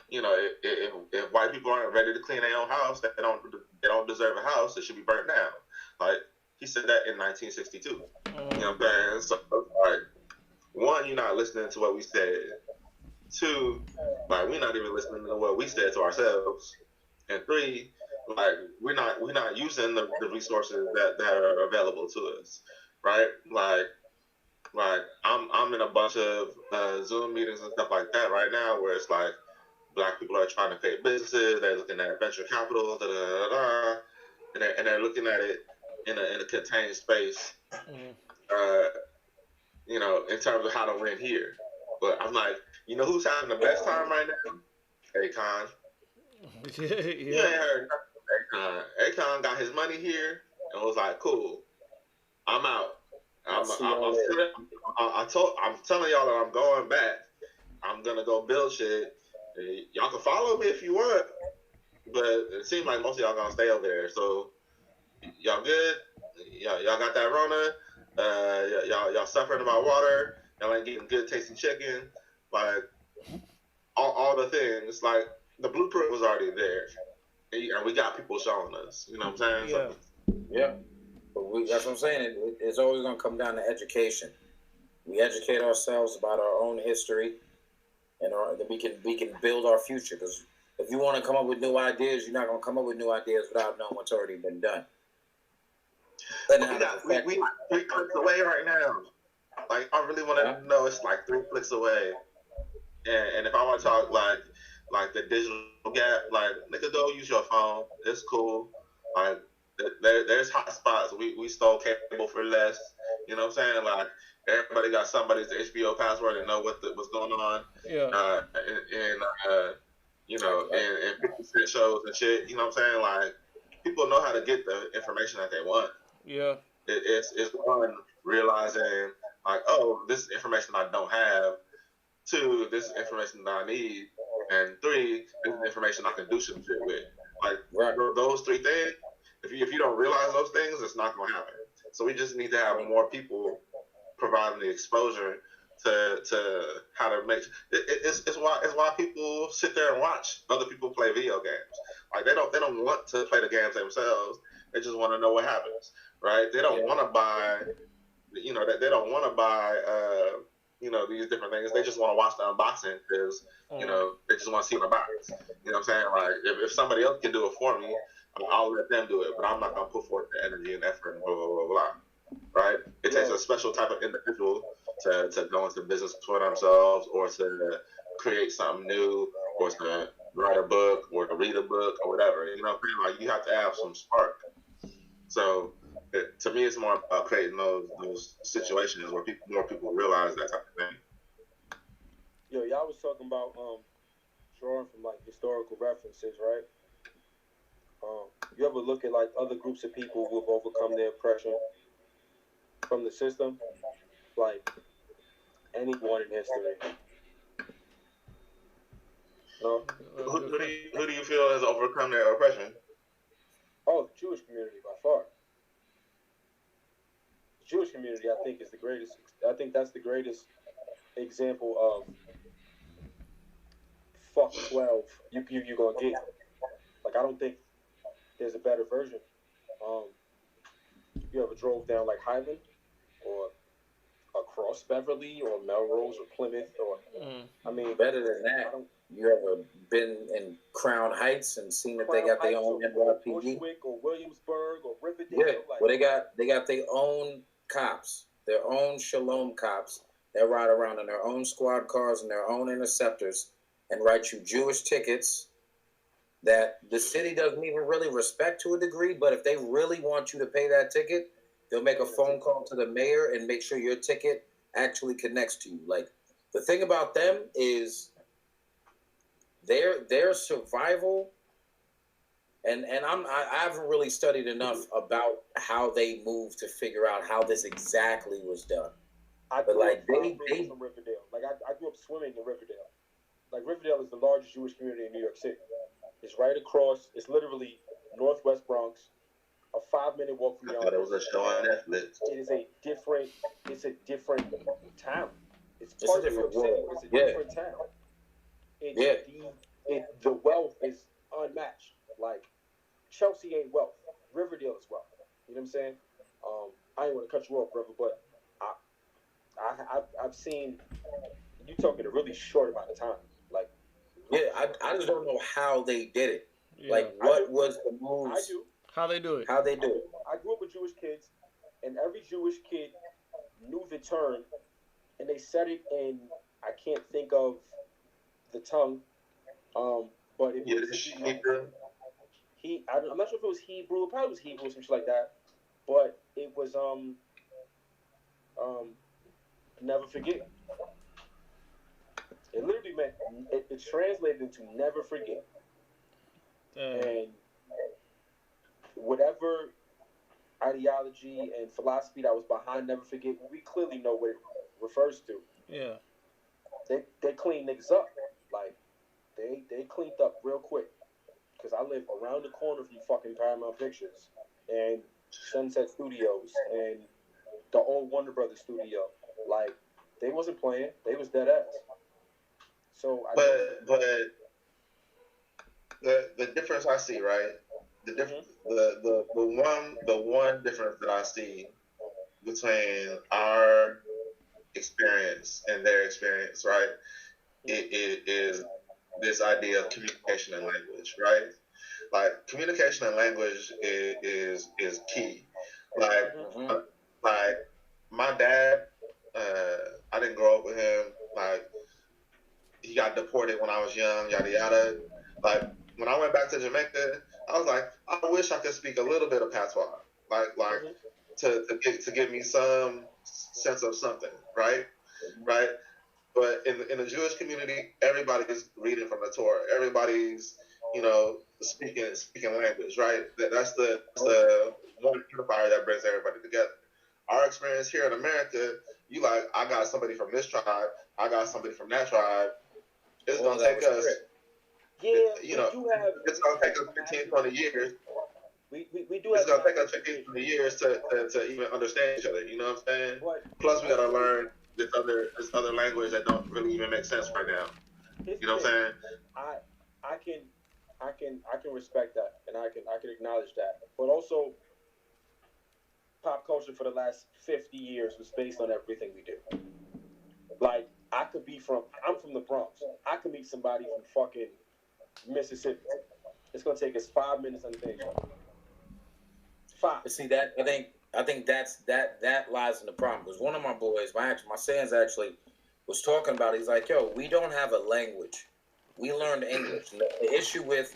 you know, if white people aren't ready to clean their own house, they don't deserve a house. It should be burnt down. Like he said that in 1962. You know what I'm saying? So like, one, you're not listening to what we said. Two, like we're not even listening to what we said to ourselves. And three, like we're not using the resources that are available to us, right? Like I'm in a bunch of Zoom meetings and stuff like that right now, where it's like Black people are trying to create businesses. They're looking at venture capital, and they're looking at it in a contained space. You know, in terms of how to win here. But I'm like, you know who's having the best time right now? Akon. You ain't heard Akon. Akon got his money here and was like, cool, I'm out. I'm telling y'all that I'm going back. I'm gonna go build shit. Y'all can follow me if you want, but it seems like most of y'all gonna stay over there. So y'all good? Y'all got that Rona? Y'all suffering about water? Y'all ain't getting good tasting chicken? Like all the things. Like the blueprint was already there, and we got people showing us. You know what I'm saying? Yeah. But that's what I'm saying. It's always going to come down to education. We educate ourselves about our own history, and then we can build our future. Because if you want to come up with new ideas, you're not going to come up with new ideas without knowing what's already been done. We 3 clicks away right now. Like I really want to know. It's like 3 clicks away. And if I want to talk like the digital gap, like nigga, go use your phone. It's cool. Like there's hot spots. We stole cable for less. You know what I'm saying? Like everybody got somebody's HBO password and know what's going on. Yeah. You know, and 50 Cent shows and shit. You know what I'm saying? Like people know how to get the information that they want. Yeah. It's one, realizing like, oh, this is information I don't have. 2, this is information that I need. And 3, this is information I can do some shit with. Like those 3 things. If you don't realize those things, it's not gonna happen. So we just need to have more people providing the exposure to how to make it's why people sit there and watch other people play video games. Like they don't want to play the games themselves. They just want to know what happens, right? They don't want to buy, you know, they don't want to buy you know, these different things. They just want to watch the unboxing because you know they just want to see my box. You know what I'm saying? Like if somebody else can do it for me, I'll let them do it, but I'm not gonna put forth the energy and effort and blah blah blah blah. Right? It takes a special type of individual to go into business for themselves, or to create something new, or to write a book, or to read a book, or whatever. You know what I'm saying? Like you have to have some spark. So to me, it's more about creating those situations where more people realize that type of thing. Yo, y'all was talking about drawing from like historical references, right? You ever look at like other groups of people who have overcome their oppression from the system? Like anyone in history, No. Who do you feel has overcome their oppression? Oh, the Jewish community by far. The Jewish community, I think, is the greatest. I think that's the greatest example of fuck 12 you gonna get. Like, I don't think there's a better version. You ever drove down like Highland or across Beverly or Melrose or Plymouth or I mean, better than that. You ever been in Crown Heights and seen that they got their own NYPD? Bushwick or Williamsburg or Riverdale? Yeah, like, well, they got their own cops, their own Shalom cops that ride around in their own squad cars and their own interceptors and write you Jewish tickets that the city doesn't even really respect to a degree, but if they really want you to pay that ticket, they'll make a phone call to the mayor and make sure your ticket actually connects to you. Like, the thing about them is their survival, and I haven't really studied enough about how they moved to figure out how this exactly was done. But like they from Riverdale. Like I grew up swimming in Riverdale. Like Riverdale is the largest Jewish community in New York City. It's right across. It's literally Northwest Bronx. A 5-minute walk from I your thought it was a show on Netflix. It is a different. It's a different town. It's a different world. It's a different town. The wealth is unmatched. Like Chelsea ain't wealth. Riverdale is wealth. You know what I'm saying? I ain't want to cut you off, brother, but I've seen you talking a really short amount of time. Like, I just don't know how they did it. Yeah. Like, what was the moves? I do. How they do it? How they do it? I grew up with Jewish kids, and every Jewish kid knew the term, and they said it in, I can't think of the tongue, but it was Hebrew. I'm not sure if it was Hebrew. It probably was Hebrew or some shit like that. But it was never forget. It literally meant it translated into never forget. And whatever ideology and philosophy that was behind never forget, we clearly know what it refers to. Yeah. They clean niggas up. Like they cleaned up real quick. Because I live around the corner from fucking Paramount Pictures and Sunset Studios and the old Warner Brothers studio. Like, they wasn't playing. They was dead ass. So But the difference I see, right? The one difference that I see between our experience and their experience, right? It is this idea of communication and language, right? Like, communication and language is key. Like my dad, I didn't grow up with him. Like, he got deported when I was young, yada yada. Like, when I went back to Jamaica, I was like, I wish I could speak a little bit of patois, like to give me some sense of something, right? Right. But in the Jewish community, everybody's reading from the Torah. Everybody's, speaking language, right? That's the one unifier that brings everybody together. Our experience here in America, I got somebody from this tribe, I got somebody from that tribe. It's gonna take us. It's gonna take us 15, 20 years. We do. It's gonna take us 15, 20 years to even understand each other. You know what I'm saying? Plus, we gotta learn this other language that don't really even make sense right now. You know what I'm saying? I can respect that, and I can acknowledge that. But also, pop culture for the last 50 years was based on everything we do. Like, I'm from the Bronx. I could meet somebody from fucking Mississippi. It's gonna take us 5 minutes on the day. 5. See that? I think that lies in the problem. Because one of my boys, my sons actually was talking about it. He's like, yo, we don't have a language. We learned English. And the issue with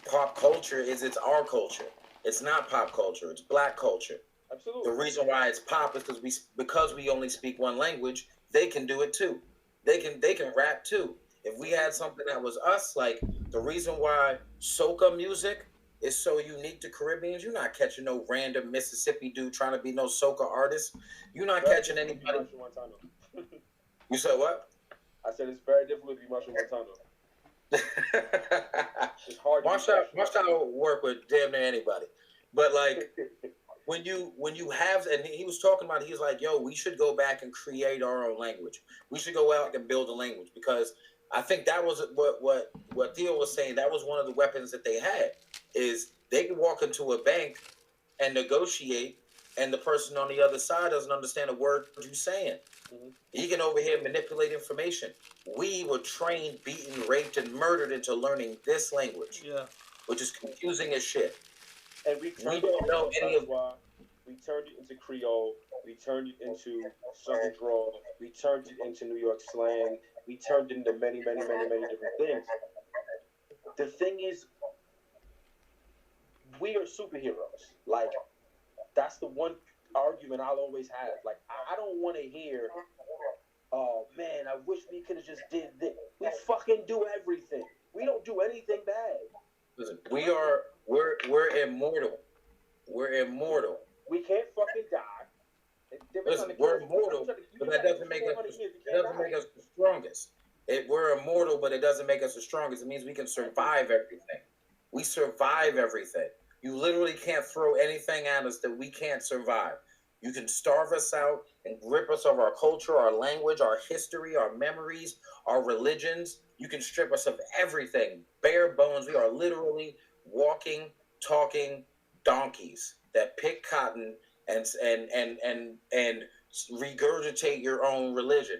pop culture is it's our culture. It's not pop culture. It's black culture. Absolutely. The reason why it's pop is because we only speak one language. They can do it too. They can rap too. If we had something that was us, like the reason why soca music is so unique to Caribbeans, you're not catching no random Mississippi dude trying to be no soca artist. You're not catching anybody. You said what? I said it's very difficult to be Marshall Montano. It's hard. Marshall work with damn near anybody, but like when you have, and he was talking about, he's like, yo, we should go back and create our own language. We should go out and build a language, because I think that was what Theo was saying. That was one of the weapons that they had, is they could walk into a bank and negotiate, and the person on the other side doesn't understand a word you're saying. Mm-hmm. He can over here manipulate information. We were trained, beaten, raped, and murdered into learning this language. Yeah. Which is confusing as shit. And we don't know any of why. We turned it into Creole. We turned it into Southern drawl. We turned it into New York slang. We turned it into many, many, many, many different things. The thing is, we are superheroes. Like, that's the one argument I'll always have. Like, I don't want to hear, oh man, I wish we could have just did this. We fucking do everything. We don't do anything bad. Listen, we're immortal. We're immortal. We can't fucking die. Listen, we're immortal, but that doesn't make us the strongest. We're immortal, but it doesn't make us the strongest. It means we can survive everything. We survive everything. You literally can't throw anything at us that we can't survive. You can starve us out and rip us of our culture, our language, our history, our memories, our religions. You can strip us of everything. Bare bones. We are literally walking, talking donkeys that pick cotton and regurgitate your own religion.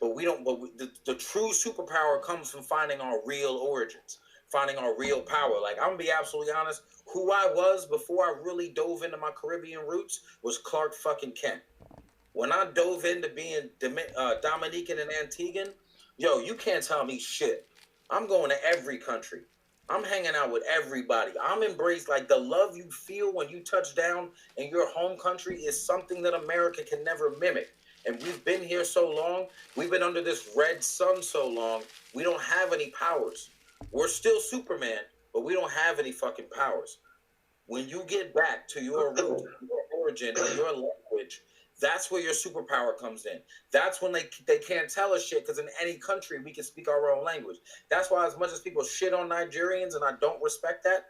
But we don't. But the true superpower comes from finding our real origins, finding our real power. Like, I'm gonna be absolutely honest. Who I was before I really dove into my Caribbean roots was Clark fucking Kent. When I dove into being Dominican and Antiguan, yo, you can't tell me shit. I'm going to every country. I'm hanging out with everybody. I'm embraced. Like, the love you feel when you touch down in your home country is something that America can never mimic. And we've been here so long. We've been under this red sun so long. We don't have any powers. We're still Superman, but we don't have any fucking powers. When you get back to your roots, your origin, and your language, that's where your superpower comes in. That's when they can't tell us shit, because in any country, we can speak our own language. That's why, as much as people shit on Nigerians, and I don't respect that,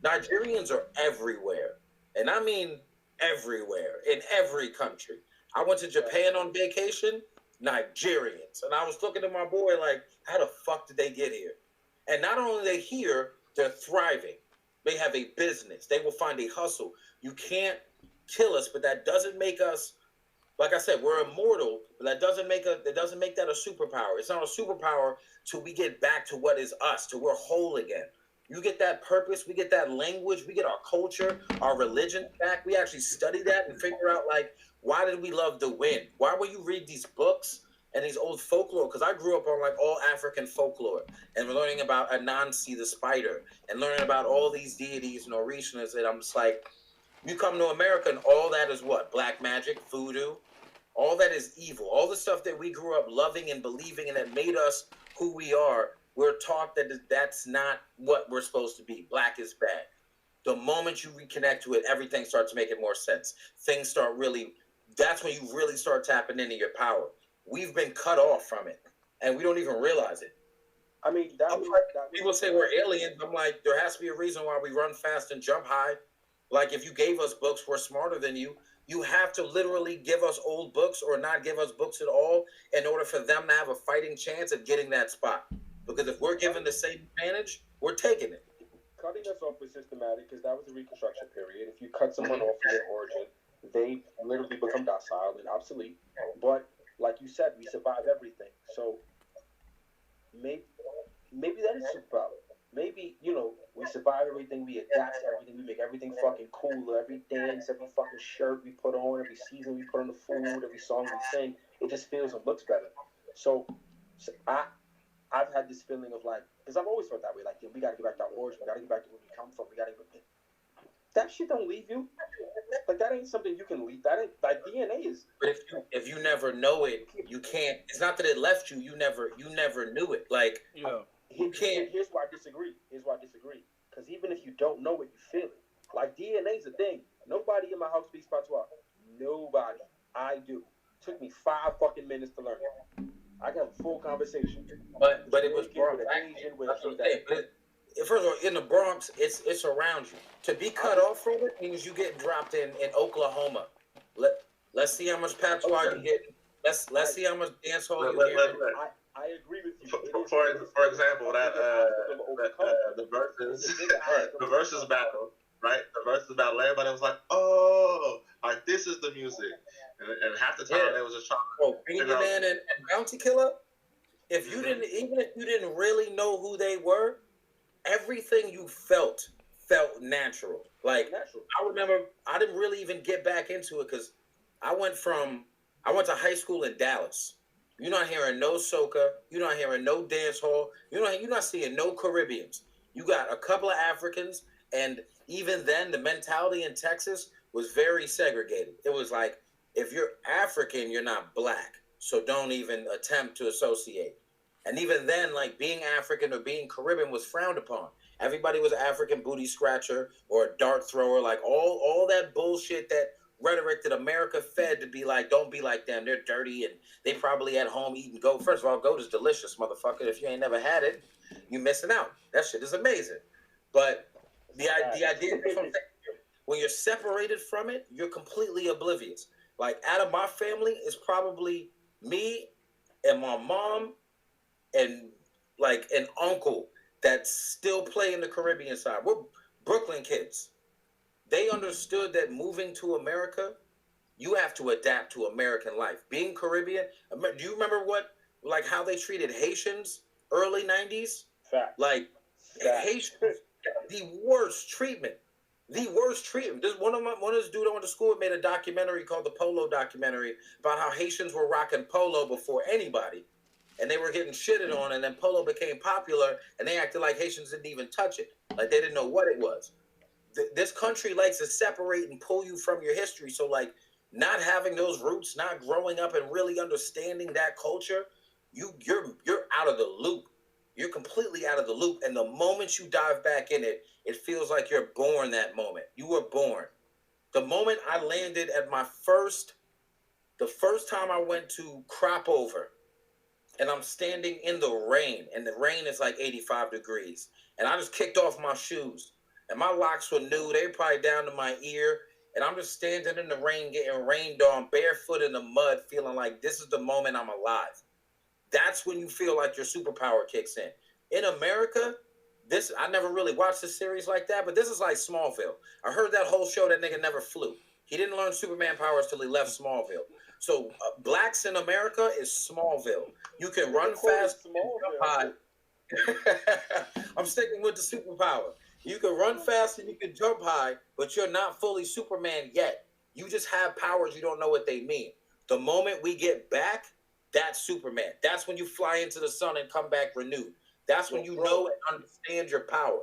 Nigerians are everywhere. And I mean everywhere, in every country. I went to Japan on vacation, Nigerians. And I was looking at my boy like, how the fuck did they get here? And not only are they here, they're thriving. They have a business. They will find a hustle. You can't kill us, but that doesn't make us, like I said, we're immortal, but that doesn't make that a superpower. It's not a superpower till we get back to what is us, till we're whole again. You get that purpose, we get that language, we get our culture, our religion back. We actually study that and figure out, like, why did we love the wind? Why would you read these books and these old folklore? Because I grew up on, like, all African folklore, and we're learning about Anansi the spider, and learning about all these deities and Orishas, and I'm just like, you come to America and all that is what? Black magic, voodoo, all that is evil. All the stuff that we grew up loving and believing and that made us who we are, we're taught that that's not what we're supposed to be. Black is bad. The moment you reconnect to it, everything starts making more sense. Things start really, that's when you really start tapping into your power. We've been cut off from it, and we don't even realize it. I mean, people say we're aliens. I'm like, there has to be a reason why we run fast and jump high. Like, if you gave us books, we're smarter than you. You have to literally give us old books or not give us books at all in order for them to have a fighting chance at getting that spot. Because if we're given the same advantage, we're taking it. Cutting us off was systematic, because that was the Reconstruction period. If you cut someone off from their origin, they literally become docile and obsolete. But like you said, we survive everything. So maybe that is superpower. Maybe, we survive everything, we adapt to everything, we make everything fucking cooler, every dance, every fucking shirt we put on, every season we put on the food, every song we sing, it just feels and looks better. So I've had this feeling of, like, because I've always felt that way, like, we gotta get back to our origin, we gotta get back to where we come from, that shit don't leave you. Like, that ain't something you can leave. That ain't, like, DNA is. But if you never know it, you can't. It's not that it left you. You never knew it. Like, you can't. Here's why I disagree. Because even if you don't know it, you feel it. Like, DNA's a thing. Nobody in my house speaks patois. Nobody. I do. Took me 5 fucking minutes to learn it. I got a full conversation. But it was Bronx. That's what I'm saying. First of all, in the Bronx, it's around you. To be cut off from it means you get dropped in Oklahoma. Let's see how much patois you get. Let's see how much dance hall you get. I agree with you. For example, the versus battle, right? The versus battle, everybody was like, "Oh, like this is the music," and half the time they was just trying. Oh, Beenie Man and Bounty Killer. If you didn't, even if you didn't really know who they were, everything you felt natural. Like I remember, I didn't really even get back into it because I went to high school in Dallas. You're not hearing no soca. You're not hearing no dance hall. You're not seeing no Caribbeans. You got a couple of Africans, and even then, the mentality in Texas was very segregated. It was like, if you're African, you're not black, so don't even attempt to associate. And even then, like being African or being Caribbean was frowned upon. Everybody was African booty scratcher or a dart thrower, like all that bullshit that rhetoric that America fed to be like, don't be like them. They're dirty and they probably at home eating goat. First of all, goat is delicious, motherfucker. If you ain't never had it, you missing out. That shit is amazing. But the idea is when you're separated from it, you're completely oblivious. Like out of my family, it's probably me and my mom and like an uncle that still play in the Caribbean side. We're Brooklyn kids. They understood that moving to America, you have to adapt to American life. Being Caribbean, do you remember how they treated Haitians early 90s? Fact. Like, Haitians, the worst treatment. The worst treatment. This one of this dude I went to school with made a documentary called the Polo documentary about how Haitians were rocking polo before anybody. And they were getting shitted on, and then polo became popular, and they acted like Haitians didn't even touch it. Like, they didn't know what it was. This country likes to separate and pull you from your history. So, like, not having those roots, not growing up and really understanding that culture, you're out of the loop. You're completely out of the loop. And the moment you dive back in it, it feels like you're born that moment. You were born. The moment I landed at the first time I went to Crop Over, and I'm standing in the rain, and the rain is like 85 degrees, and I just kicked off my shoes. And my locks were new. They were probably down to my ear. And I'm just standing in the rain, getting rained on, barefoot in the mud, feeling like this is the moment I'm alive. That's when you feel like your superpower kicks in. In America, I never really watched a series like that, but this is like Smallville. I heard that whole show, that nigga never flew. He didn't learn Superman powers till he left Smallville. So blacks in America is Smallville. You can run fast, jump high. I'm sticking with the superpower. You can run fast and you can jump high, but you're not fully Superman yet. You just have powers, you don't know what they mean. The moment we get back, that's Superman. That's when you fly into the sun and come back renewed. That's when you know and understand your power.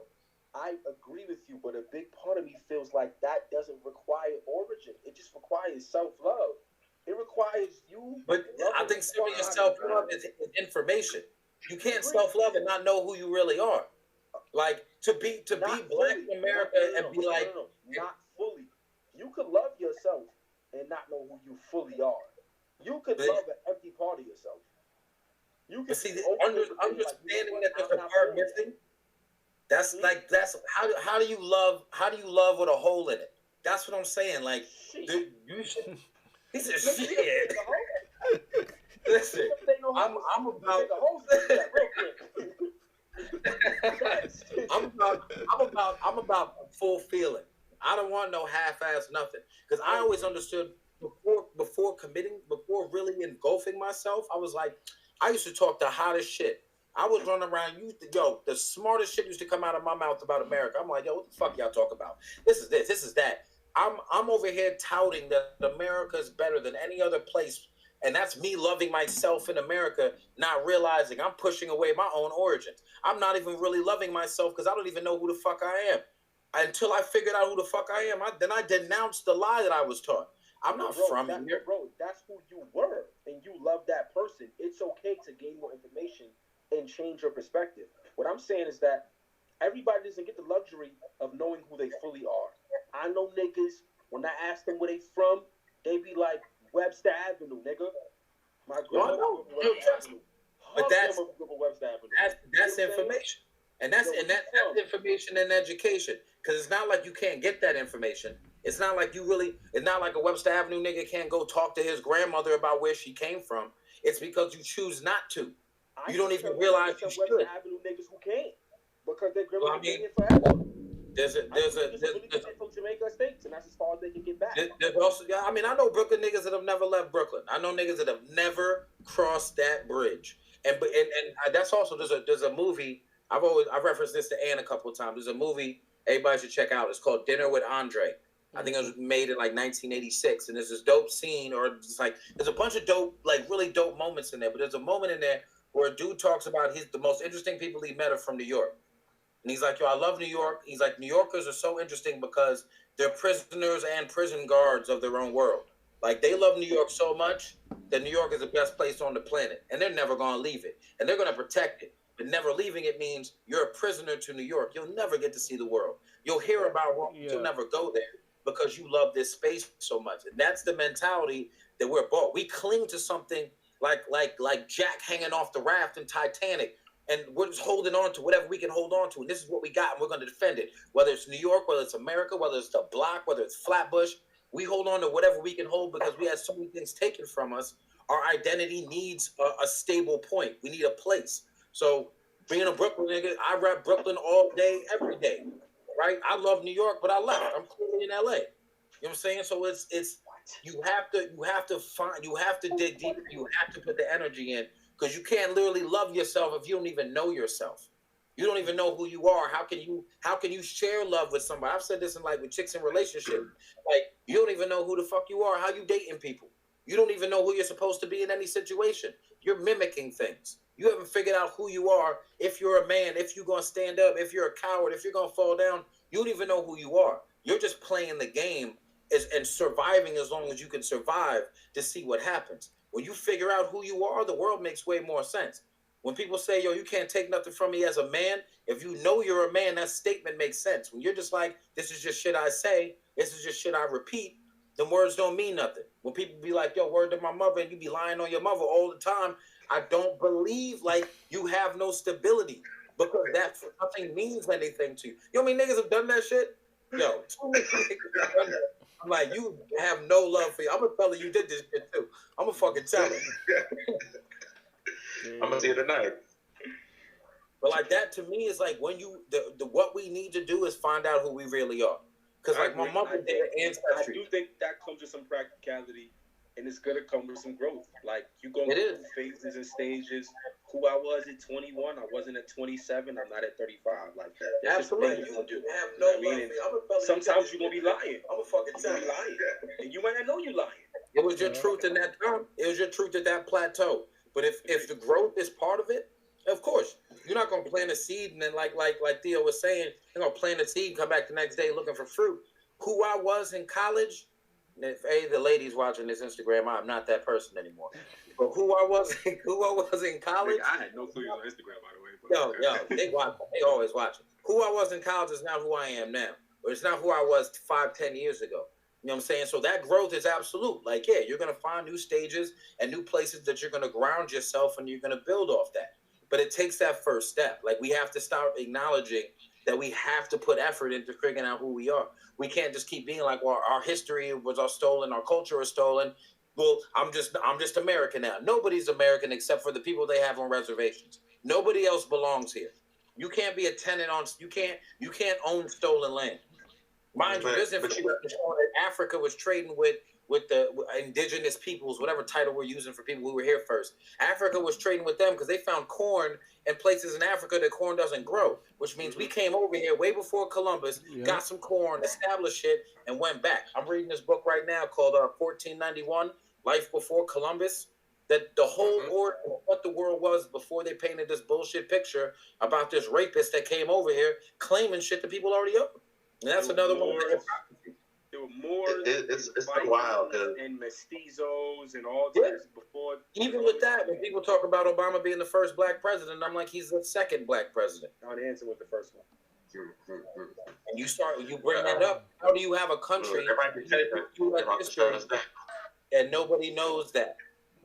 I agree with you, but a big part of me feels like that doesn't require origin. It just requires self-love. It requires you. But I think serious self-love is information. You can't self-love and not know who you really are. Like, to be black in America and be like... Not fully. You could love yourself and not know who you fully are. You could love an empty part of yourself. You can see understanding that there's a part missing. That's how do you love with a hole in it? That's what I'm saying. Like, you should. He said, "Shit." Listen, I'm about full feeling. I don't want no half-ass nothing, because I always understood before really engulfing myself. I was like, I used to talk the hottest shit. I was running around, the smartest shit used to come out of my mouth about America. I'm like, yo, what the fuck y'all talk about? This is this is that. I'm over here touting that America is better than any other place. And that's me loving myself in America, not realizing I'm pushing away my own origins. I'm not even really loving myself because I don't even know who the fuck I am. Until I figured out who the fuck I am, then I denounced the lie that I was taught. I'm not from here. Bro, that's who you were, and you love that person. It's okay to gain more information and change your perspective. What I'm saying is that everybody doesn't get the luxury of knowing who they fully are. I know niggas, when I ask them where they from, they be like, Webster Avenue, nigga. My grandma. But that's information, and that's information and education. Because it's not like you can't get that information. It's not like it's not like a Webster Avenue nigga can't go talk to his grandmother about where she came from. It's because you choose not to. You don't even realize you should. Webster Avenue niggas who can't because they're grandma been here forever. There's from Jamaica Estates, and that's as far as they can get back. There's also, I mean, I know Brooklyn niggas that have never left Brooklyn. I know niggas that have never crossed that bridge. And that's also there's a movie. I've referenced this to Ann a couple of times. There's a movie everybody should check out. It's called Dinner with Andre. I think it was made in like 1986, and there's this dope scene, or it's like there's a bunch of dope, like really dope moments in there. But there's a moment in there where a dude talks about the most interesting people he met are from New York. And he's like, yo, I love New York. He's like, New Yorkers are so interesting because they're prisoners and prison guards of their own world. Like, they love New York so much that New York is the best place on the planet. And they're never going to leave it. And they're going to protect it. But never leaving it means you're a prisoner to New York. You'll never get to see the world. You'll hear about Rome. You'll never go there because you love this space so much. And that's the mentality that we're bought. We cling to something like Jack hanging off the raft in Titanic. And we're just holding on to whatever we can hold on to. And this is what we got, and we're going to defend it. Whether it's New York, whether it's America, whether it's the block, whether it's Flatbush, we hold on to whatever we can hold because we had so many things taken from us. Our identity needs a stable point. We need a place. So being a Brooklyn nigga, I rap Brooklyn all day, every day, right? I love New York, but I left. I'm clearly in LA. You know what I'm saying? So it's you have to dig deep. You have to put the energy in. Because you can't literally love yourself if you don't even know yourself. You don't even know who you are. How can you share love with somebody? I've said this with chicks in relationships. Like, you don't even know who the fuck you are. How you dating people? You don't even know who you're supposed to be in any situation. You're mimicking things. You haven't figured out who you are. If you're a man, if you're gonna stand up, if you're a coward, if you're gonna fall down, you don't even know who you are. You're just playing the game and surviving as long as you can survive to see what happens. When you figure out who you are, the world makes way more sense. When people say, yo, you can't take nothing from me as a man, if you know you're a man, that statement makes sense. When you're just like, this is just shit I say, this is just shit I repeat, then words don't mean nothing. When people be like, yo, word to my mother, and you be lying on your mother all the time, I don't believe, like, you have no stability because that nothing means anything to you. You know how many niggas have done that shit? Yo, too many niggas have done that. I'm like, you have no love for you. I'm gonna tell her you did this shit too. I'm gonna fucking tell her. I'm gonna see it tonight. But like that to me is like when you what we need to do is find out who we really are. Because like my mother did ancestry. I do think that comes with some practicality, and it's gonna come with some growth. Like you go through phases and stages. Who I was at 21, I wasn't at 27. I'm not at 35. Like that's absolutely, you gonna do. Have no love. Sometimes you're gonna be lying. I'm gonna fucking tell you lying, and you might not know you're lying. It was your truth in that time. It was your truth at that plateau. But if the growth is part of it, of course, you're not gonna plant a seed and then like Theo was saying, you're gonna plant a seed, come back the next day looking for fruit. Who I was in college. If the ladies watching this Instagram, I'm not that person anymore. But who I was in college. I had no clue on Instagram, by the way. Yo, they watch. They always watching. Who I was in college is not who I am now, or it's not who I was 5-10 years ago. You know what I'm saying? So that growth is absolute. Like, yeah, you're gonna find new stages and new places that you're gonna ground yourself, and you're gonna build off that. But it takes that first step. Like, we have to start acknowledging that we have to put effort into figuring out who we are. We can't just keep being like, well, our history was all stolen, our culture was stolen. Well, I'm just American now. Nobody's American except for the people they have on reservations. Nobody else belongs here. You can't be a tenant on. You can't own stolen land. Mind you, this information that Africa was trading with the indigenous peoples, whatever title we're using for people who were here first. Africa was trading with them because they found corn in places in Africa that corn doesn't grow, which means we came over here way before Columbus, got some corn, established it, and went back. I'm reading this book right now called 1491, Life Before Columbus, that the whole order of what the world was before they painted this bullshit picture about this rapist that came over here claiming shit that people already own. And that's another one. There were more. It's been wild and mestizos and all this before. Even with that, when people talk about Obama being the first black president, I'm like, he's the second black president. I'd answer with the first one. And you bring that up. How do you have a country and nobody knows that?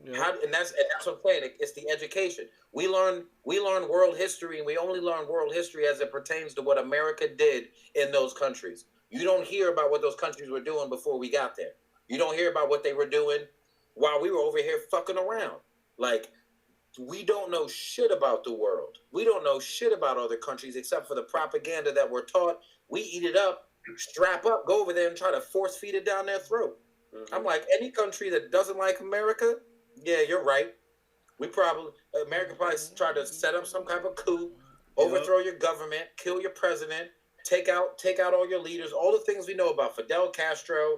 And that's what I'm saying. It's the education. We learn world history, and we only learn world history as it pertains to what America did in those countries. You don't hear about what those countries were doing before we got there. You don't hear about what they were doing while we were over here fucking around. Like, we don't know shit about the world. We don't know shit about other countries except for the propaganda that we're taught. We eat it up, strap up, go over there and try to force feed it down their throat. Mm-hmm. I'm like, any country that doesn't like America, yeah, you're right. America probably tried to set up some kind of coup, overthrow your government, kill your president, take out all your leaders, all the things we know about Fidel Castro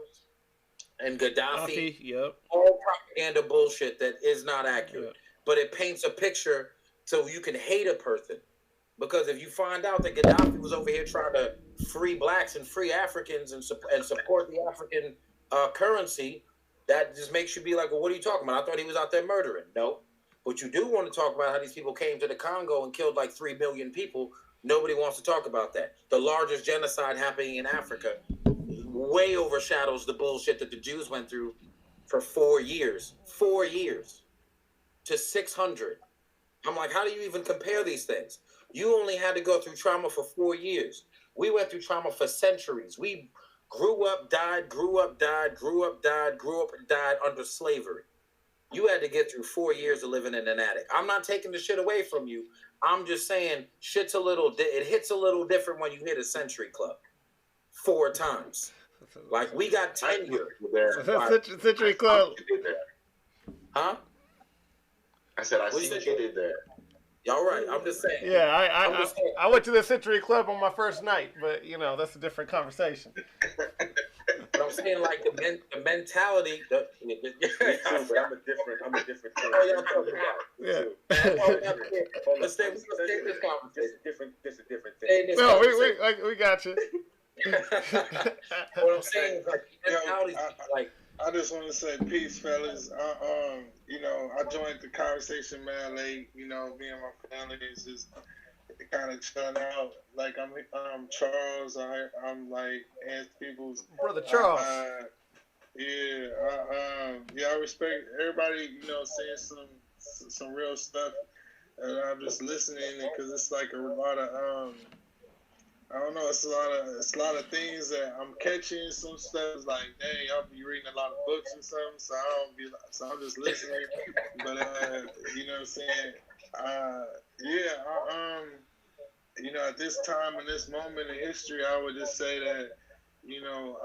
and Gaddafi. All propaganda bullshit that is not accurate. But it paints a picture so you can hate a person. Because if you find out that Gaddafi was over here trying to free blacks and free Africans and support the African currency, that just makes you be like, well, what are you talking about? I thought he was out there murdering. No. But you do want to talk about how these people came to the Congo and killed like 3 million people. Nobody wants to talk about that. The largest genocide happening in Africa way overshadows the bullshit that the Jews went through for 4 years. 4 years. To 600. I'm like, how do you even compare these things? You only had to go through trauma for 4 years. We went through trauma for centuries. We grew up, died, grew up, died, grew up, died, grew up, and died under slavery. You had to get through 4 years of living in an attic. I'm not taking the shit away from you. I'm just saying shit's it hits a little different when you hit a Century Club 4 times. Like, we got tenure. Century Club. Huh? I said, I see what you did there. Y'all right. I'm just saying. Yeah, I went to the Century Club on my first night, but, you know, that's a different conversation. But I'm saying, like, the mentality. I'm a different thing. Oh, y'all talking about? Yeah. Let's stay this conversation. This a different thing. No, we got you. What I'm saying is, like, mentality, like. I just want to say peace, fellas. You know, I joined the conversation man late. You know, me and my family is just kind of chilling out. Like, I'm Charles. I'm like Aunt People's brother Charles. I respect everybody. You know, saying some real stuff, and I'm just listening because it's like a lot of I don't know. It's a lot of things that I'm catching. Some stuff is like, dang, I'll be reading a lot of books or something, so I'm just listening. But you know what I'm saying? You know, at this time in this moment in history, I would just say that, you know,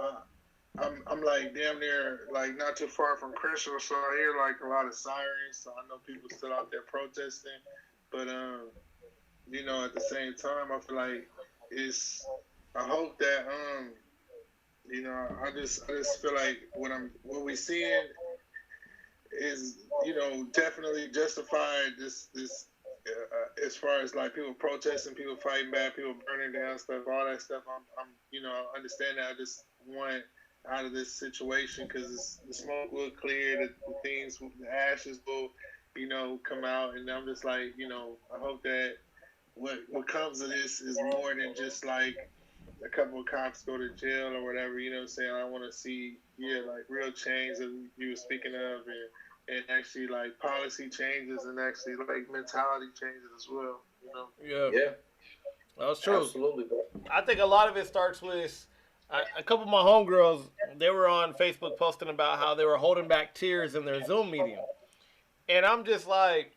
I'm like damn near like not too far from Crenshaw, so I hear like a lot of sirens. So I know people still out there protesting, but you know, at the same time, I feel like I hope that you know, I just feel like what we seeing is, you know, definitely justified this as far as like people protesting, people fighting back, people burning down stuff, all that stuff. I'm you know, I understand that. I just want out of this situation because the smoke will clear, the ashes will, you know, come out, and I'm just like, you know, I hope that what comes of this is more than just like a couple of cops go to jail or whatever, you know what I'm saying? I want to see, like real change that you were speaking of, and actually like policy changes and actually like mentality changes as well, you know? Yeah. That's true. Absolutely, bro. I think a lot of it starts with a couple of my homegirls. They were on Facebook posting about how they were holding back tears in their Zoom meeting. And I'm just like,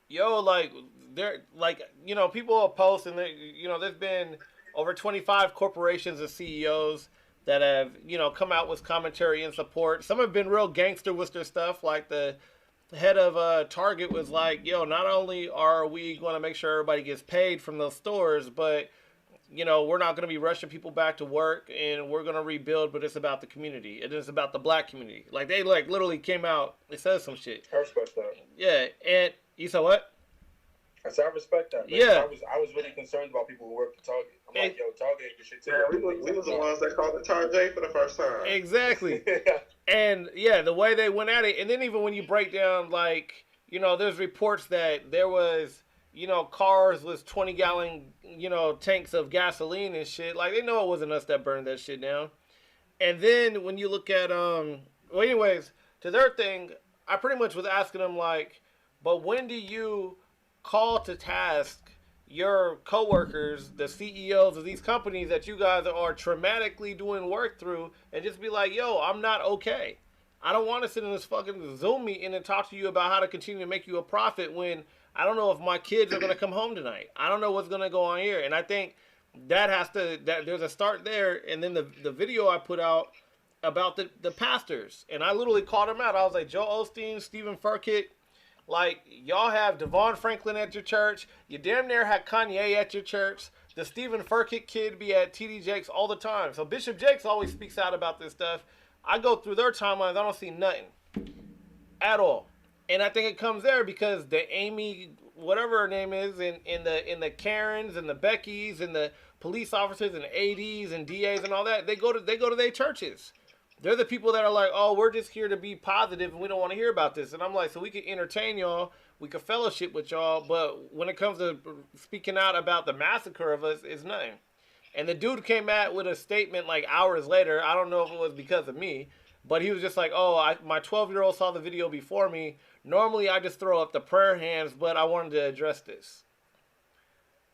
yo, like, they're like, you know, people will post, and you know, there's been over 25 corporations and CEOs that have, you know, come out with commentary and support. Some have been real gangster with their stuff. Like the head of Target was like, yo, not only are we going to make sure everybody gets paid from those stores, but, you know, we're not going to be rushing people back to work, and we're going to rebuild, but it's about the community. It is about the black community. Like, they like literally came out, they said some shit. I respect that. Yeah, and you said what? I said I respect that. Yeah. I was really concerned about people who work for Target. I'm like, yo, Target ain't the shit too. Yeah, we was the ones that called it Target for the first time. Exactly. And yeah, the way they went at it, and then even when you break down, like, you know, there's reports that there was, you know, cars with 20-gallon, you know, tanks of gasoline and shit. Like, they know it wasn't us that burned that shit down. And then when you look at, well, anyways, to their thing, I pretty much was asking him like, but when do you call to task your coworkers, the CEOs of these companies that you guys are traumatically doing work through, and just be like, yo, I'm not okay. I don't want to sit in this fucking Zoom meeting and talk to you about how to continue to make you a profit when I don't know if my kids are going to come home tonight. I don't know what's going to go on here. And I think that there's a start there. And then the video I put out about the pastors, and I literally called them out. I was like, Joel Osteen, Stephen Furtick, like, y'all have Devon Franklin at your church. You damn near had Kanye at your church. The Stephen Furtick kid be at TD Jakes all the time. So Bishop Jakes always speaks out about this stuff. I go through their timelines. I don't see nothing at all. And I think it comes there because the Amy, whatever her name is, in the Karens and the Beckys and the police officers and ADs and DAs and all that, they go to their churches. They're the people that are like, oh, we're just here to be positive and we don't want to hear about this. And I'm like, so we can entertain y'all, we can fellowship with y'all, but when it comes to speaking out about the massacre of us, it's nothing. And the dude came out with a statement like hours later. I don't know if it was because of me, but he was just like, oh, my 12-year-old saw the video before me. Normally I just throw up the prayer hands, but I wanted to address this.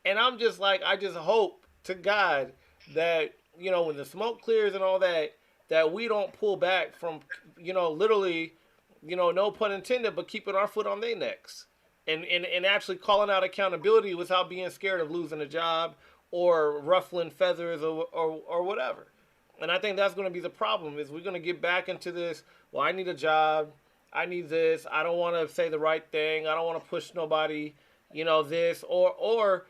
And I'm just like, I just hope to God that, you know, when the smoke clears and all that, that we don't pull back from, you know, literally, you know, no pun intended, but keeping our foot on their necks. And actually calling out accountability without being scared of losing a job or ruffling feathers or whatever. And I think that's going to be the problem, is we're going to get back into this, well, I need a job, I need this, I don't want to say the right thing, I don't want to push nobody, you know, this, or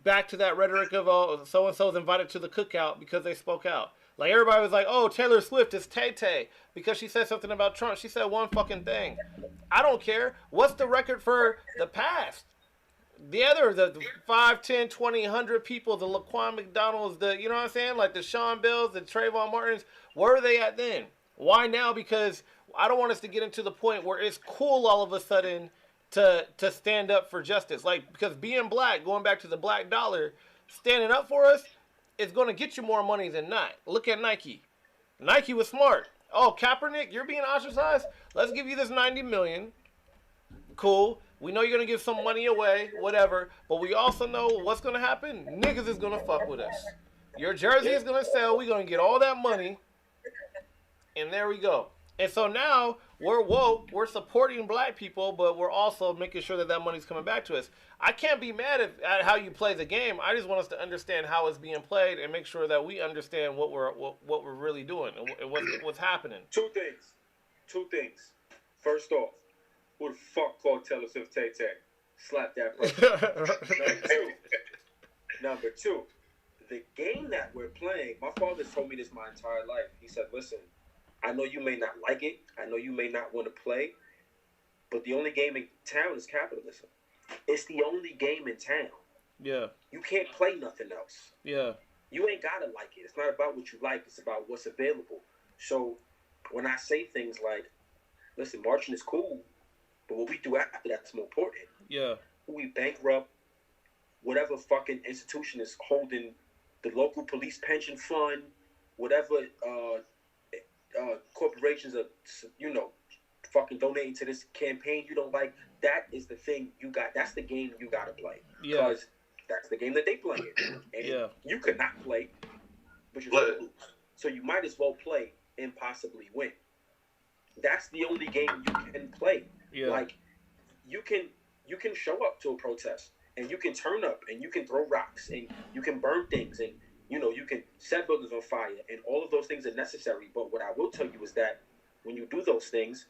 back to that rhetoric of, oh, so-and-so's invited to the cookout because they spoke out. Like, everybody was like, oh, Taylor Swift is Tay-Tay because she said something about Trump. She said one fucking thing. I don't care. What's the record for the past? The 5, 10, 20, 100 people, the Laquan McDonald's, the, you know what I'm saying? Like the Sean Bills, the Trayvon Martins, where were they at then? Why now? Because I don't want us to get into the point where it's cool all of a sudden to stand up for justice. Like, because being black, going back to the black dollar, standing up for us is going to get you more money than not. Look at Nike. Nike was smart. Oh, Kaepernick, you're being ostracized? Let's give you this $90 million. Cool. We know you're going to give some money away, whatever. But we also know what's going to happen. Niggas is going to fuck with us. Your jersey is going to sell. We're going to get all that money. And there we go. And so now we're woke. We're supporting black people, but we're also making sure that that money's coming back to us. I can't be mad at how you play the game. I just want us to understand how it's being played and make sure that we understand what we're really doing and what's happening. Two things. First off, who the fuck called Taylor Swift Tay-Tay? Slap that person. Number two, the game that we're playing, my father's told me this my entire life. He said, listen, I know you may not like it. I know you may not want to play, but the only game in town is capitalism. It's the only game in town. Yeah. You can't play nothing else. Yeah. You ain't got to like it. It's not about what you like. It's about what's available. So when I say things like, listen, marching is cool, but what we do after that's more important. Yeah. We bankrupt whatever fucking institution is holding the local police pension fund, whatever corporations are, you know, fucking donating to this campaign you don't like. That is the thing you got. That's the game you got to play. Yeah. Because that's the game that they play in. And you could not play, but you're going to lose. So you might as well play and possibly win. That's the only game you can play. Yeah. Like, you can show up to a protest and you can turn up and you can throw rocks and you can burn things and, you know, you can set buildings on fire, and all of those things are necessary. But what I will tell you is that when you do those things,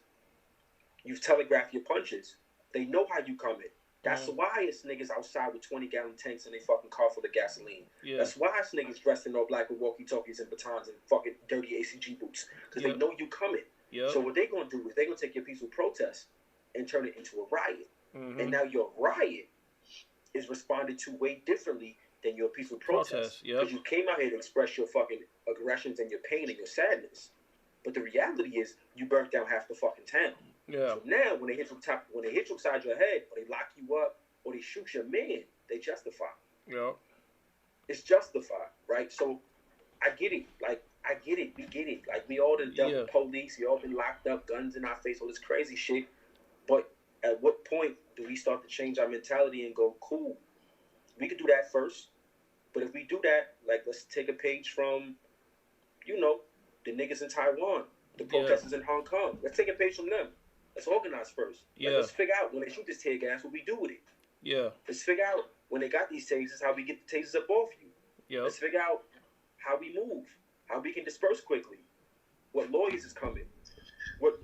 you've telegraphed your punches. They know how you come in. That's why it's niggas outside with 20-gallon tanks in their fucking car full of gasoline. Yeah. That's why it's niggas dressed in all black with walkie-talkies and batons and fucking dirty ACG boots. Because they know you coming. Yep. So what they're going to do is they're going to take your peaceful protest and turn it into a riot. Mm-hmm. And now your riot is responded to way differently than your peaceful protest. Because you came out here to express your fucking aggressions and your pain and your sadness. But the reality is you burnt down half the fucking town. Yeah. So now when they hit you upside your head, or they lock you up, or they shoot your man, they justify. Yeah. It's justified, right? So I get it. Like, I get it. We get it. Like, we all done dealt with police. We all been locked up, guns in our face, all this crazy shit. But at what point do we start to change our mentality and go, cool, we could do that first. But if we do that, like, let's take a page from, you know, the niggas in Taiwan, the protesters in Hong Kong. Let's take a page from them. Let's organize first. Like, let's figure out when they shoot this tear gas, what we do with it. Yeah. Let's figure out when they got these tasers, how we get the tasers up off you. Yeah. Let's figure out how we move, how we can disperse quickly, what lawyers is coming, what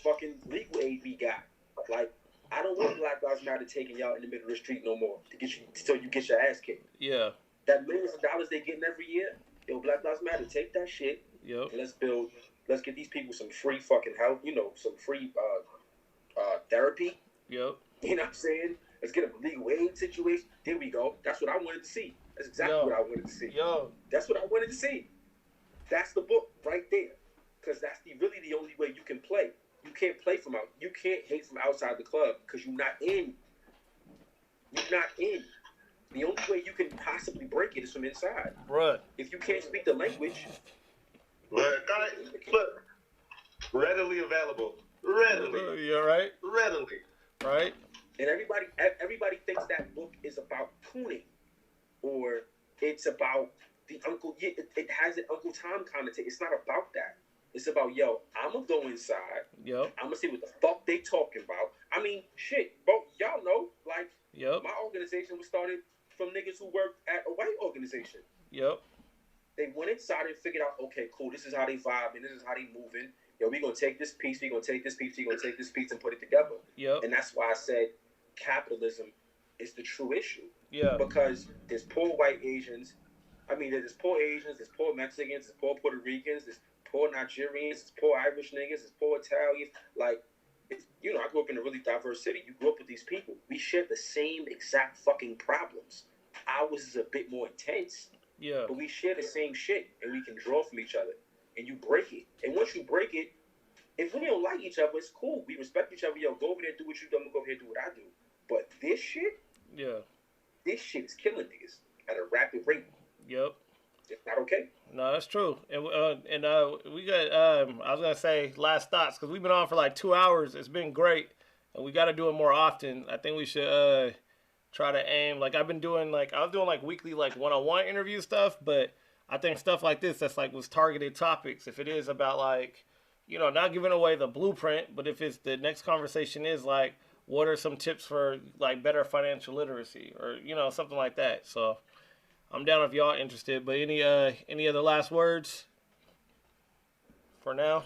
fucking legal aid we got. Like, I don't want Black Lives Matter taking y'all in the middle of the street no more to get you till you get your ass kicked. Yeah. That millions of dollars they getting every year, yo, Black Lives Matter, take that shit. Yep. And let's get these people some free fucking help, you know, some free therapy. Yep. You know what I'm saying? Let's get a legal aid situation. There we go. That's what I wanted to see. That's exactly what I wanted to see. That's what I wanted to see. That's the book right there. Because that's really the only way you can play. You can't play from out. You can't hate from outside the club because you're not in. You're not in. The only way you can possibly break it is from inside. Right. If you can't speak the language. Look, readily available. Readily. You're right. Readily. Right. And everybody thinks that book is about tuning, or it's about the Uncle. It has an Uncle Tom connotation. It's not about that. It's about, yo, I'm gonna go inside. Yep. I'm gonna see what the fuck they talking about. I mean, shit, bro. Y'all know, like, my organization was started from niggas who worked at a white organization. Yep. They went inside and figured out, okay, cool, this is how they vibe and this is how they moving. Yo, we gonna take this piece, we gonna take this piece, we gonna take this piece and put it together. Yep. And that's why I said capitalism is the true issue. Yeah. Because there's poor white Asians. I mean, there's poor Asians, there's poor Mexicans, there's poor Puerto Ricans, there's poor Nigerians, there's poor Irish niggas, there's poor Italians. Like, it's, you know, I grew up in a really diverse city. You grew up with these people. We share the same exact fucking problems. Ours is a bit more intense. Yeah. But we share the same shit, and we can draw from each other. And you break it. And once you break it, if we don't like each other, it's cool. We respect each other. Yo, go over there, do what you do. I'm gonna go over here, do what I do. But this shit, this shit is killing niggas at a rapid rate. Yep. It's not okay. No, that's true. And we got, I was going to say last thoughts, because we've been on for like 2 hours. It's been great. And we got to do it more often. I think we should try to aim. Like, I've been doing, like, I was doing, like, weekly, like, one-on-one interview stuff. But I think stuff like this, that's, like, was targeted topics. If it is about, like, you know, not giving away the blueprint, but if it's the next conversation is, like, what are some tips for, like, better financial literacy? Or, you know, something like that. So I'm down if y'all interested, but any other last words for now?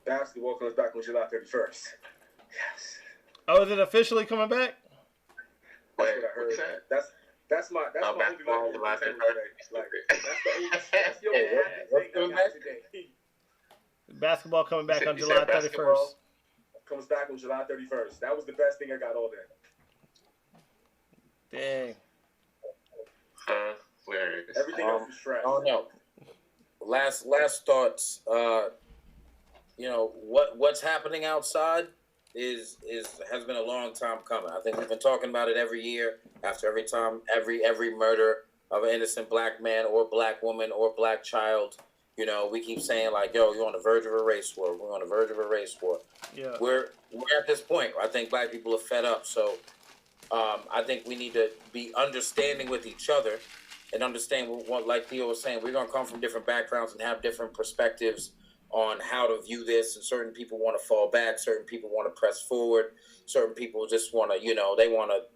Basketball comes back on July 31st. Yes. Oh, is it officially coming back? That's what I heard. That's my basketball July 31st. Like, that's the only happy thing I got today. Basketball coming back on July 31st. Comes back on July 31st. That was the best thing I got all day. Dang. Everything else is trash. Oh no. Last thoughts. You know what's happening outside has been a long time coming. I think we've been talking about it every year. After every time, every murder of an innocent black man or black woman or black child, you know, we keep saying like, "Yo, you're on the verge of a race war. We're on the verge of a race war." Yeah. We're at this point. I think black people are fed up. So. I think we need to be understanding with each other and understand what, like Theo was saying, we're going to come from different backgrounds and have different perspectives on how to view this. And certain people want to fall back. Certain people want to press forward. Certain people just want to, you know, they want to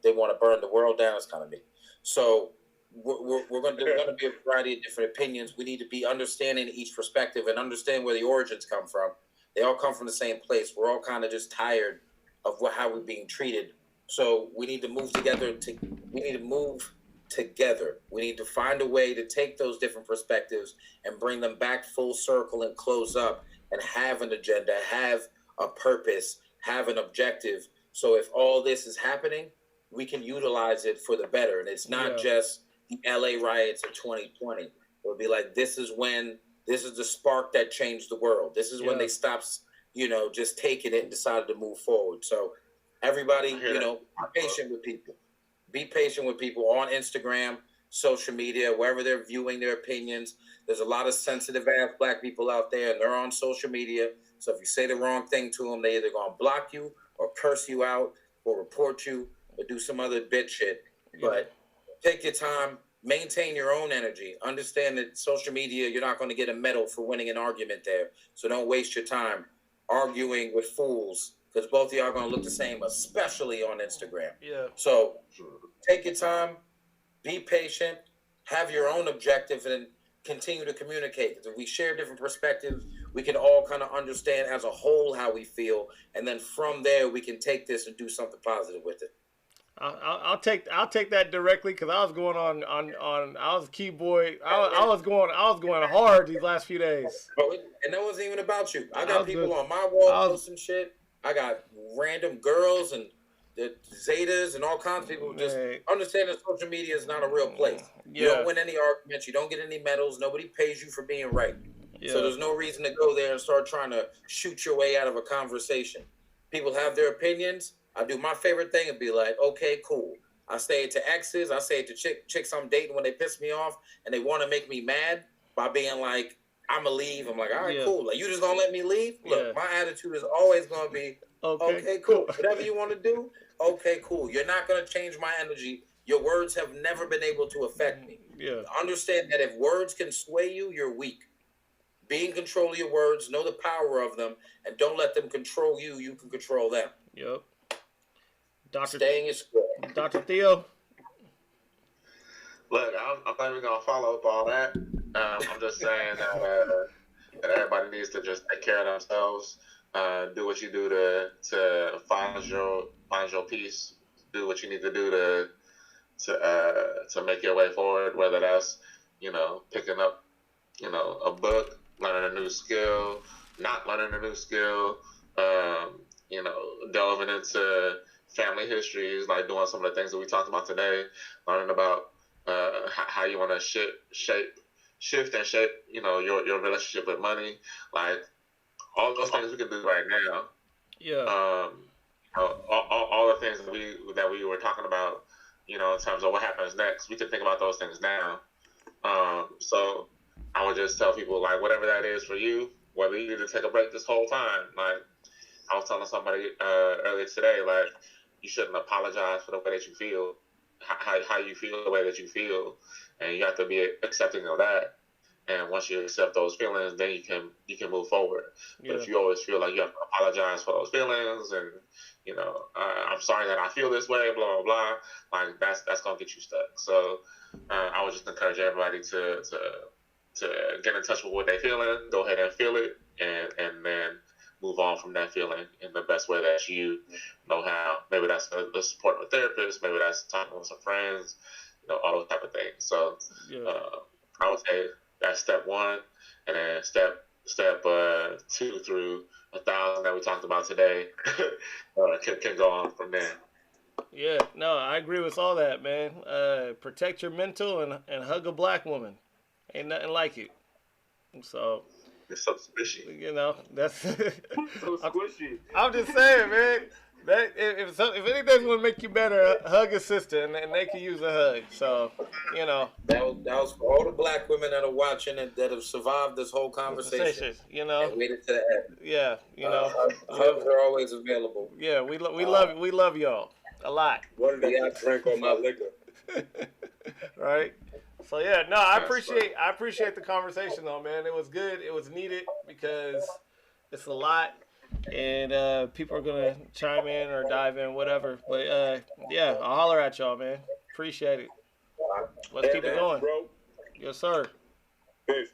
burn the world down. It's kind of me. So we're going to be a variety of different opinions. We need to be understanding each perspective and understand where the origins come from. They all come from the same place. We're all kind of just tired of how we're being treated. So we need to move together. We need to find a way to take those different perspectives and bring them back full circle and close up and have an agenda, have a purpose, have an objective. So if all this is happening, we can utilize it for the better. And it's not just the LA riots of 2020. It'll be like, this is the spark that changed the world. This is when they stopped, you know, just taking it and decided to move forward. So everybody, you know, be patient with people. Be patient with people on Instagram. social media, wherever they're viewing their opinions. There's a lot of sensitive ass black people out there, and they're on social media. So if you say the wrong thing to them, they either gonna block you or curse you out or report you or do some other bitch shit. But take your time, maintain your own energy. Understand that social media, you're not going to get a medal for winning an argument there. So don't waste your time arguing with fools, because both of y'all are going to look the same, especially on Instagram. Yeah. So take your time, be patient, have your own objective, and continue to communicate. If we share different perspectives, we can all kind of understand as a whole how we feel, and then from there we can take this and do something positive with it. I'll take that directly, because I was going on I was key boy. I was going hard these last few days. And that wasn't even about you. I got people on my wall posting shit. I got random girls and the Zetas and all kinds of people who just understand that social media is not a real place. You don't win any arguments. You don't get any medals. Nobody pays you for being right. So there's no reason to go there and start trying to shoot your way out of a conversation. People have their opinions. I do my favorite thing and be like, okay, cool. I say it to exes. I say it to chicks I'm dating when they piss me off and they want to make me mad by being like, I'm going to leave. I'm like, all right, cool. Like, you just going to let me leave? Look, my attitude is always going to be, okay, cool. Whatever you want to do, okay, cool. You're not going to change my energy. Your words have never been able to affect me. Understand that if words can sway you, you're weak. Be in control of your words, know the power of them, and don't let them control you. You can control them. Yep. Stay in your square. Dr. Theo? Look, I'm not even going to follow up all that. I'm just saying that everybody needs to just take care of themselves. Do what you do to find your peace. Do what you need to do to make your way forward, whether that's, picking up, a book, learning a new skill, not learning a new skill, delving into family histories, like doing some of the things that we talked about today, learning about how you want to shift and shape, your relationship with money, like all those things we can do right now. Yeah. All the things that we were talking about, in terms of what happens next, we can think about those things now. So I would just tell people, like, whatever that is for you, whether you need to take a break this whole time, like I was telling somebody earlier today, like, you shouldn't apologize for the way that you feel, how you feel the way that you feel, and you have to be accepting of that. And once you accept those feelings, then you can move forward. But if you always feel like you have to apologize for those feelings, and I'm sorry that I feel this way, blah blah blah, like that's gonna get you stuck. So I would just encourage everybody to get in touch with what they're feeling, go ahead and feel it, and then move on from that feeling in the best way that you know how. Maybe that's the support of a therapist, maybe that's talking with some friends, all those type of things. So I would say that's step one, and then step 2 through 1,000 that we talked about today can go on from there. Yeah, no, I agree with all that, man. Protect your mental and hug a black woman. Ain't nothing like it. So it's so squishy. That's so squishy. I'm just saying, man. That if anything's gonna make you better, hug a sister, and they can use a hug. So, that was for all the black women that are watching and that have survived this whole conversation. And waited to the end. Yeah, hugs are always available. Yeah, we love y'all a lot. What did I drink on my liquor? Right. So I appreciate the conversation though, man. It was good. It was needed because it's a lot. And people are going to chime in or dive in, whatever. But, I'll holler at y'all, man. Appreciate it. Let's keep it going. Bro. Yes, sir. Peace.